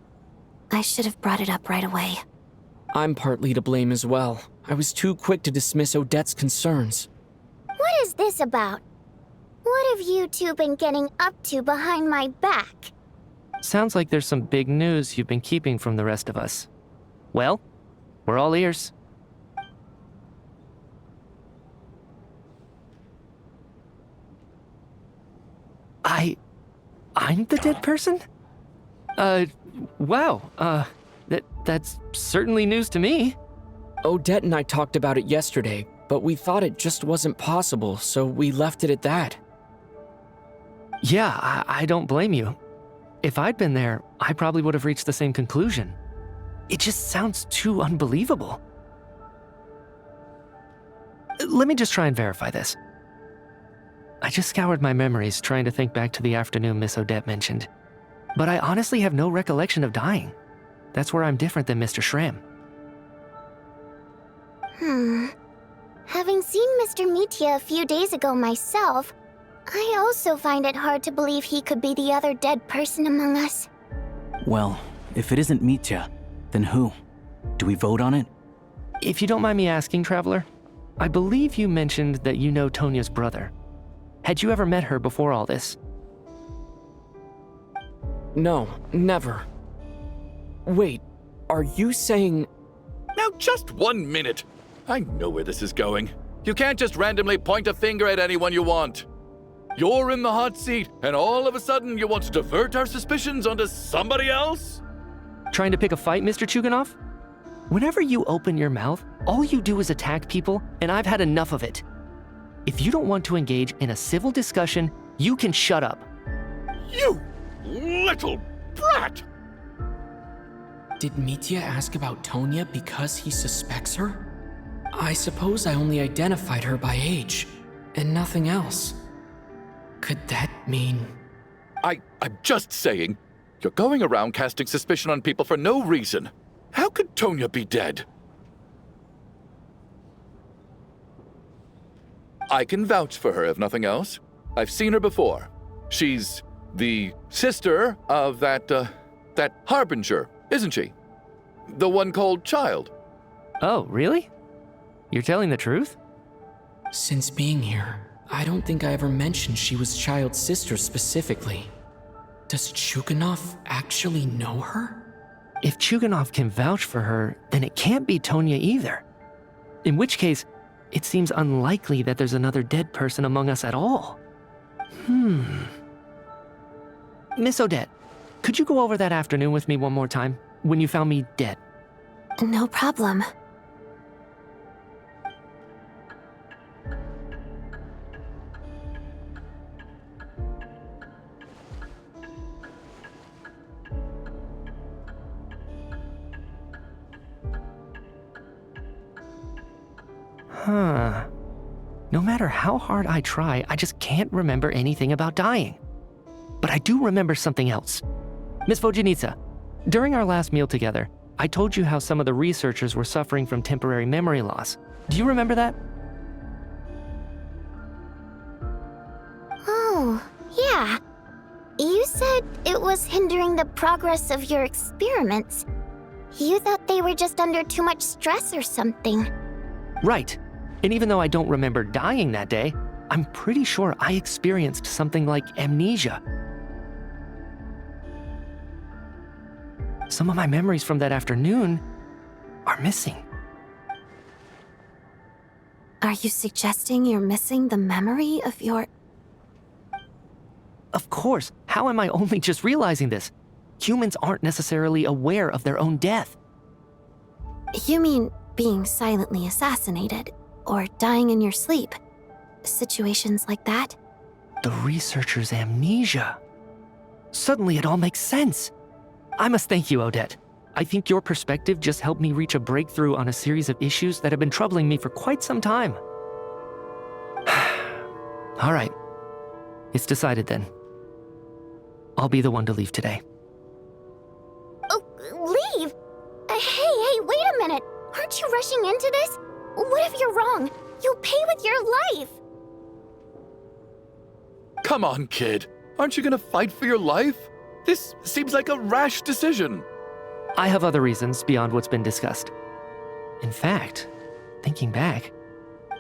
Speaker 14: I should have brought it up right away.
Speaker 2: I'm partly to blame as well. I was too quick to dismiss Odette's concerns.
Speaker 13: What is this about? What have you two been getting up to behind my back?
Speaker 6: Sounds like there's some big news you've been keeping from the rest of us. Well, we're all ears. I'm the dead person? Wow, that's certainly news to me.
Speaker 2: Odette and I talked about it yesterday, but we thought it just wasn't possible, so we left it at that.
Speaker 6: Yeah, I don't blame you. If I'd been there, I probably would have reached the same conclusion. It just sounds too unbelievable. Let me just try and verify this. I just scoured my memories trying to think back to the afternoon Miss Odette mentioned. But I honestly have no recollection of dying. That's where I'm different than Mr. Schramm.
Speaker 13: Having seen Mr. Mitya a few days ago myself, I also find it hard to believe he could be the other dead person among us.
Speaker 12: Well, if it isn't Mitya, then who? Do we vote on it?
Speaker 6: If you don't mind me asking, Traveler, I believe you mentioned that you know Tonya's brother. Had you ever met her before all this?
Speaker 2: No, never. Wait, are you saying...
Speaker 8: Now just 1 minute. I know where this is going. You can't just randomly point a finger at anyone you want. You're in the hot seat, and all of a sudden you want to divert our suspicions onto somebody else?
Speaker 6: Trying to pick a fight, Mr. Chuganov? Whenever you open your mouth, all you do is attack people, and I've had enough of it. If you don't want to engage in a civil discussion, you can shut up.
Speaker 8: You little brat!
Speaker 2: Did Mitya ask about Tonya because he suspects her? I suppose I only identified her by age, and nothing else. Could that mean...
Speaker 8: I'm just saying, you're going around casting suspicion on people for no reason. How could Tonya be dead? I can vouch for her, if nothing else. I've seen her before. She's the sister of that Harbinger, isn't she? The one called Child.
Speaker 6: Oh, really? You're telling the truth?
Speaker 2: Since being here, I don't think I ever mentioned she was Child's sister specifically. Does Chuganov actually know her?
Speaker 6: If Chuganov can vouch for her, then it can't be Tonya either. In which case, it seems unlikely that there's another dead person among us at all. Miss Odette, could you go over that afternoon with me one more time, when you found me dead?
Speaker 14: No problem.
Speaker 6: No matter how hard I try, I just can't remember anything about dying. But I do remember something else. Miss Vodyanitsa, during our last meal together, I told you how some of the researchers were suffering from temporary memory loss. Do you remember that?
Speaker 13: Oh, yeah. You said it was hindering the progress of your experiments. You thought they were just under too much stress or something.
Speaker 6: Right. And even though I don't remember dying that day, I'm pretty sure I experienced something like amnesia. Some of my memories from that afternoon are missing.
Speaker 14: Are you suggesting you're missing the memory of your...
Speaker 6: Of course. How am I only just realizing this? Humans aren't necessarily aware of their own death.
Speaker 14: You mean being silently assassinated, or dying in your sleep? Situations like that?
Speaker 6: The researcher's amnesia. Suddenly it all makes sense. I must thank you, Odette. I think your perspective just helped me reach a breakthrough on a series of issues that have been troubling me for quite some time. All right. It's decided then. I'll be the one to leave today.
Speaker 13: Oh, leave? Hey, wait a minute. Aren't you rushing into this? What if you're wrong? You'll pay with your life.
Speaker 8: Come on, kid. Aren't you gonna fight for your life? This seems like a rash decision.
Speaker 6: I have other reasons beyond what's been discussed. In fact, thinking back,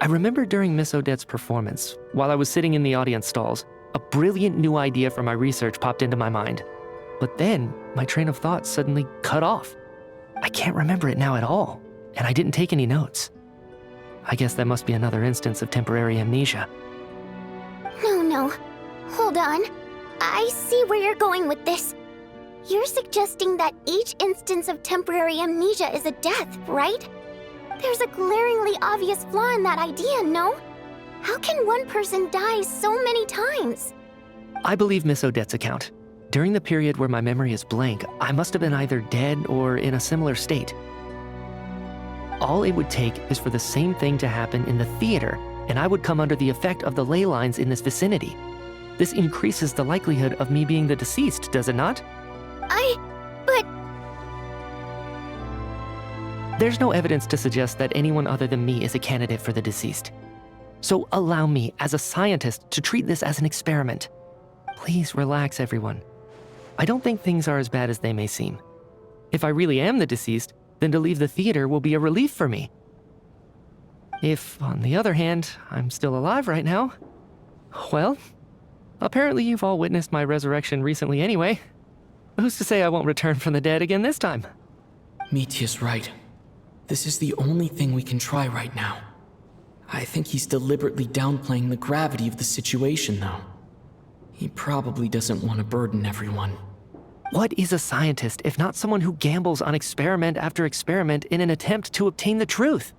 Speaker 6: I remember during Miss Odette's performance, while I was sitting in the audience stalls, a brilliant new idea for my research popped into my mind. But then, my train of thought suddenly cut off. I can't remember it now at all, and I didn't take any notes. I guess that must be another instance of temporary amnesia.
Speaker 13: No. Hold on. I see where you're going with this. You're suggesting that each instance of temporary amnesia is a death, right? There's a glaringly obvious flaw in that idea, no? How can one person die so many times?
Speaker 6: I believe Miss Odette's account. During the period where my memory is blank, I must have been either dead or in a similar state. All it would take is for the same thing to happen in the theater, and I would come under the effect of the ley lines in this vicinity. This increases the likelihood of me being the deceased, does it not?
Speaker 13: But...
Speaker 6: There's no evidence to suggest that anyone other than me is a candidate for the deceased. So allow me, as a scientist, to treat this as an experiment. Please relax, everyone. I don't think things are as bad as they may seem. If I really am the deceased, then to leave the theater will be a relief for me. If, on the other hand, I'm still alive right now, well, apparently you've all witnessed my resurrection recently anyway. Who's to say I won't return from the dead again this time?
Speaker 2: Mitya's right. This is the only thing we can try right now. I think he's deliberately downplaying the gravity of the situation, though. He probably doesn't want to burden everyone.
Speaker 6: What is a scientist if not someone who gambles on experiment after experiment in an attempt to obtain the truth?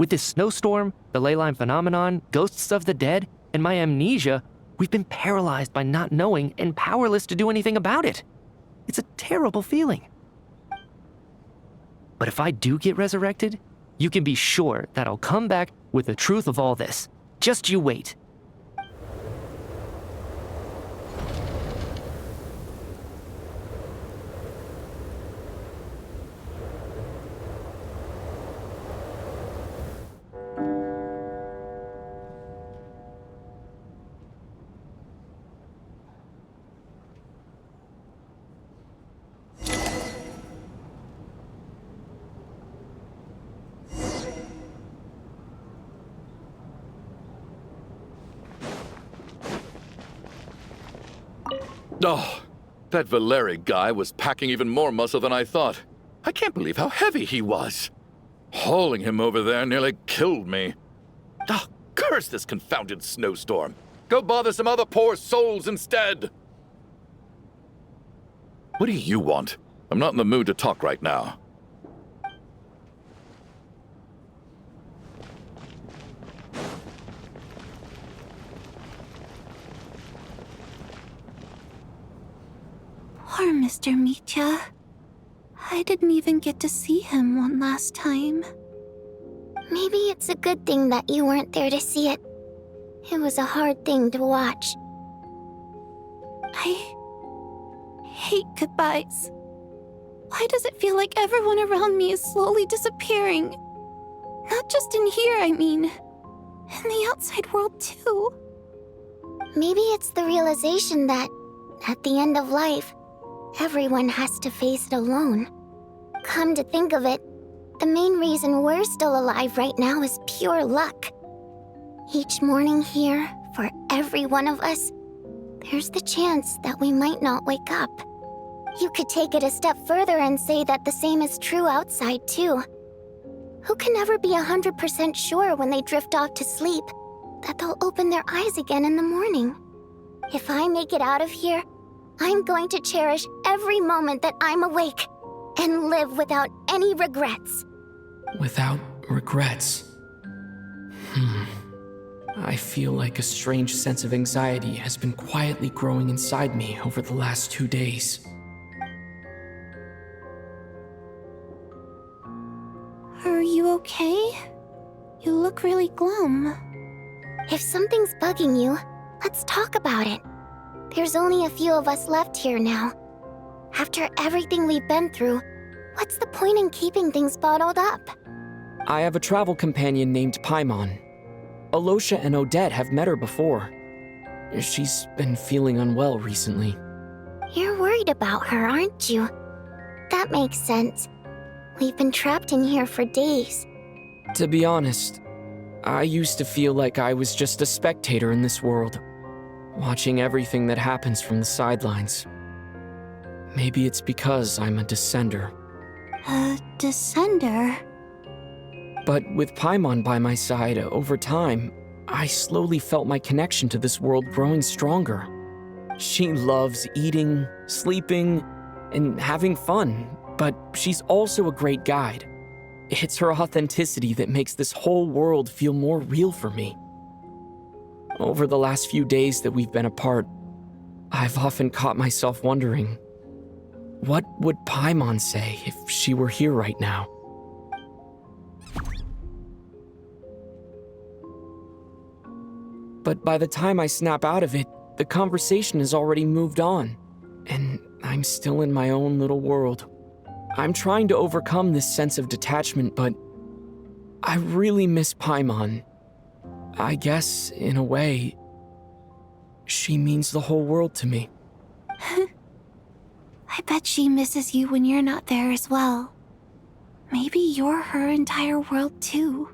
Speaker 6: With this snowstorm, the ley line phenomenon, ghosts of the dead, and my amnesia, we've been paralyzed by not knowing and powerless to do anything about it. It's a terrible feeling. But if I do get resurrected, you can be sure that I'll come back with the truth of all this. Just you wait.
Speaker 8: Oh, that valeriy guy was packing even more muscle than I thought. I can't believe how heavy he was. Hauling him over there nearly killed me. Oh, curse this confounded snowstorm. Go bother some other poor souls instead. What do you want? I'm not in the mood to talk right now.
Speaker 7: Poor Mr. Mitya. I didn't even get to see him one last time.
Speaker 13: Maybe it's a good thing that you weren't there to see it. It was a hard thing to watch.
Speaker 7: I hate goodbyes. Why does it feel like everyone around me is slowly disappearing? Not just in here, I mean. In the outside world, too.
Speaker 13: Maybe it's the realization that, at the end of life, everyone has to face it alone. Come to think of it, the main reason we're still alive right now is pure luck. Each morning here, for every one of us, there's the chance that we might not wake up. You could take it a step further and say that the same is true outside, too. Who can never be 100% sure when they drift off to sleep that they'll open their eyes again in the morning? If I make it out of here, I'm going to cherish every moment that I'm awake and live without any regrets.
Speaker 2: Without regrets. I feel like a strange sense of anxiety has been quietly growing inside me over the last 2 days.
Speaker 7: look really glum.
Speaker 13: If something's bugging you, let's talk about it. There's only a few of us left here now. After everything we've been through, what's the point in keeping things bottled up?
Speaker 2: I have a travel companion named Paimon. Alyosha and Odette have met her before. She's been feeling unwell recently.
Speaker 13: You're worried about her, aren't you? That makes sense. We've been trapped in here for days.
Speaker 2: To be honest, I used to feel like I was just a spectator in this world, watching everything that happens from the sidelines. Maybe it's because I'm a descender.
Speaker 7: A descender?
Speaker 2: But with Paimon by my side, over time, I slowly felt my connection to this world growing stronger. She loves eating, sleeping, and having fun, but she's also a great guide. It's her authenticity that makes this whole world feel more real for me. Over the last few days that we've been apart, I've often caught myself wondering, what would Paimon say if she were here right now? But by the time I snap out of it, the conversation has already moved on, and I'm still in my own little world. I'm trying to overcome this sense of detachment, but I really miss Paimon. I guess, in a way, she means the whole world to me.
Speaker 7: I bet she misses you when you're not there as well. Maybe you're her entire world too.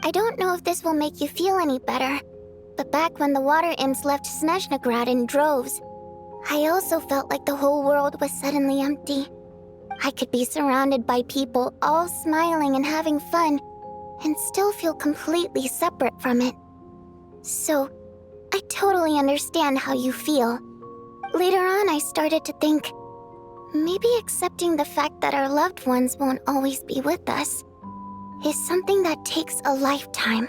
Speaker 13: I don't know if this will make you feel any better, but back when the water imps left Snezhnograd in droves, I also felt like the whole world was suddenly empty. I could be surrounded by people all smiling and having fun, and still feel completely separate from it. So, I totally understand how you feel. Later on, I started to think, maybe accepting the fact that our loved ones won't always be with us is something that takes a lifetime.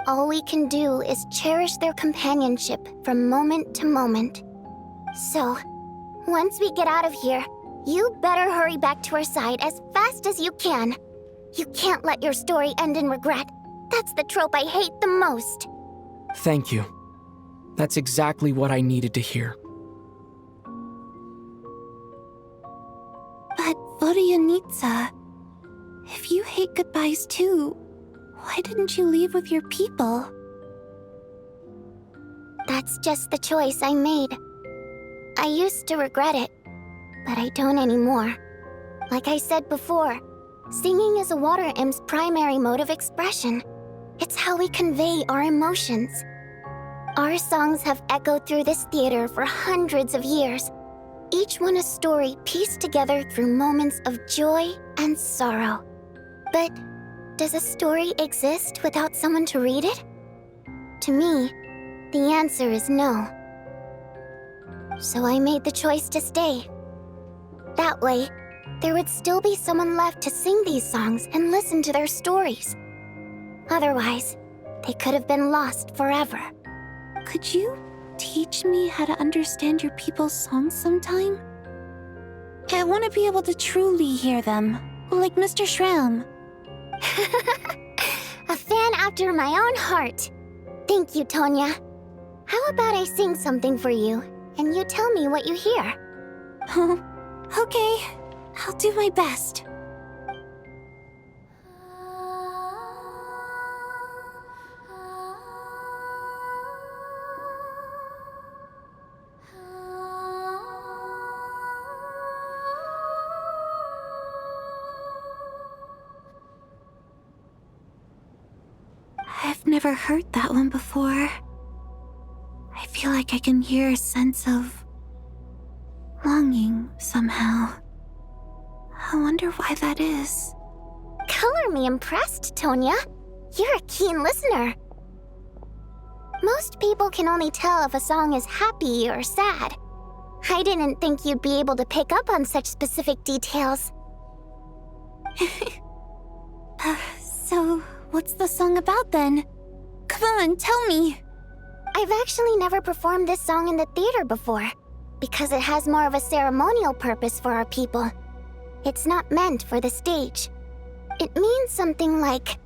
Speaker 13: All we can do is cherish their companionship from moment to moment. So, once we get out of here, you better hurry back to our side as fast as you can. You can't let your story end in regret. That's the trope I hate the most.
Speaker 2: Thank you. That's exactly what I needed to hear.
Speaker 7: But vodyanitsa, if you hate goodbyes too, why didn't you leave with your people?
Speaker 13: That's just the choice I made. I used to regret it, but I don't anymore. Like I said before, singing is a water imp's primary mode of expression. It's how we convey our emotions. Our songs have echoed through this theater for hundreds of years, each one a story pieced together through moments of joy and sorrow. But does a story exist without someone to read it? To me, the answer is no. So I made the choice to stay. That way, there would still be someone left to sing these songs and listen to their stories. Otherwise, they could have been lost forever.
Speaker 7: Could you teach me how to understand your people's songs sometime? I want to be able to truly hear them, like Mr. Shram.
Speaker 13: A fan after my own heart. Thank you, Tonya. How about I sing something for you, and you tell me what you hear?
Speaker 7: Okay, I'll do my best. I've never heard that one before. I feel like I can hear a sense of longing somehow. I wonder why that is.
Speaker 13: Color me impressed, Tonya. You're a keen listener. Most people can only tell if a song is happy or sad. I didn't think you'd be able to pick up on such specific details.
Speaker 7: So, what's the song about then? Come on, tell me!
Speaker 13: I've actually never performed this song in the theater before, because it has more of a ceremonial purpose for our people. It's not meant for the stage. It means something like,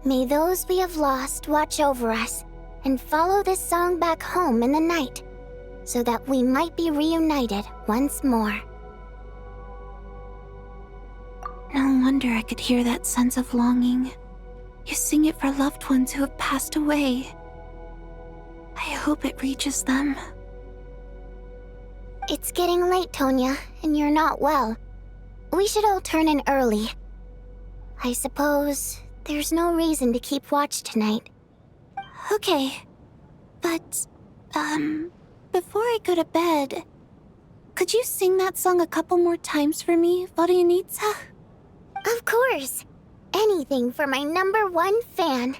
Speaker 13: "May those we have lost watch over us, and follow this song back home in the night, so that we might be reunited once more."
Speaker 7: No wonder I could hear that sense of longing. You sing it for loved ones who have passed away. I hope it reaches them.
Speaker 13: It's getting late, Tonya, and you're not well. We should all turn in early. I suppose there's no reason to keep watch tonight.
Speaker 7: Okay. But, before I go to bed, could you sing that song a couple more times for me, vodyanitsa?
Speaker 13: Of course. Anything for my #1 fan.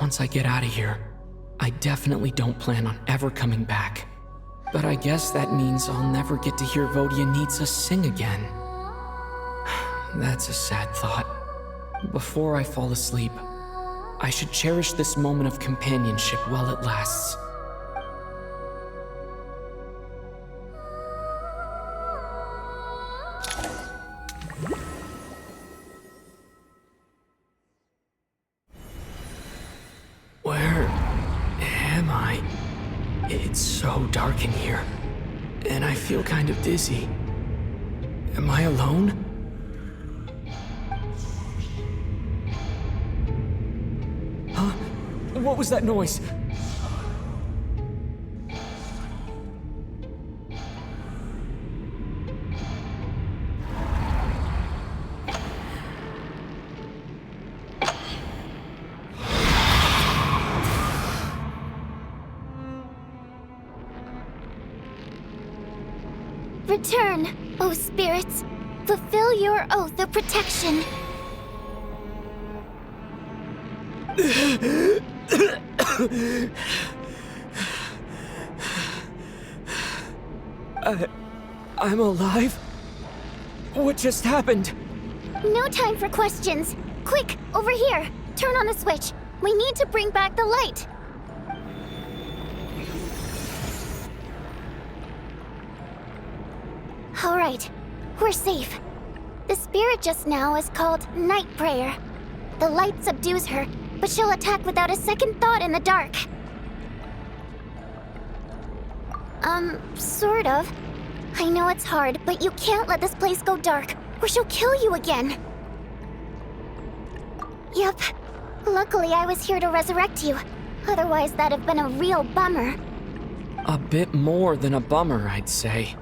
Speaker 2: Once I get out of here, I definitely don't plan on ever coming back. But I guess that means I'll never get to hear Vodyanitsa sing again. That's a sad thought. Before I fall asleep, I should cherish this moment of companionship while it lasts. Where am I? It's so dark in here, and I feel kind of dizzy. Am I alone? Huh? What was that noise?
Speaker 13: Return, O spirits. Fulfill your oath of protection.
Speaker 2: I'm alive? What just happened?
Speaker 13: No time for questions. Quick, over here. Turn on the switch. We need to bring back the light. All right, we're safe. The spirit just now is called Night Prayer. The light subdues her, but she'll attack without a second thought in the dark. Sort of. I know it's hard, but you can't let this place go dark, or she'll kill you again. Yep. Luckily, I was here to resurrect you. Otherwise, that'd have been a real bummer.
Speaker 2: A bit more than a bummer, I'd say.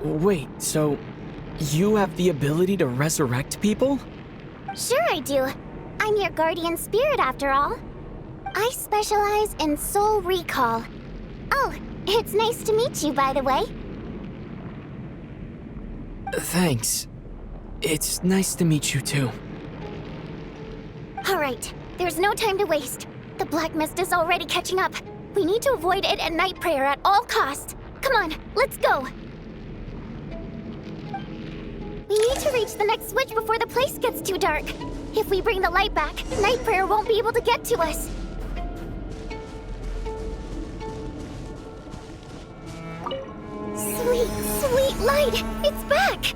Speaker 2: Wait, so you have the ability to resurrect people?
Speaker 13: Sure I do. I'm your guardian spirit after all. I specialize in soul recall. Oh, it's nice to meet you, by the way.
Speaker 2: Thanks. It's nice to meet you too.
Speaker 13: All right, there's no time to waste. The black mist is already catching up. We need to avoid it and Night Prayer at all costs. Come on, let's go. We need to reach the next switch before the place gets too dark. If we bring the light back, Night Prayer won't be able to get to us. Sweet, sweet light! It's back!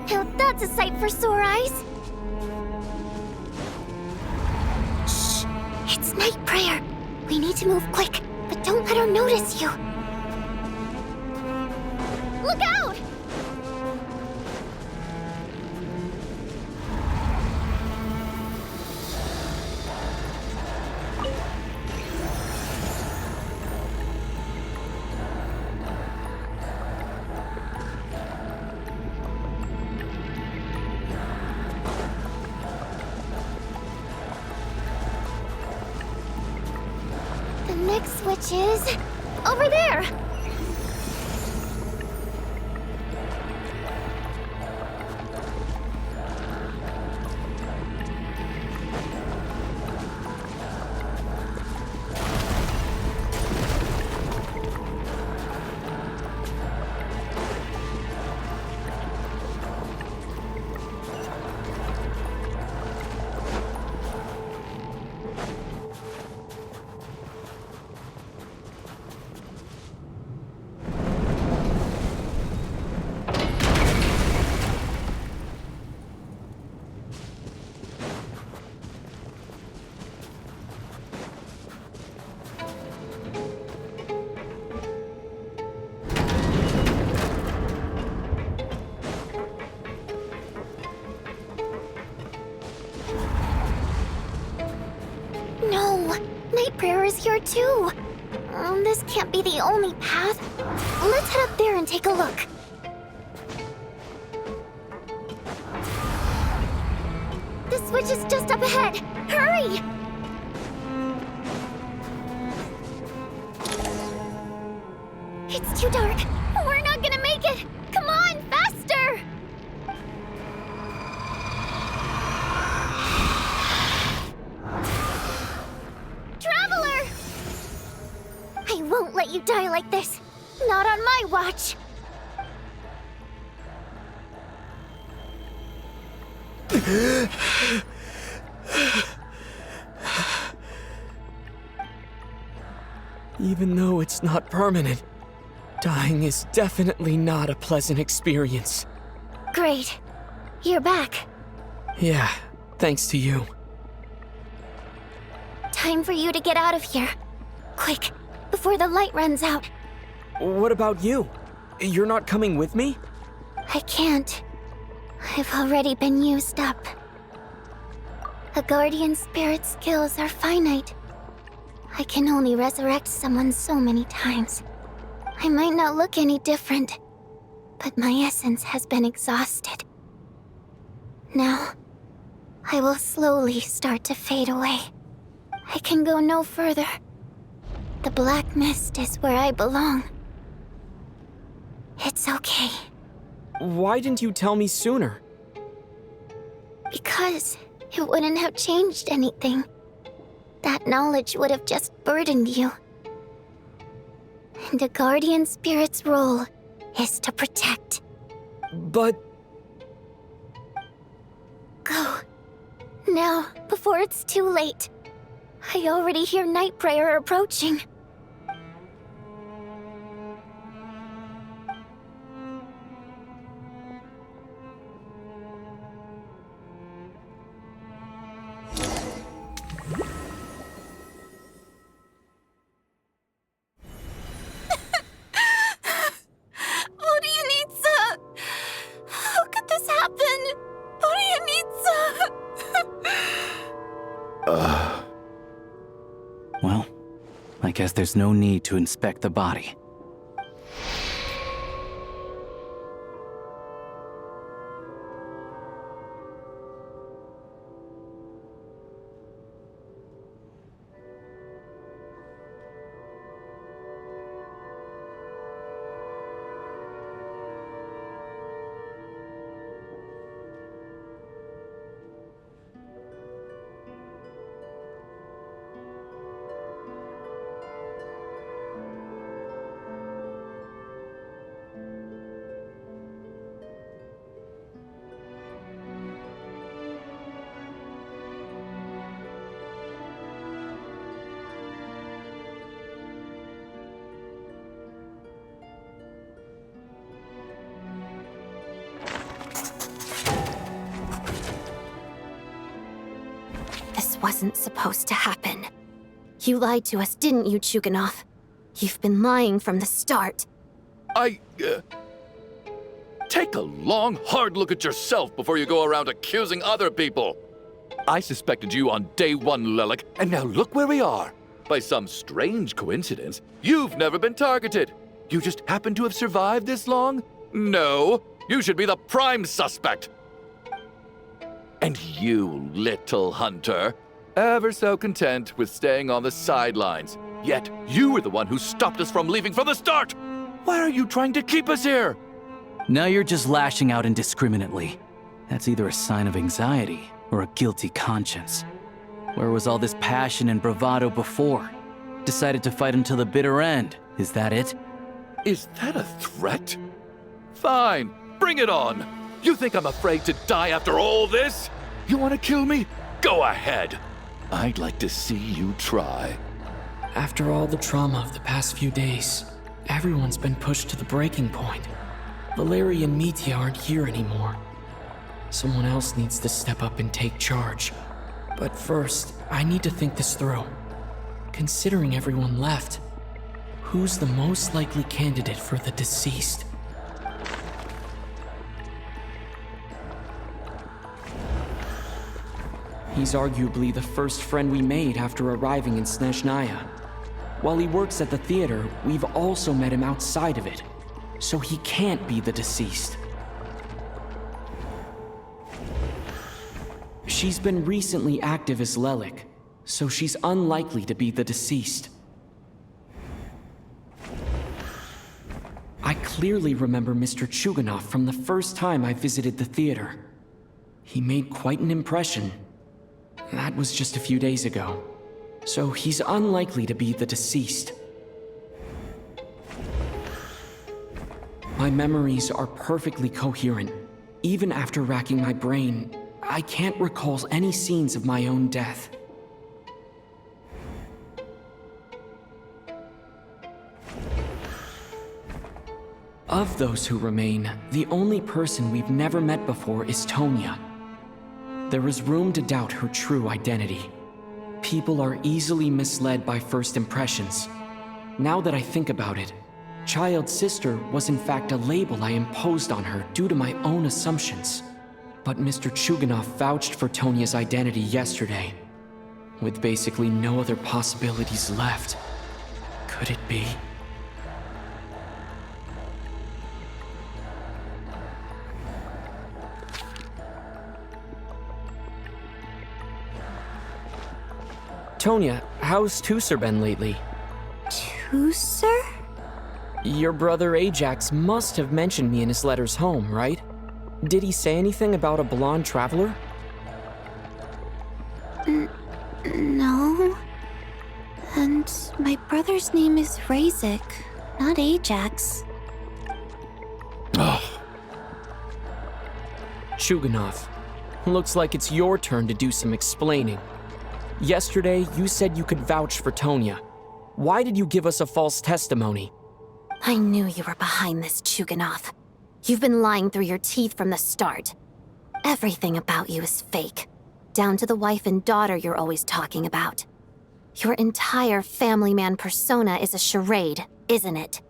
Speaker 13: Now that's a sight for sore eyes. Shh! It's Night Prayer. We need to move quick, but don't let her notice you. Look out! Next switch is over there. is here too. This can't be the only path. Let's head up there and take a look. The switch is just up ahead. Hurry! It's too dark. We're not gonna make it. Come on, faster! Traveler! I won't let you die like this. Not on my watch.
Speaker 2: Even though it's not permanent, dying is definitely not a pleasant experience.
Speaker 13: Great. You're back.
Speaker 2: Yeah, thanks to you.
Speaker 13: Time for you to get out of here. Quick, before the light runs out.
Speaker 2: What about you? You're not coming with me?
Speaker 13: I can't. I've already been used up. A guardian spirit's skills are finite. I can only resurrect someone so many times. I might not look any different, but my essence has been exhausted. Now, I will slowly start to fade away. I can go no further. The black mist is where I belong. It's okay.
Speaker 2: Why didn't you tell me sooner?
Speaker 13: Because it wouldn't have changed anything. That knowledge would have just burdened you. And a guardian spirit's role is to protect.
Speaker 2: But...
Speaker 13: Go. Now, before it's too late. I already hear night prayer approaching. Vodyanitsa! How could this happen? Vodyanitsa!
Speaker 12: Well, I guess there's no need to inspect the body.
Speaker 14: This wasn't supposed to happen. You lied to us, didn't you, Chuganov? You've been lying from the start.
Speaker 8: Take a long, hard look at yourself before you go around accusing other people. I suspected you on day one, Lelik, and now look where we are. By some strange coincidence, you've never been targeted. You just happen to have survived this long? No, you should be the prime suspect. And you, little hunter, ever so content with staying on the sidelines. Yet you were the one who stopped us from leaving from the start. Why are you trying to keep us here?
Speaker 12: Now you're just lashing out indiscriminately. That's either a sign of anxiety or a guilty conscience. Where was all this passion and bravado before? Decided to fight until the bitter end. Is that it?
Speaker 8: Is that a threat? Fine, bring it on. You think I'm afraid to die after all this? You want to kill me? Go ahead. I'd like to see you try.
Speaker 2: After all the trauma of the past few days, everyone's been pushed to the breaking point. Valeriy and Mitya aren't here anymore. Someone else needs to step up and take charge. But first, I need to think this through. Considering everyone left, who's the most likely candidate for the deceased? He's arguably the first friend we made after arriving in Snezhnaya. While he works at the theater, we've also met him outside of it. So he can't be the deceased. She's been recently active as Lelik, so she's unlikely to be the deceased. I clearly remember Mr. Chuganov from the first time I visited the theater. He made quite an impression. That was just a few days ago, so he's unlikely to be the deceased. My memories are perfectly coherent. Even after racking my brain, I can't recall any scenes of my own death. Of those who remain, the only person we've never met before is Tonya. There is room to doubt her true identity. People are easily misled by first impressions. Now that I think about it, Child's sister was in fact a label I imposed on her due to my own assumptions. But Mr. Chuganov vouched for Tonya's identity yesterday, with basically no other possibilities left. Could it be? Tonya, how's Tusser been lately?
Speaker 7: Tusser?
Speaker 2: Your brother Ajax must have mentioned me in his letters home, right? Did he say anything about a blonde traveler?
Speaker 7: No. And my brother's name is Razik, not Ajax.
Speaker 2: Chuganov, looks like it's your turn to do some explaining. Yesterday, you said you could vouch for Tonya. Why did you give us a false testimony?
Speaker 14: I knew you were behind this, Chuganov. You've been lying through your teeth from the start. Everything about you is fake, down to the wife and daughter you're always talking about. Your entire family man persona is a charade, isn't it?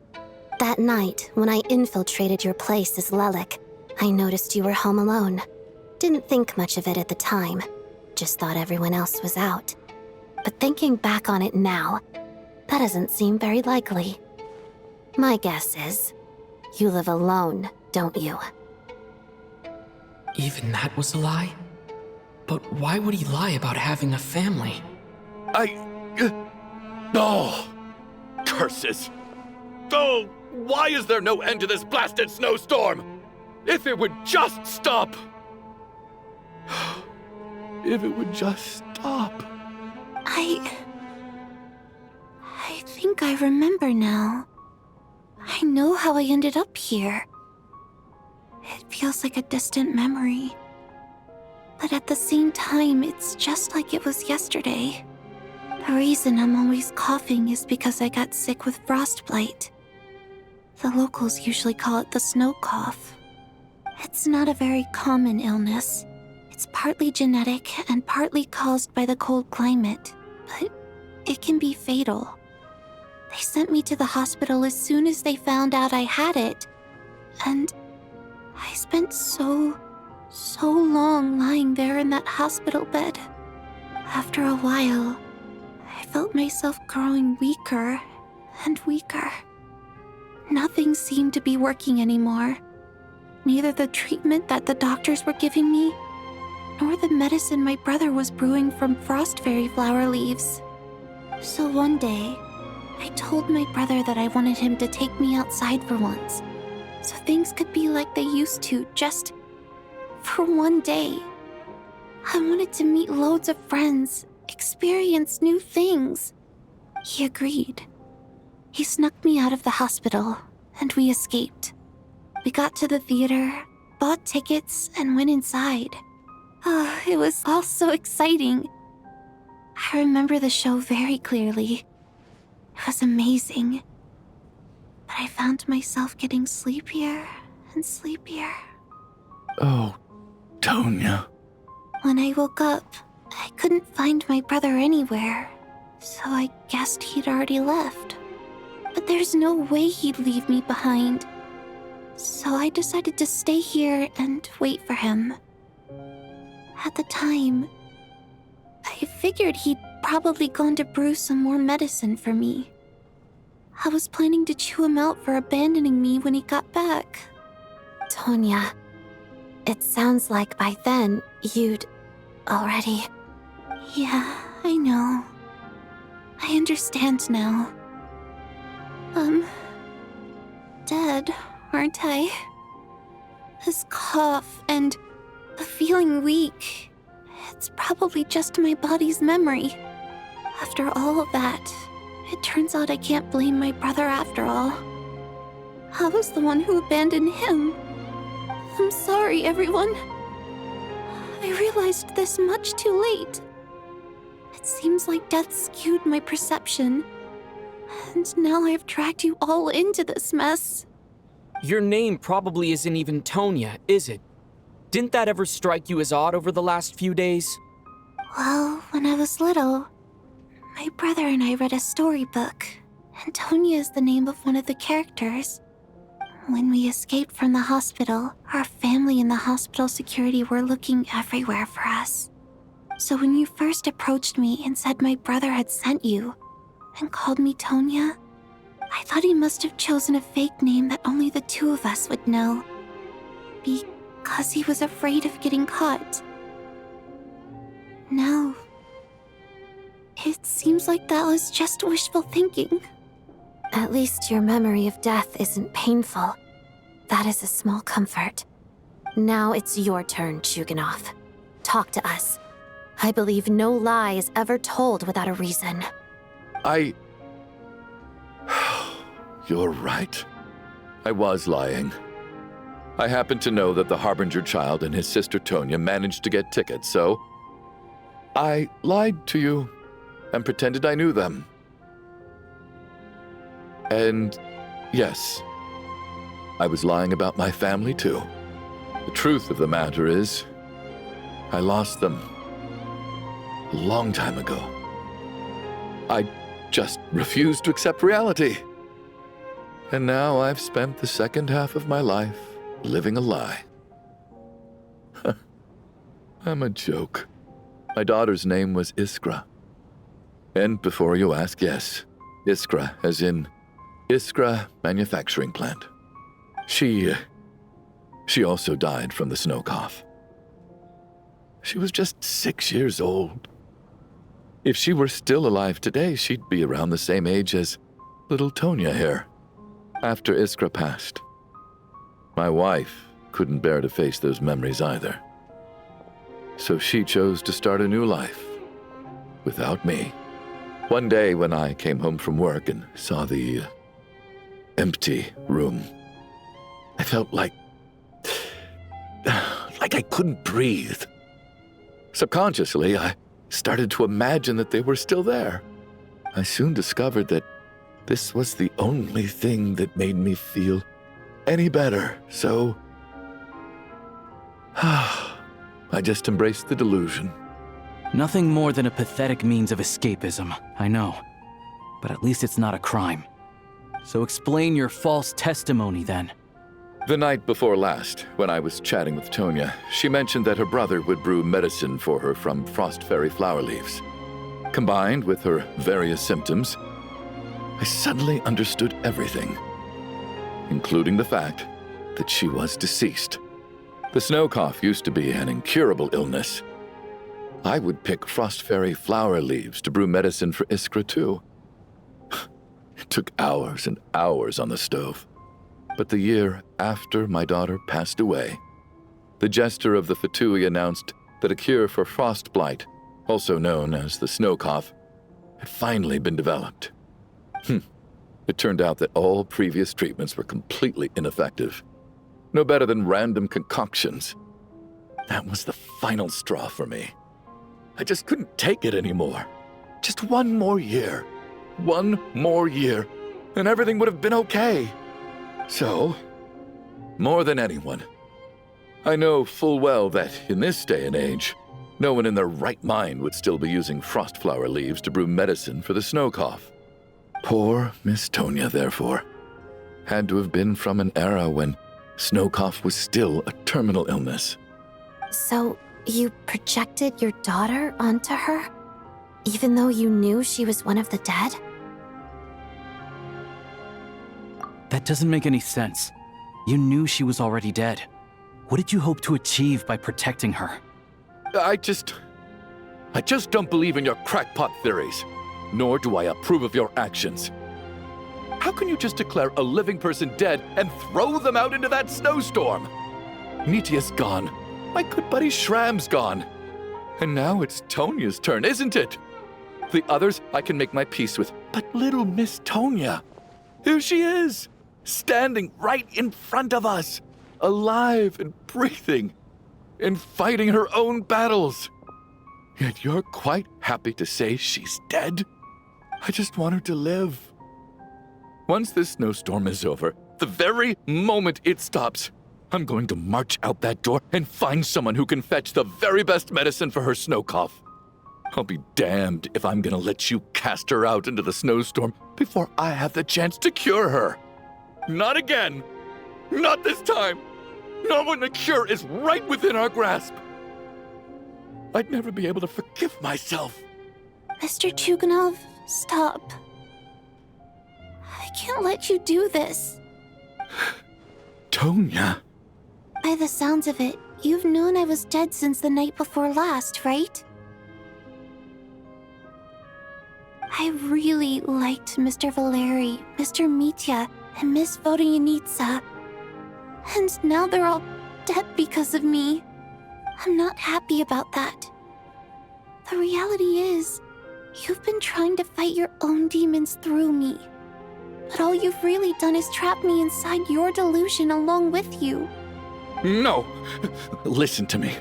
Speaker 14: That night, when I infiltrated your place as Lelik, I noticed you were home alone. Didn't think much of it at the time. Just thought everyone else was out. But thinking back on it now, that doesn't seem very likely. My guess is, you live alone, don't you?
Speaker 2: Even that was a lie? But why would he lie about having a family?
Speaker 8: Oh! Curses! Oh, why is there no end to this blasted snowstorm? If it would just stop! If it would just stop.
Speaker 7: I think I remember now. I know how I ended up here. It feels like a distant memory. But at the same time, it's just like it was yesterday. The reason I'm always coughing is because I got sick with frostbite. The locals usually call it the snow cough. It's not a very common illness. It's partly genetic and partly caused by the cold climate, but it can be fatal. They sent me to the hospital as soon as they found out I had it. And I spent so long lying there in that hospital bed. After a while, I felt myself growing weaker and weaker. Nothing seemed to be working anymore. Neither the treatment that the doctors were giving me, nor the medicine my brother was brewing from frost fairy flower leaves. So one day, I told my brother that I wanted him to take me outside for once, so things could be like they used to, just for one day. I wanted to meet loads of friends, experience new things. He agreed. He snuck me out of the hospital, and we escaped. We got to the theater, bought tickets, and went inside. It was all so exciting. I remember the show very clearly. It was amazing. But I found myself getting sleepier and sleepier.
Speaker 8: Oh, Tonya.
Speaker 7: When I woke up, I couldn't find my brother anywhere, so I guessed he'd already left. But there's no way he'd leave me behind. So I decided to stay here and wait for him. At the time, I figured he'd probably gone to brew some more medicine for me, I was planning to chew him out for abandoning me when he got back.
Speaker 14: Tonya, it sounds like by then you'd already...
Speaker 7: Yeah, I know. I understand now. Dead, aren't I? This cough and the feeling weak, it's probably just my body's memory. After all of that, it turns out I can't blame my brother after all. I was the one who abandoned him. I'm sorry, everyone. I realized this much too late. It seems like death skewed my perception. And now I've dragged you all into this mess.
Speaker 2: Your name probably isn't even Tonya, is it? Didn't that ever strike you as odd over the last few days?
Speaker 7: Well, when I was little, my brother and I read a storybook, and Tonya is the name of one of the characters. When we escaped from the hospital, our family and the hospital security were looking everywhere for us. So when you first approached me and said my brother had sent you, and called me Tonya, I thought he must have chosen a fake name that only the two of us would know. Because he was afraid of getting caught. Now, it seems like that was just wishful thinking.
Speaker 14: At least your memory of death isn't painful. That is a small comfort. Now it's your turn, Chuganov. Talk to us. I believe no lie is ever told without a reason.
Speaker 8: You're right. I was lying. I happen to know that the Harbinger child and his sister Tonya managed to get tickets, so I lied to you and pretended I knew them. And yes, I was lying about my family too. The truth of the matter is, I lost them a long time ago. I just refused to accept reality. And now I've spent the second half of my life living a lie. I'm a joke. My daughter's name was Iskra. And before you ask, yes, Iskra, as in Iskra Manufacturing Plant. She also died from the snow cough. She was just 6 years old. If she were still alive today, she'd be around the same age as little Tonya here. After Iskra passed, my wife couldn't bear to face those memories either. So she chose to start a new life without me. One day when I came home from work and saw the empty room, I felt like I couldn't breathe. Subconsciously, I started to imagine that they were still there. I soon discovered that this was the only thing that made me feel any better, so I just embraced the delusion.
Speaker 12: Nothing more than a pathetic means of escapism, I know. But at least it's not a crime. So explain your false testimony, then.
Speaker 8: The night before last, when I was chatting with Tonya, she mentioned that her brother would brew medicine for her from frost fairy flower leaves. Combined with her various symptoms, I suddenly understood everything, including the fact that she was deceased. The snow cough used to be an incurable illness. I would pick frost fairy flower leaves to brew medicine for Iskra too. It took hours and hours on the stove. But the year after my daughter passed away, the jester of the Fatui announced that a cure for frost blight, also known as the snow cough, had finally been developed. It turned out that all previous treatments were completely ineffective. No better than random concoctions. That was the final straw for me. I just couldn't take it anymore. Just one more year. One more year, and everything would have been okay. So, more than anyone, I know full well that in this day and age, no one in their right mind would still be using frost flower leaves to brew medicine for the snow cough. Poor Miss Tonya, therefore, had to have been from an era when snow cough was still a terminal illness.
Speaker 14: So, you projected your daughter onto her? Even though you knew she was one of the dead?
Speaker 12: That doesn't make any sense. You knew she was already dead. What did you hope to achieve by protecting her?
Speaker 8: I just don't believe in your crackpot theories, nor do I approve of your actions. How can you just declare a living person dead and throw them out into that snowstorm? Mitya's gone. My good buddy Shram's gone. And now it's Tonya's turn, isn't it? The others I can make my peace with, but little Miss Tonya, here she is, standing right in front of us, alive and breathing, and fighting her own battles. Yet you're quite happy to say she's dead? I just want her to live. Once this snowstorm is over, the very moment it stops, I'm going to march out that door and find someone who can fetch the very best medicine for her snow cough. I'll be damned if I'm gonna let you cast her out into the snowstorm before I have the chance to cure her. Not again! Not this time! Not when the cure is right within our grasp! I'd never be able to forgive myself.
Speaker 7: Mr. Chuganov, stop. I can't let you do this.
Speaker 8: Tonya.
Speaker 7: By the sounds of it, you've known I was dead since the night before last, right? I really liked Mr. Valeriy, Mr. Mitya, and Miss Vodyanitsa. And now they're all dead because of me. I'm not happy about that. The reality is, you've been trying to fight your own demons through me. But all you've really done is trap me inside your delusion along with you.
Speaker 8: No! Listen to me.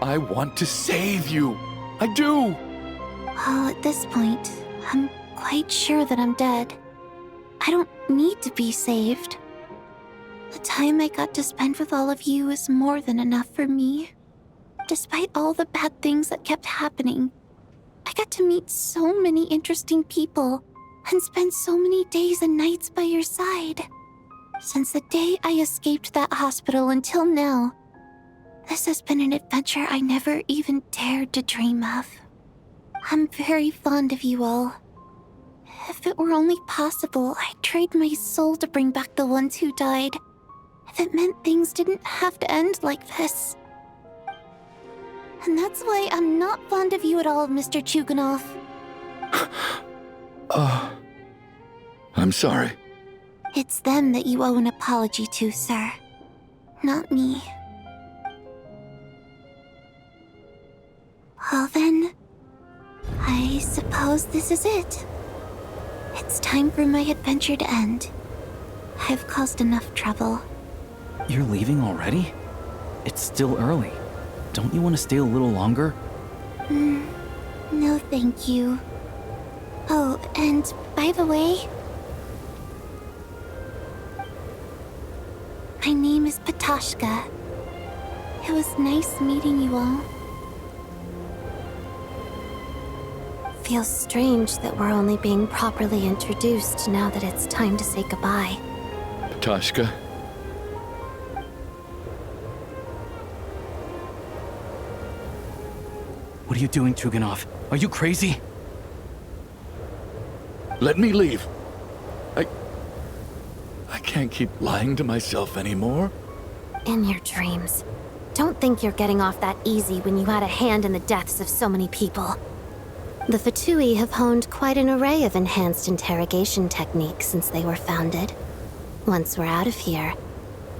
Speaker 8: I want to save you. I do!
Speaker 7: Well, at this point, I'm quite sure that I'm dead. I don't need to be saved. The time I got to spend with all of you is more than enough for me. Despite all the bad things that kept happening, I got to meet so many interesting people and spend so many days and nights by your side. Since the day I escaped that hospital until now, this has been an adventure I never even dared to dream of. I'm very fond of you all. If it were only possible, I'd trade my soul to bring back the ones who died. If it meant things didn't have to end like this. And that's why I'm not fond of you at all, Mr. Chuganov.
Speaker 8: I'm sorry.
Speaker 7: It's them that you owe an apology to, sir. Not me. Well then, I suppose this is it. It's time for my adventure to end. I've caused enough trouble.
Speaker 12: You're leaving already? It's still early. Don't you want to stay a little longer?
Speaker 7: No thank you. Oh, and by the way, my name is Patoshka. It was nice meeting you all.
Speaker 14: Feels strange that we're only being properly introduced now that it's time to say goodbye.
Speaker 8: Patoshka.
Speaker 12: What are you doing, Chuganov? Are you crazy?
Speaker 8: Let me leave. I can't keep lying to myself anymore.
Speaker 14: In your dreams. Don't think you're getting off that easy when you had a hand in the deaths of so many people. The Fatui have honed quite an array of enhanced interrogation techniques since they were founded. Once we're out of here,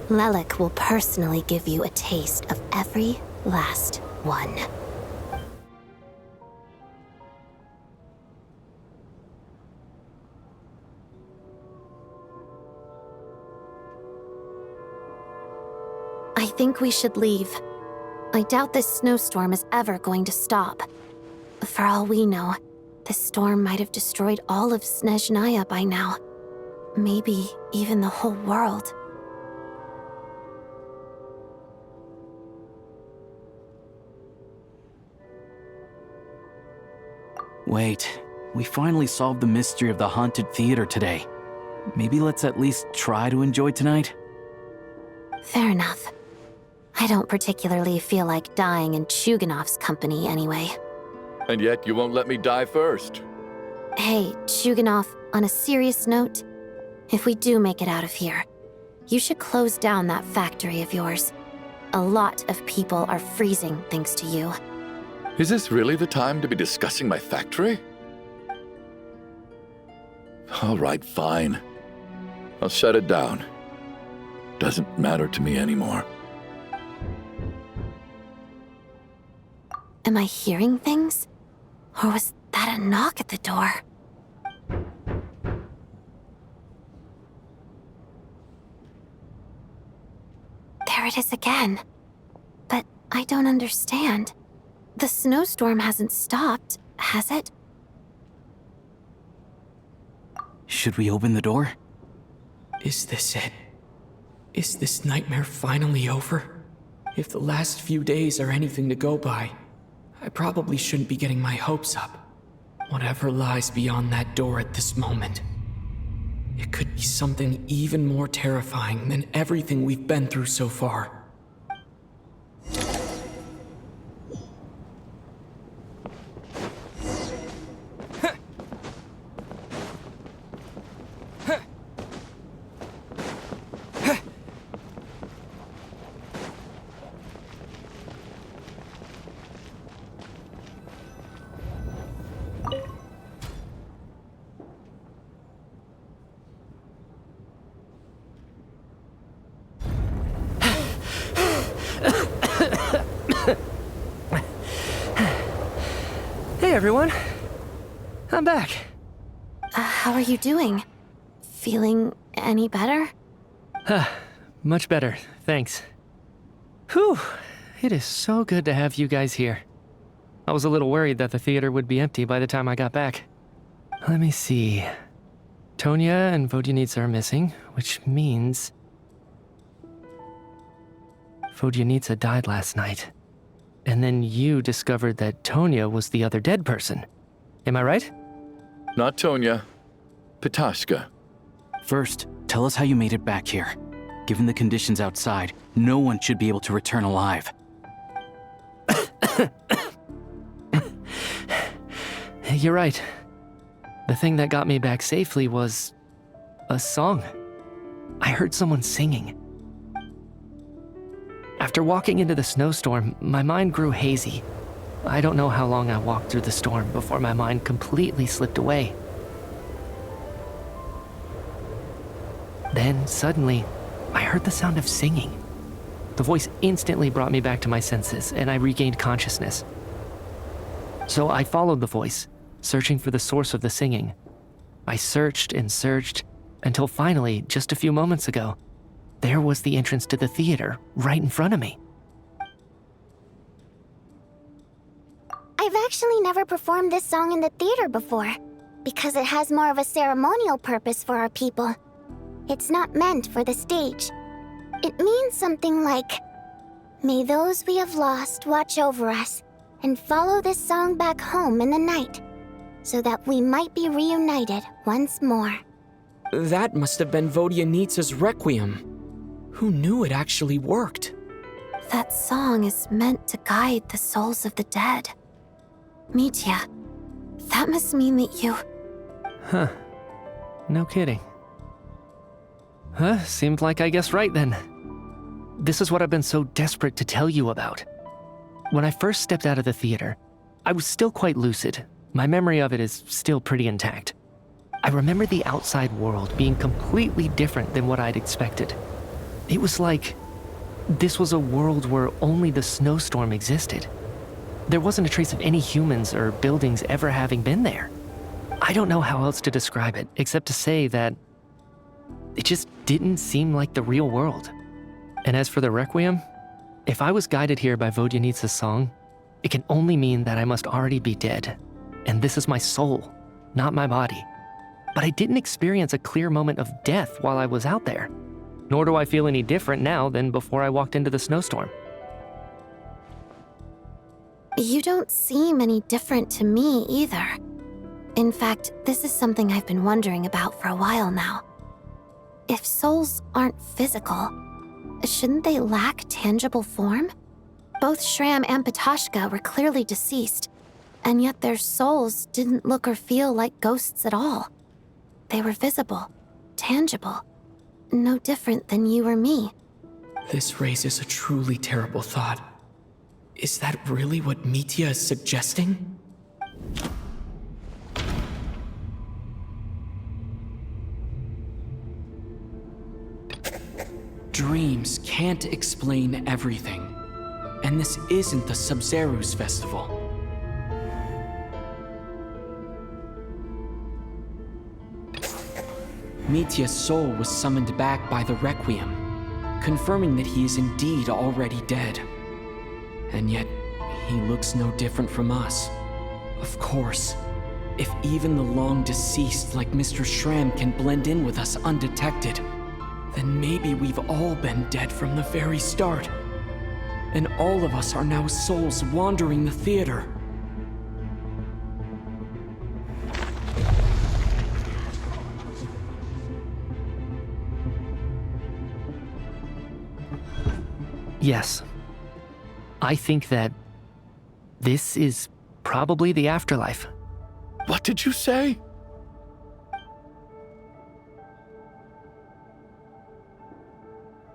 Speaker 14: Lelik will personally give you a taste of every last one. I think we should leave. I doubt this snowstorm is ever going to stop. For all we know, this storm might have destroyed all of Snezhnaya by now. Maybe even the whole world.
Speaker 12: Wait, we finally solved the mystery of the haunted theater today. Maybe let's at least try to enjoy tonight?
Speaker 14: Fair enough. I don't particularly feel like dying in Chuganov's company anyway.
Speaker 8: And yet you won't let me die first.
Speaker 14: Hey, Chuganov, on a serious note, If we do make it out of here, you should close down that factory of yours. A lot of people are freezing thanks to you.
Speaker 8: Is this really the time to be discussing my factory? All right, fine. I'll shut it down. Doesn't matter to me anymore.
Speaker 14: Am I hearing things? Or was that a knock at the door? There it is again. But I don't understand. The snowstorm hasn't stopped, has it?
Speaker 12: Should we open the door?
Speaker 2: Is this it? Is this nightmare finally over? If the last few days are anything to go by, I probably shouldn't be getting my hopes up. Whatever lies beyond that door at this moment. It could be something even more terrifying than everything we've been through so far.
Speaker 6: Hey everyone, I'm back.
Speaker 14: How are you doing? Feeling any better?
Speaker 6: Much better, thanks. Whew, it is so good to have you guys here. I was a little worried that the theater would be empty by the time I got back. Let me see. Tonya and Vodyanitsa are missing, which means Vodyanitsa died last night. And then you discovered that Tonya was the other dead person. Am I right?
Speaker 8: Not Tonya. Pitashka.
Speaker 12: First, tell us how you made it back here. Given the conditions outside, no one should be able to return alive.
Speaker 6: You're right. The thing that got me back safely was a song. I heard someone singing. After walking into the snowstorm, my mind grew hazy. I don't know how long I walked through the storm before my mind completely slipped away. Then, suddenly, I heard the sound of singing. The voice instantly brought me back to my senses, and I regained consciousness. So I followed the voice, searching for the source of the singing. I searched and searched, until finally, just a few moments ago, there was the entrance to the theater, right in front of me.
Speaker 13: I've actually never performed this song in the theater before, because it has more of a ceremonial purpose for our people. It's not meant for the stage. It means something like, "May those we have lost watch over us, and follow this song back home in the night, so that we might be reunited once more."
Speaker 2: That must have been Vodyanitsa's requiem. Who knew it actually worked?
Speaker 14: That song is meant to guide the souls of the dead. Mitya, that must mean that you...
Speaker 6: Huh. No kidding. Seemed like I guessed right then. This is what I've been so desperate to tell you about. When I first stepped out of the theater, I was still quite lucid. My memory of it is still pretty intact. I remember the outside world being completely different than what I'd expected. It was like this was a world where only the snowstorm existed. There wasn't a trace of any humans or buildings ever having been there. I don't know how else to describe it, except to say that it just didn't seem like the real world. And as for the requiem, if I was guided here by Vodyanitsa's song, it can only mean that I must already be dead. And this is my soul, not my body. But I didn't experience a clear moment of death while I was out there. Nor do I feel any different now than before I walked into the snowstorm.
Speaker 14: You don't seem any different to me either. In fact, this is something I've been wondering about for a while now. If souls aren't physical, shouldn't they lack tangible form? Both Shram and Pitashka were clearly deceased, and yet their souls didn't look or feel like ghosts at all. They were visible, tangible. No different than you or me.
Speaker 2: This raises a truly terrible thought. Is that really what Mitya is suggesting? Dreams can't explain everything. And this isn't the Sub-Zero's festival. Mitya's soul was summoned back by the Requiem, confirming that he is indeed already dead. And yet, he looks no different from us. Of course, if even the long-deceased like Mr. Schramm can blend in with us undetected, then maybe we've all been dead from the very start. And all of us are now souls wandering the theater.
Speaker 6: Yes. I think that this is probably the afterlife.
Speaker 8: What did you say?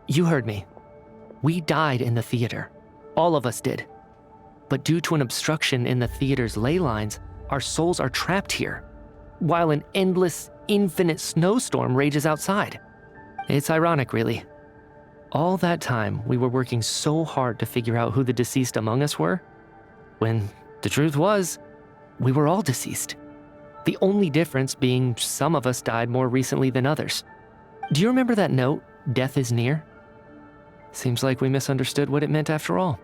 Speaker 6: You heard me. We died in the theater. All of us did. But due to an obstruction in the theater's ley lines, our souls are trapped here, while an endless, infinite snowstorm rages outside. It's ironic, really. All that time, we were working so hard to figure out who the deceased among us were, when the truth was, we were all deceased. The only difference being some of us died more recently than others. Do you remember that note, "Death is near"? Seems like we misunderstood what it meant after all.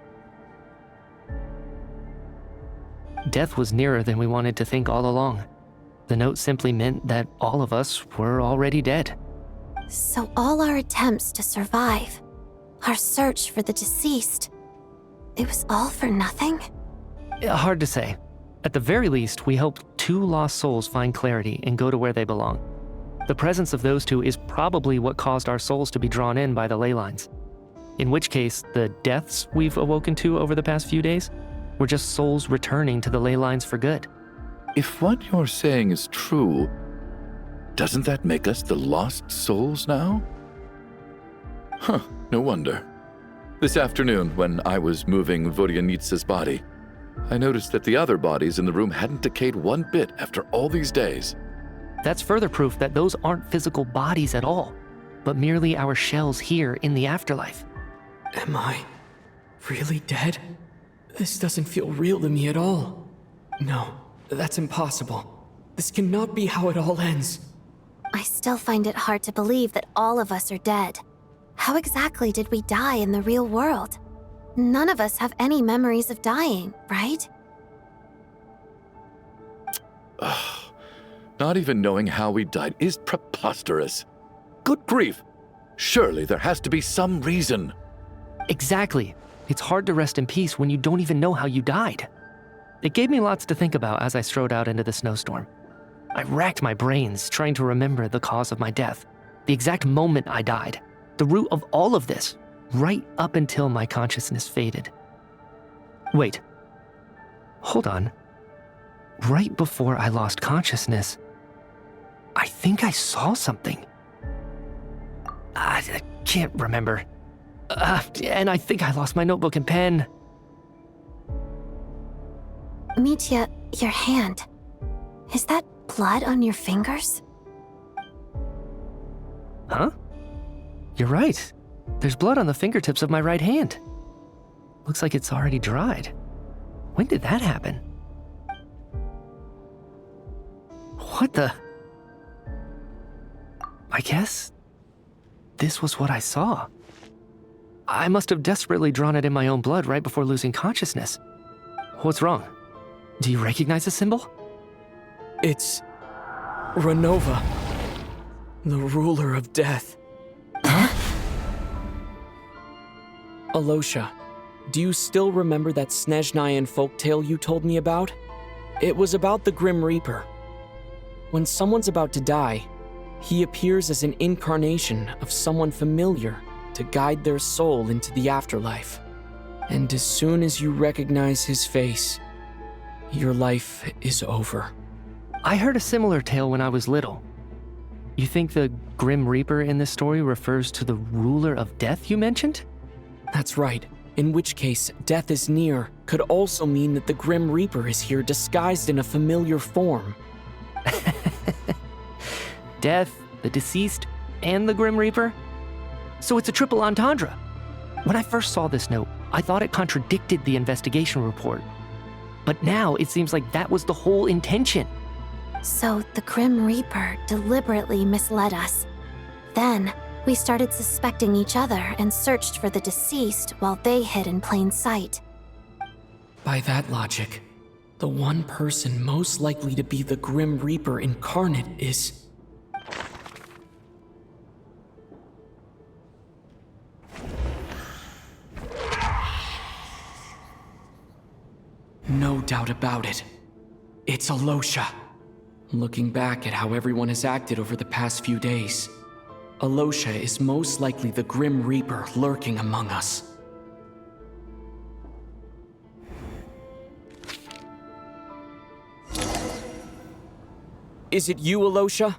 Speaker 6: Death was nearer than we wanted to think all along. The note simply meant that all of us were already dead.
Speaker 14: So all our attempts to survive, our search for the deceased, it was all for nothing?
Speaker 6: Hard to say. At the very least, we hoped 2 lost souls find clarity and go to where they belong. The presence of those 2 is probably what caused our souls to be drawn in by the ley lines. In which case, the deaths we've awoken to over the past few days were just souls returning to the ley lines for good.
Speaker 8: If what you're saying is true, doesn't that make us the lost souls now? Huh, no wonder. This afternoon, when I was moving Vodyanitsa's body, I noticed that the other bodies in the room hadn't decayed one bit after all these days.
Speaker 6: That's further proof that those aren't physical bodies at all, but merely our shells here in the afterlife.
Speaker 2: Am I really dead? This doesn't feel real to me at all. No, that's impossible. This cannot be how it all ends.
Speaker 14: I still find it hard to believe that all of us are dead. How exactly did we die in the real world? None of us have any memories of dying, right?
Speaker 8: Not even knowing how we died is preposterous. Good grief! Surely there has to be some reason.
Speaker 6: Exactly. It's hard to rest in peace when you don't even know how you died. It gave me lots to think about as I strode out into the snowstorm. I racked my brains trying to remember the cause of my death, the exact moment I died, the root of all of this, right up until my consciousness faded. Wait. Hold on. Right before I lost consciousness, I think I saw something. I can't remember. And I think I lost my notebook and pen.
Speaker 14: Mitya, your hand. Is that blood on your fingers?
Speaker 6: Huh? You're right. There's blood on the fingertips of my right hand. Looks like it's already dried. When did that happen? What the? I guess this was what I saw. I must have desperately drawn it in my own blood right before losing consciousness. What's wrong? Do you recognize the symbol?
Speaker 2: It's Ronova, the ruler of death.
Speaker 6: Huh?
Speaker 2: Alyosha, do you still remember that Snezhnayan folktale you told me about? It was about the Grim Reaper. When someone's about to die, he appears as an incarnation of someone familiar to guide their soul into the afterlife. And as soon as you recognize his face, your life is over.
Speaker 6: I heard a similar tale when I was little. You think the Grim Reaper in this story refers to the ruler of death you mentioned?
Speaker 2: That's right. In which case, death is near could also mean that the Grim Reaper is here disguised in a familiar form.
Speaker 6: Death, the deceased, and the Grim Reaper? So it's a triple entendre. When I first saw this note, I thought it contradicted the investigation report. But now it seems like that was the whole intention.
Speaker 14: So the Grim Reaper deliberately misled us. Then, we started suspecting each other and searched for the deceased while they hid in plain sight.
Speaker 2: By that logic, the one person most likely to be the Grim Reaper incarnate is... No doubt about it. It's Alyosha. Looking back at how everyone has acted over the past few days, Alyosha is most likely the Grim Reaper lurking among us. Is it you, Alyosha?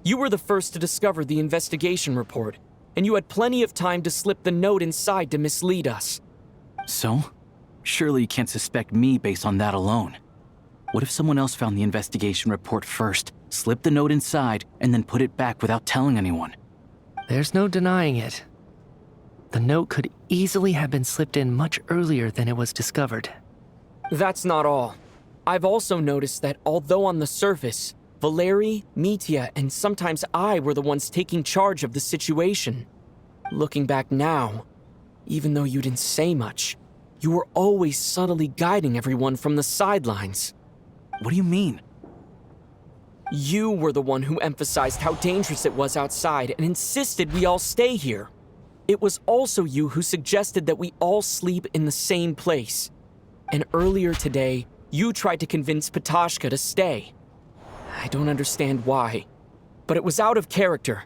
Speaker 2: You were the first to discover the investigation report, and you had plenty of time to slip the note inside to mislead us.
Speaker 12: So? Surely you can't suspect me based on that alone. What if someone else found the investigation report first, slipped the note inside, and then put it back without telling anyone?
Speaker 6: There's no denying it. The note could easily have been slipped in much earlier than it was discovered.
Speaker 2: That's not all. I've also noticed that although on the surface, Valeriy, Mitya, and sometimes I were the ones taking charge of the situation. Looking back now, even though you didn't say much, you were always subtly guiding everyone from the sidelines.
Speaker 12: What do you mean?
Speaker 2: You were the one who emphasized how dangerous it was outside and insisted we all stay here. It was also you who suggested that we all sleep in the same place. And earlier today, you tried to convince Patashka to stay. I don't understand why, but it was out of character.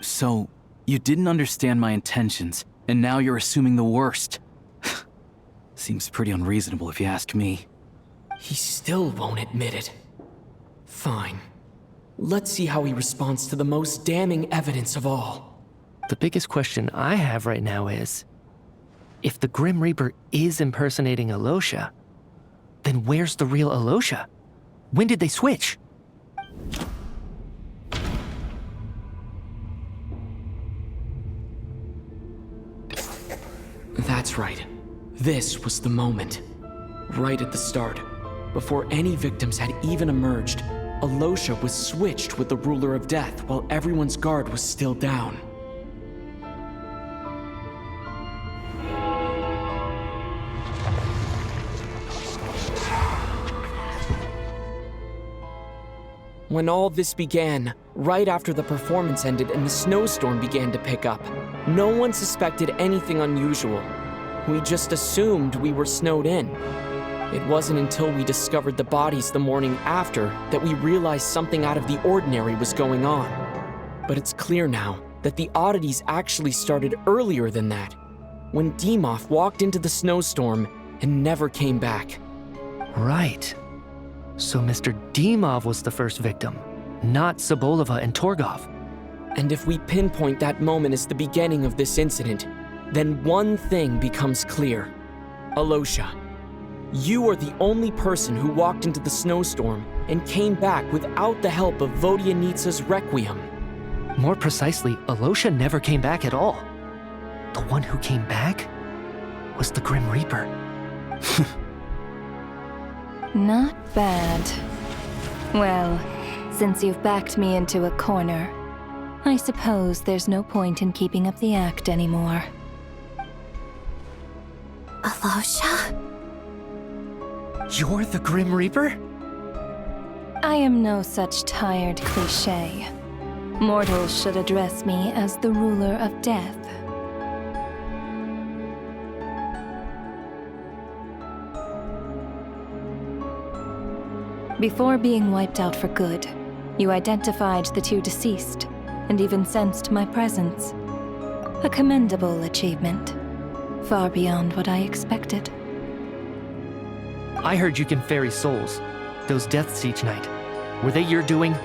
Speaker 12: So, you didn't understand my intentions, and now you're assuming the worst. Seems pretty unreasonable if you ask me.
Speaker 2: He still won't admit it. Fine. Let's see how he responds to the most damning evidence of all.
Speaker 6: The biggest question I have right now is, if the Grim Reaper is impersonating Alyosha, then where's the real Alyosha? When did they switch?
Speaker 2: That's right. This was the moment. Right at the start, before any victims had even emerged, Alyosha was switched with the ruler of death while everyone's guard was still down. When all this began, right after the performance ended and the snowstorm began to pick up, no one suspected anything unusual. We just assumed we were snowed in. It wasn't until we discovered the bodies the morning after that we realized something out of the ordinary was going on. But it's clear now that the oddities actually started earlier than that, when Dimov walked into the snowstorm and never came back.
Speaker 6: Right. So Mr. Dimov was the first victim, not Sobolova and Torgov.
Speaker 2: And if we pinpoint that moment as the beginning of this incident, then one thing becomes clear. Alyosha, you are the only person who walked into the snowstorm and came back without the help of Vodyanitsa's Requiem.
Speaker 6: More precisely, Alyosha never came back at all. The one who came back was the Grim Reaper.
Speaker 17: Not bad. Well, since you've backed me into a corner, I suppose there's no point in keeping up the act anymore.
Speaker 14: Alyosha?
Speaker 6: You're the Grim Reaper?
Speaker 17: I am no such tired cliché. Mortals should address me as the ruler of death. Before being wiped out for good, you identified the two deceased, and even sensed my presence. A commendable achievement. Far beyond what I expected.
Speaker 6: I heard you can ferry souls. Those deaths each night. Were they your doing?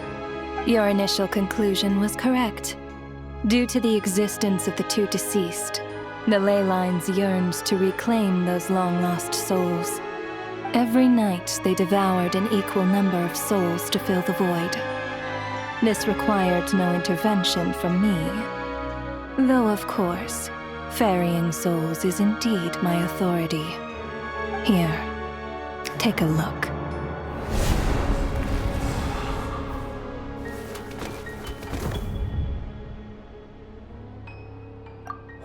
Speaker 17: Your initial conclusion was correct. Due to the existence of the two deceased, the ley lines yearned to reclaim those long-lost souls. Every night, they devoured an equal number of souls to fill the void. This required no intervention from me. Though, of course, ferrying souls is indeed my authority. Here, take a look.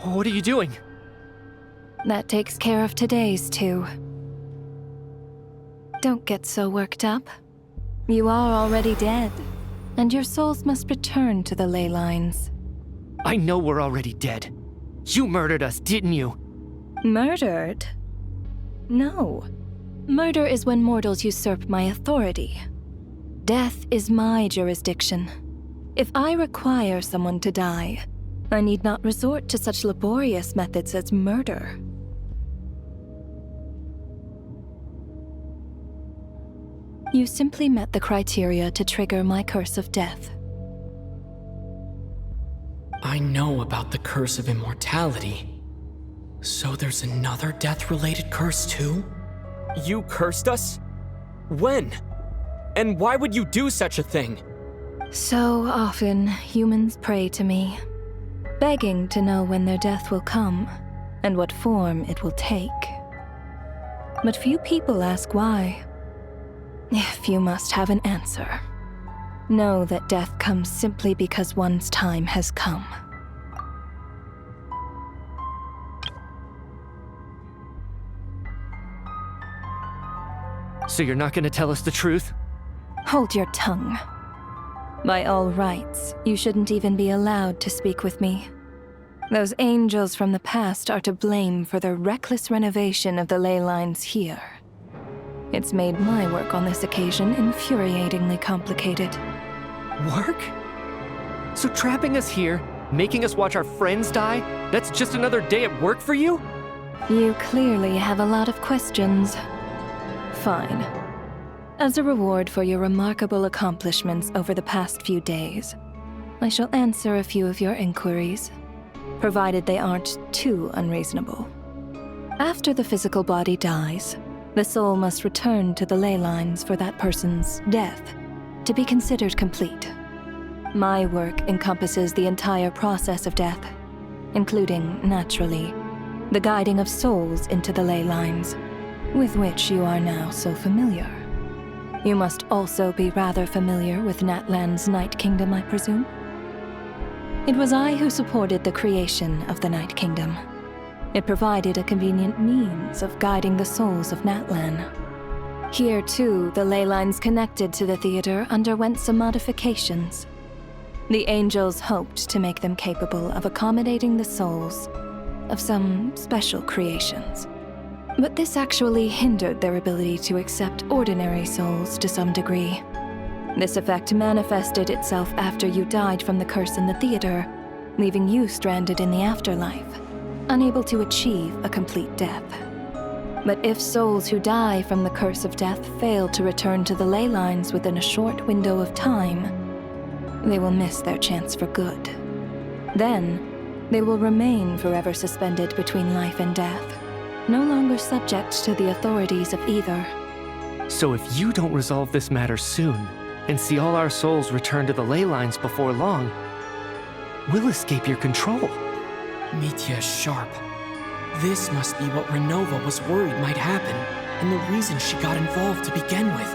Speaker 6: What are you doing?
Speaker 17: That takes care of today's too. Don't get so worked up. You are already dead, and your souls must return to the ley lines.
Speaker 6: I know we're already dead. You murdered us, didn't you?
Speaker 17: Murdered? No. Murder is when mortals usurp my authority. Death is my jurisdiction. If I require someone to die, I need not resort to such laborious methods as murder. You simply met the criteria to trigger my curse of death.
Speaker 2: I know about the curse of immortality. So there's another death-related curse too? You cursed us? When? And why would you do such a thing?
Speaker 17: So often, humans pray to me, begging to know when their death will come and what form it will take. But few people ask why. If you must have an answer, know that death comes simply because one's time has come.
Speaker 6: So you're not gonna tell us the truth?
Speaker 17: Hold your tongue. By all rights, you shouldn't even be allowed to speak with me. Those angels from the past are to blame for their reckless renovation of the ley lines here. It's made my work on this occasion infuriatingly complicated.
Speaker 6: Work? So trapping us here, making us watch our friends die, that's just another day at work for you?
Speaker 17: You clearly have a lot of questions. Fine. As a reward for your remarkable accomplishments over the past few days, I shall answer a few of your inquiries, provided they aren't too unreasonable. After the physical body dies, the soul must return to the ley lines for that person's death to be considered complete. My work encompasses the entire process of death, including, naturally, the guiding of souls into the ley lines, with which you are now so familiar. You must also be rather familiar with Natlan's Night Kingdom, I presume? It was I who supported the creation of the Night Kingdom. It provided a convenient means of guiding the souls of Natlan. Here, too, the ley lines connected to the theater underwent some modifications. The angels hoped to make them capable of accommodating the souls of some special creations. But this actually hindered their ability to accept ordinary souls to some degree. This effect manifested itself after you died from the curse in the theater, leaving you stranded in the afterlife, unable to achieve a complete death. But if souls who die from the curse of death fail to return to the ley lines within a short window of time, they will miss their chance for good. Then, they will remain forever suspended between life and death, no longer subject to the authorities of either.
Speaker 6: So if you don't resolve this matter soon, and see all our souls return to the ley lines before long, we'll escape your control.
Speaker 2: Mitya is sharp. This must be what Ronova was worried might happen, and the reason she got involved to begin with.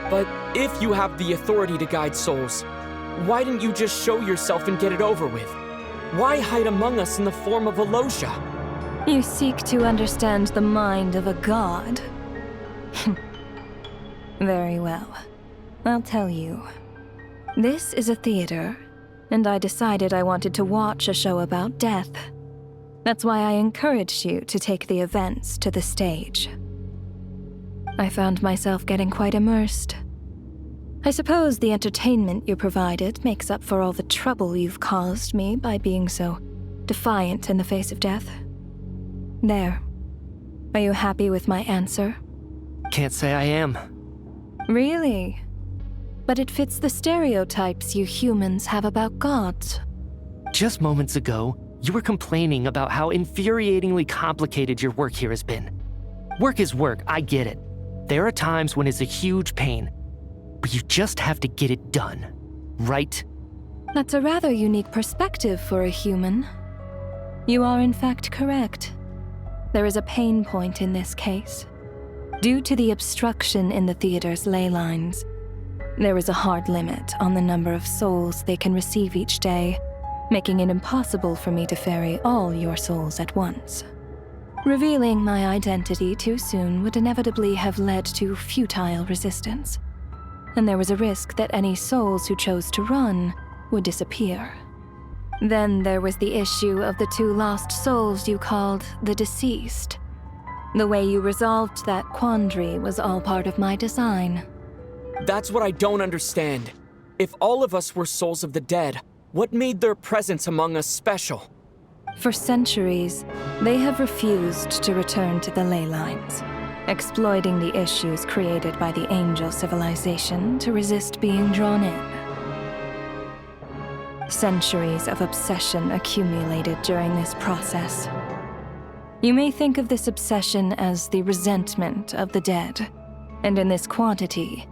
Speaker 2: But if you have the authority to guide souls, why didn't you just show yourself and get it over with? Why hide among us in the form of alyosha?
Speaker 17: You seek to understand the mind of a god. Very well. I'll tell you. This is a theater, and I decided I wanted to watch a show about death. That's why I encouraged you to take the events to the stage. I found myself getting quite immersed. I suppose the entertainment you provided makes up for all the trouble you've caused me by being so defiant in the face of death. There. Are you happy with my answer?
Speaker 6: Can't say I am.
Speaker 17: Really? but it fits the stereotypes you humans have about gods.
Speaker 6: Just moments ago, you were complaining about how infuriatingly complicated your work here has been. Work is work, I get it. There are times when it's a huge pain, but you just have to get it done, right?
Speaker 17: That's a rather unique perspective for a human. You are in fact correct. There is a pain point in this case. Due to the obstruction in the theater's ley lines, there is a hard limit on the number of souls they can receive each day, making it impossible for me to ferry all your souls at once. Revealing my identity too soon would inevitably have led to futile resistance, and there was a risk that any souls who chose to run would disappear. Then there was the issue of the 2 lost souls you called the deceased. The way you resolved that quandary was all part of my design.
Speaker 2: That's what I don't understand. If all of us were souls of the dead, what made their presence among us special?
Speaker 17: For centuries, they have refused to return to the ley lines, exploiting the issues created by the angel civilization to resist being drawn in. Centuries of obsession accumulated during this process. You may think of this obsession as the resentment of the dead, and in this quantity,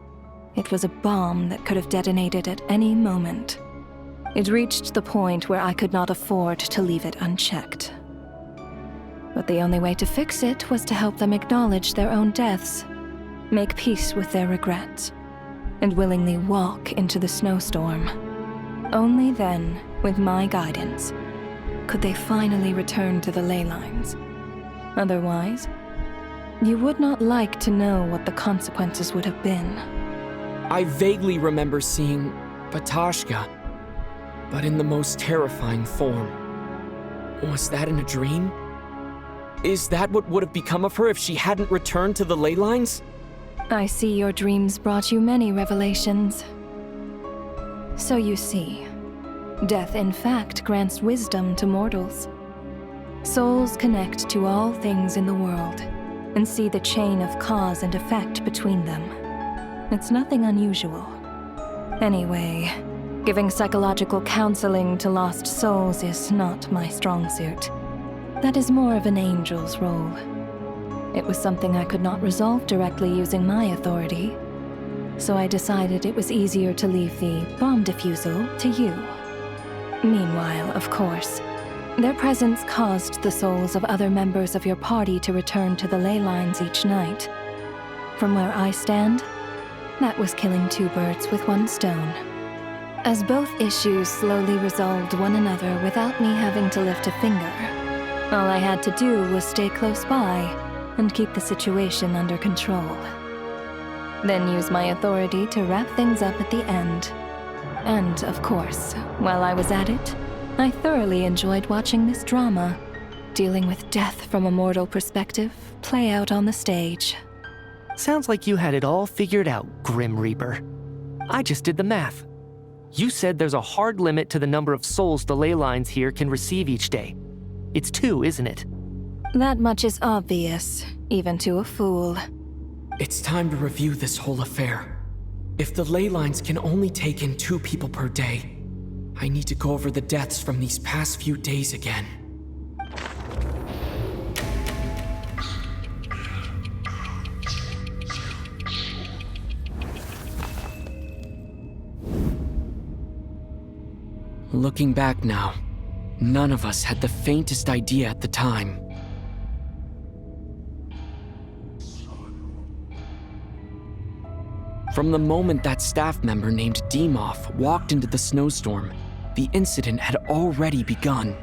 Speaker 17: it was a bomb that could have detonated at any moment. It reached the point where I could not afford to leave it unchecked. But the only way to fix it was to help them acknowledge their own deaths, make peace with their regrets, and willingly walk into the snowstorm. Only then, with my guidance, could they finally return to the ley lines. Otherwise, you would not like to know what the consequences would have been.
Speaker 2: I vaguely remember seeing Batashka, but in the most terrifying form. Was that in a dream? Is that what would have become of her if she hadn't returned to the ley lines?
Speaker 17: I see your dreams brought you many revelations. So you see, death in fact grants wisdom to mortals. Souls connect to all things in the world and see the chain of cause and effect between them. It's nothing unusual. Anyway, giving psychological counseling to lost souls is not my strong suit. That is more of an angel's role. It was something I could not resolve directly using my authority, so I decided it was easier to leave the bomb defusal to you. Meanwhile, of course, their presence caused the souls of other members of your party to return to the ley lines each night. From where I stand, that was killing 2 birds with 1 stone. As both issues slowly resolved one another without me having to lift a finger, all I had to do was stay close by and keep the situation under control. Then use my authority to wrap things up at the end. And, of course, while I was at it, I thoroughly enjoyed watching this drama, dealing with death from a mortal perspective, play out on the stage.
Speaker 6: Sounds like you had it all figured out, Grim Reaper. I just did the math. You said there's a hard limit to the number of souls the ley lines here can receive each day. It's 2, isn't it?
Speaker 17: That much is obvious, even to a fool.
Speaker 2: It's time to review this whole affair. If the ley lines can only take in 2 people per day, I need to go over the deaths from these past few days again. Looking back now, none of us had the faintest idea at the time. From the moment that staff member named Demoff walked into the snowstorm, the incident had already begun.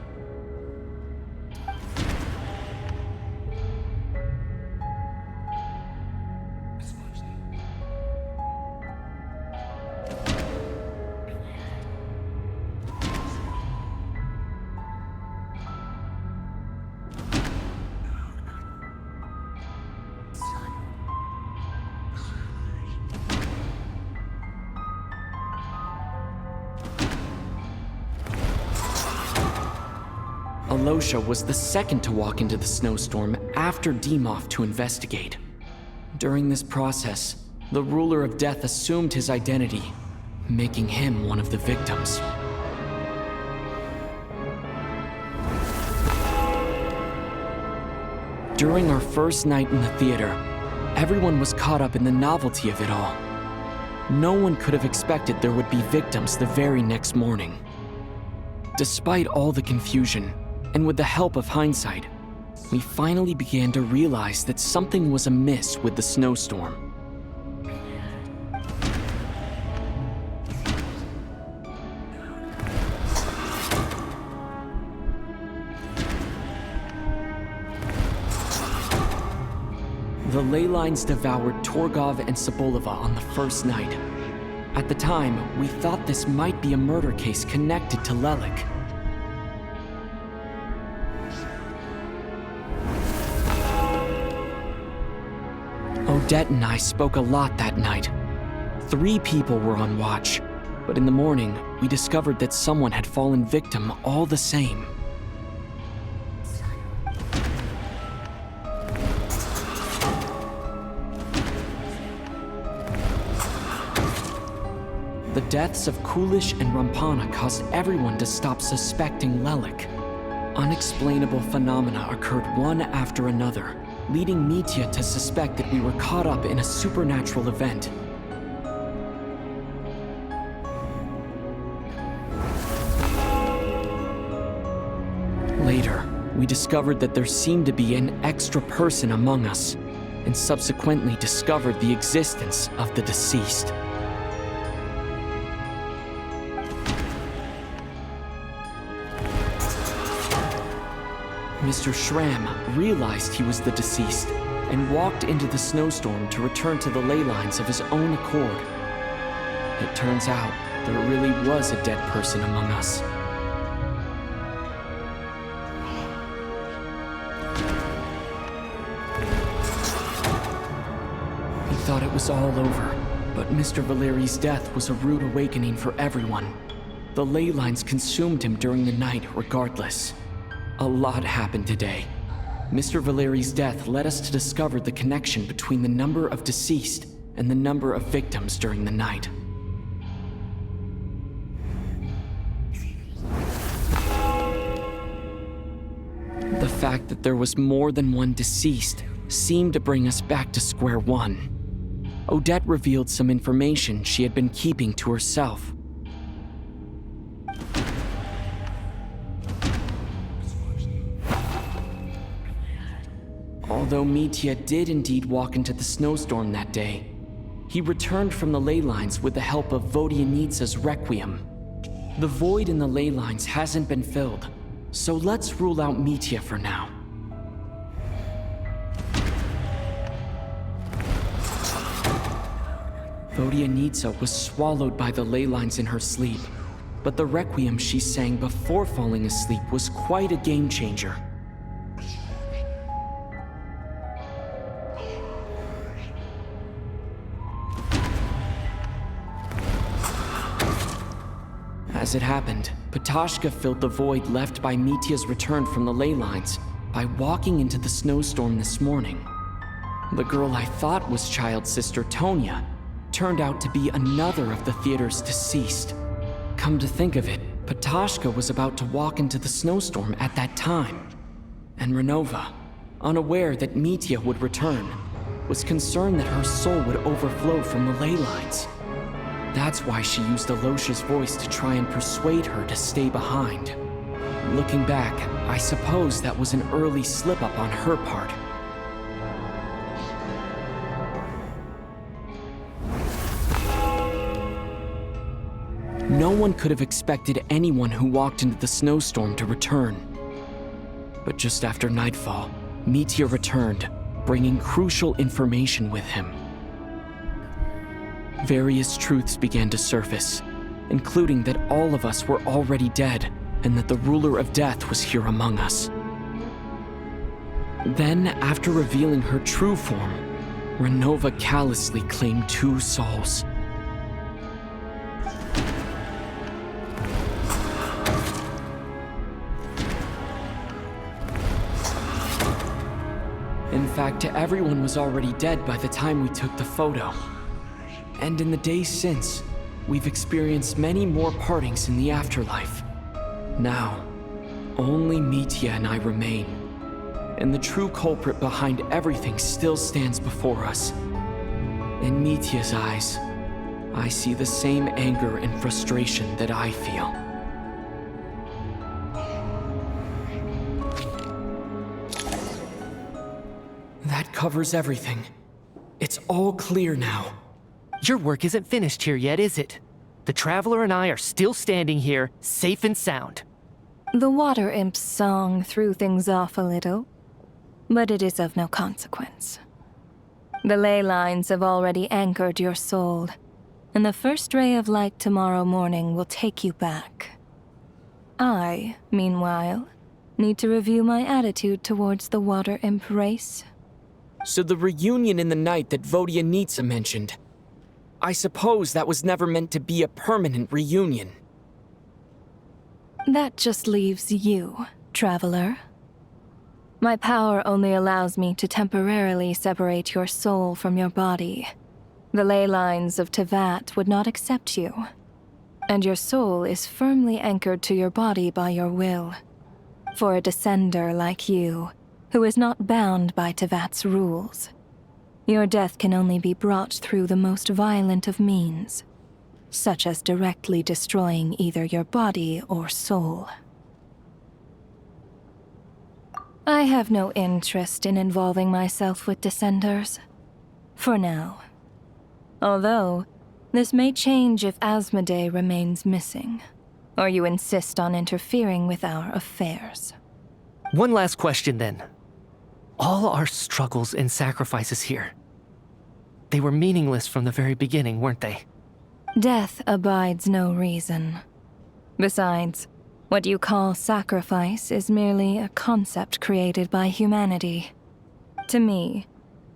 Speaker 2: Alyosha was the second to walk into the snowstorm after Demoff to investigate. During this process, The ruler of death assumed his identity, making him one of the victims. During our first night in the theater, everyone was caught up in the novelty of it all. No one could have expected there would be victims the very next morning. Despite all the confusion, and with the help of hindsight, we finally began to realize that something was amiss with the snowstorm. The ley lines devoured Torgov and Sobolova on the first night. At the time, we thought this might be a murder case connected to Lelik. Odette and I spoke a lot that night. 3 people were on watch, but in the morning, we discovered that someone had fallen victim all the same. The deaths of Kulish and Rampana caused everyone to stop suspecting Lelik. Unexplainable phenomena occurred one after another, leading Mitya to suspect that we were caught up in a supernatural event. Later, we discovered that there seemed to be an extra person among us, and subsequently discovered the existence of the deceased. Mr. Schramm realized he was the deceased and walked into the snowstorm to return to the ley lines of his own accord. It turns out there really was a dead person among us. We thought it was all over, but Mr. Valeriy's death was a rude awakening for everyone. The ley lines consumed him during the night regardless. A lot happened today. Mr. Valeriy's death led us to discover the connection between the number of deceased and the number of victims during the night. The fact that there was more than one deceased seemed to bring us back to square one. Odette revealed some information she had been keeping to herself. Although Mitya did indeed walk into the snowstorm that day, he returned from the ley lines with the help of Vodyanitsa's requiem. The void in the ley lines hasn't been filled, so let's rule out Mitya for now. Vodyanitsa was swallowed by the ley lines in her sleep, but the requiem she sang before falling asleep was quite a game changer. As it happened, Patashka filled the void left by Mitya's return from the ley lines by walking into the snowstorm this morning. The girl I thought was child sister Tonya turned out to be another of the theater's deceased. Come to think of it, Patashka was about to walk into the snowstorm at that time. And Ronova, unaware that Mitya would return, was concerned that her soul would overflow from the ley lines. That's why she used Alyosha's voice to try and persuade her to stay behind. Looking back, I suppose that was an early slip-up on her part. No one could have expected anyone who walked into the snowstorm to return. But just after nightfall, Mitya returned, bringing crucial information with him. Various truths began to surface, including that all of us were already dead and that the ruler of death was here among us. Then, after revealing her true form, Ronova callously claimed 2 souls. In fact, everyone was already dead by the time we took the photo. And in the days since, we've experienced many more partings in the afterlife. Now, only Mitya and I remain. And the true culprit behind everything still stands before us. In Mitya's eyes, I see the same anger and frustration that I feel. That covers everything. It's all clear now.
Speaker 6: Your work isn't finished here yet, is it? The Traveler and I are still standing here, safe and sound.
Speaker 17: The Water Imp's song threw things off a little, but it is of no consequence. The ley lines have already anchored your soul, and the first ray of light tomorrow morning will take you back. I, meanwhile, need to review my attitude towards the Water Imp race.
Speaker 2: So the reunion in the night that Vodyanitsa mentioned, I suppose that was never meant to be a permanent reunion.
Speaker 17: That just leaves you, Traveler. My power only allows me to temporarily separate your soul from your body. The ley lines of Tevat would not accept you, and your soul is firmly anchored to your body by your will. For a descender like you, who is not bound by Tevat's rules, your death can only be brought through the most violent of means, such as directly destroying either your body or soul. I have no interest in involving myself with Descenders, for now. Although, this may change if Asmodee remains missing, or you insist on interfering with our affairs.
Speaker 6: One last question then. All our struggles and sacrifices here, they were meaningless from the very beginning, weren't they?
Speaker 17: Death abides no reason. Besides, what you call sacrifice is merely a concept created by humanity. To me,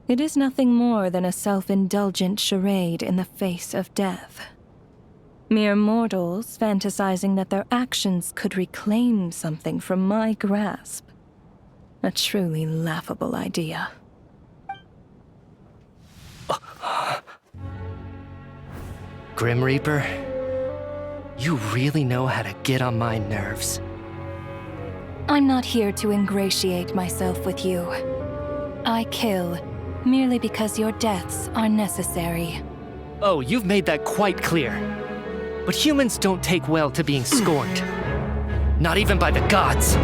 Speaker 17: it is nothing more than a self-indulgent charade in the face of death. Mere mortals fantasizing that their actions could reclaim something from my grasp. A truly laughable idea.
Speaker 6: Grim Reaper, you really know how to get on my nerves.
Speaker 17: I'm not here to ingratiate myself with you. I kill merely because your deaths are necessary.
Speaker 6: Oh, you've made that quite clear. But humans don't take well to being scorned. Not even by the gods.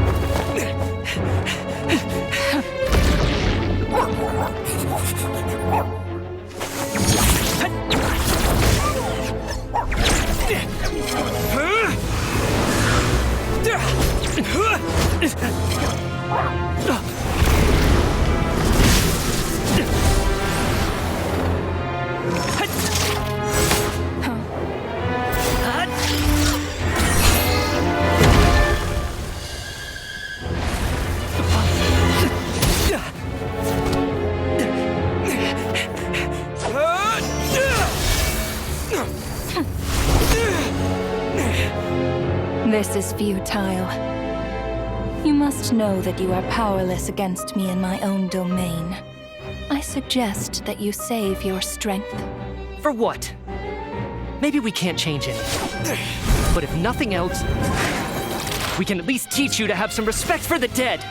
Speaker 17: This is futile. You must know that you are powerless against me in my own domain. I suggest that you save your strength.
Speaker 6: For what? Maybe we can't change anything. But if nothing else, we can at least teach you to have some respect for the dead.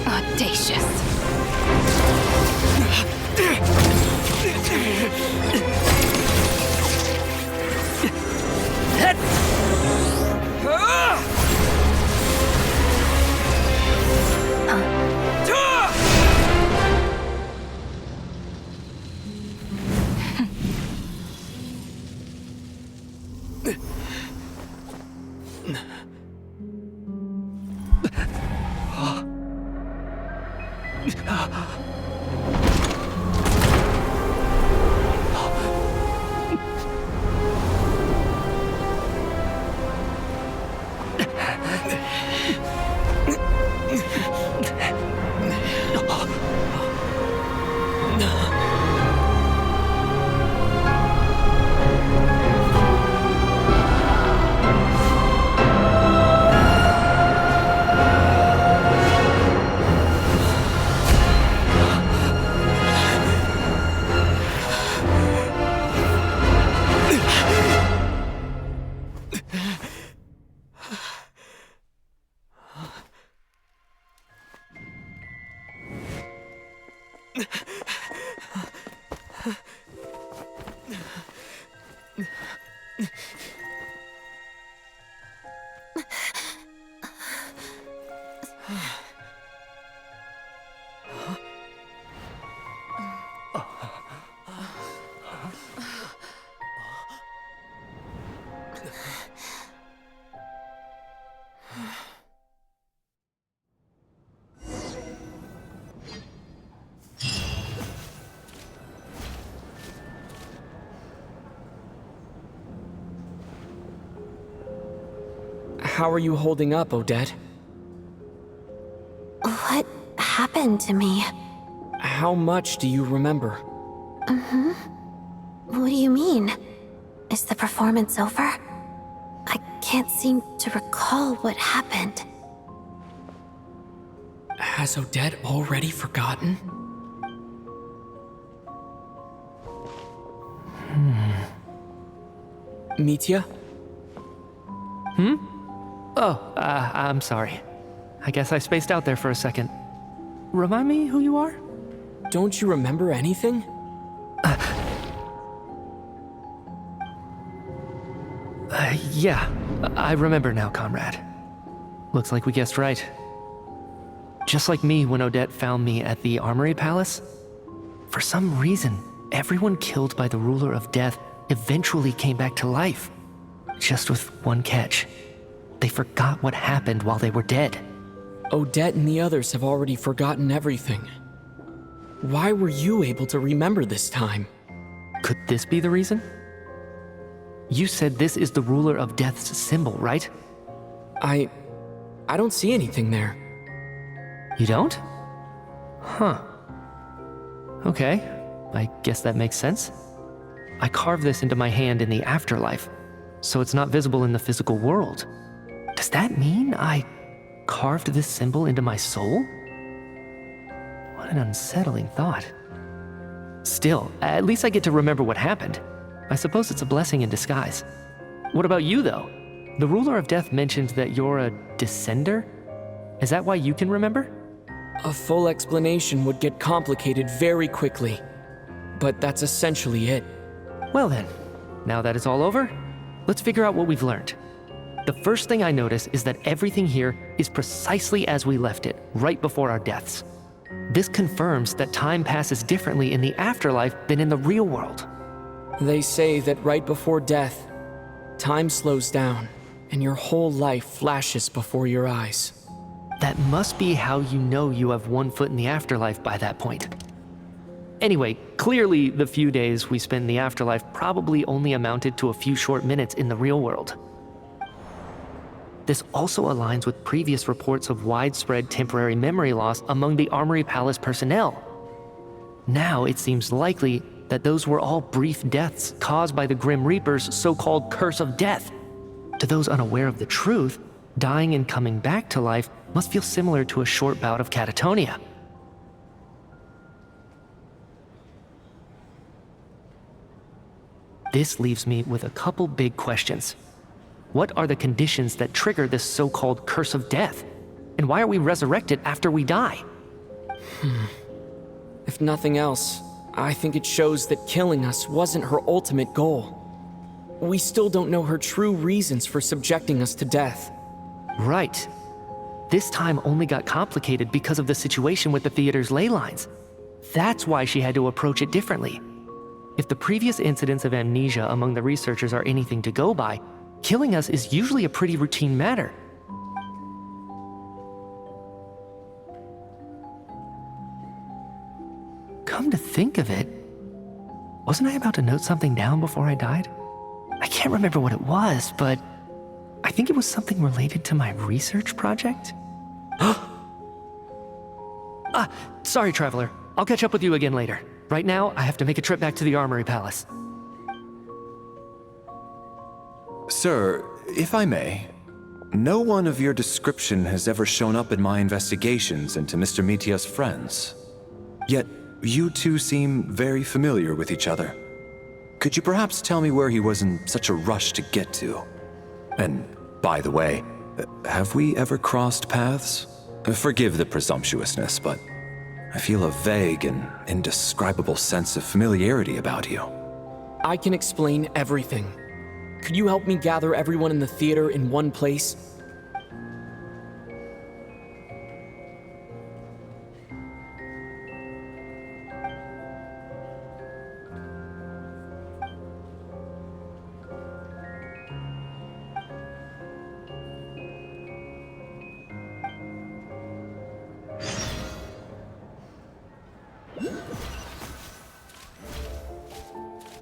Speaker 17: Audacious.
Speaker 2: How are you holding up, Odette?
Speaker 14: What happened to me?
Speaker 2: How much do you remember?
Speaker 14: What do you mean? Is the performance over? I can't seem to recall what happened.
Speaker 2: Has Odette already forgotten? Mitya?
Speaker 6: Oh, I'm sorry. I guess I spaced out there for a second. Remind me who you are?
Speaker 2: Don't you remember anything?
Speaker 6: Yeah, I remember now, comrade. Looks like we guessed right. Just like me when Odette found me at the Armory Palace, for some reason, everyone killed by the ruler of death eventually came back to life. Just with one catch. They forgot what happened while they were dead.
Speaker 2: Odette and the others have already forgotten everything. Why were you able to remember this time?
Speaker 6: Could this be the reason? You said this is the ruler of death's symbol, right?
Speaker 2: I don't see anything there.
Speaker 6: You don't? Huh. Okay, I guess that makes sense. I carved this into my hand in the afterlife, so it's not visible in the physical world. Does that mean I carved this symbol into my soul? What an unsettling thought. Still, at least I get to remember what happened. I suppose it's a blessing in disguise. What about you, though? The ruler of death mentioned that you're a descender? Is that why you can remember?
Speaker 2: A full explanation would get complicated very quickly, but that's essentially it.
Speaker 6: Well then, now that it's all over, let's figure out what we've learned. The first thing I notice is that everything here is precisely as we left it, right before our deaths. This confirms that time passes differently in the afterlife than in the real world.
Speaker 2: They say that right before death, time slows down, and your whole life flashes before your eyes.
Speaker 6: That must be how you know you have one foot in the afterlife by that point. Anyway, clearly the few days we spend in the afterlife probably only amounted to a few short minutes in the real world. This also aligns with previous reports of widespread temporary memory loss among the Armory Palace personnel. Now it seems likely that those were all brief deaths caused by the Grim Reaper's so-called curse of death. To those unaware of the truth, dying and coming back to life must feel similar to a short bout of catatonia. This leaves me with a couple big questions. What are the conditions that trigger this so-called curse of death? And why are we resurrected after we die?
Speaker 2: If nothing else, I think it shows that killing us wasn't her ultimate goal. We still don't know her true reasons for subjecting us to death.
Speaker 6: Right. This time only got complicated because of the situation with the theater's ley lines. That's why she had to approach it differently. If the previous incidents of amnesia among the researchers are anything to go by, killing us is usually a pretty routine matter. Come to think of it, wasn't I about to note something down before I died? I can't remember what it was, but I think it was something related to my research project. Sorry, Traveler. I'll catch up with you again later. Right now, I have to make a trip back to the Armory Palace.
Speaker 5: Sir, if I may, no one of your description has ever shown up in my investigations into Mr. Mitya's friends. Yet, you two seem very familiar with each other. Could you perhaps tell me where he was in such a rush to get to? And, by the way, have we ever crossed paths? Forgive the presumptuousness, but I feel a vague and indescribable sense of familiarity about you.
Speaker 2: I can explain everything. Could you help me gather everyone in the theater in one place?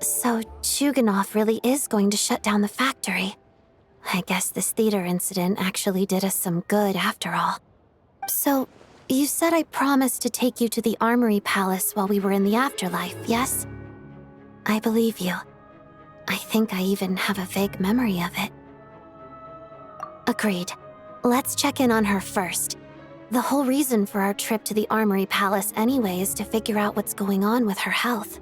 Speaker 14: So Chuganov really is going to shut down the factory. I guess this theater incident actually did us some good after all. So, you said I promised to take you to the Armory Palace while we were in the afterlife, yes? I believe you. I think I even have a vague memory of it. Agreed. Let's check in on her first. The whole reason for our trip to the Armory Palace anyway is to figure out what's going on with her health.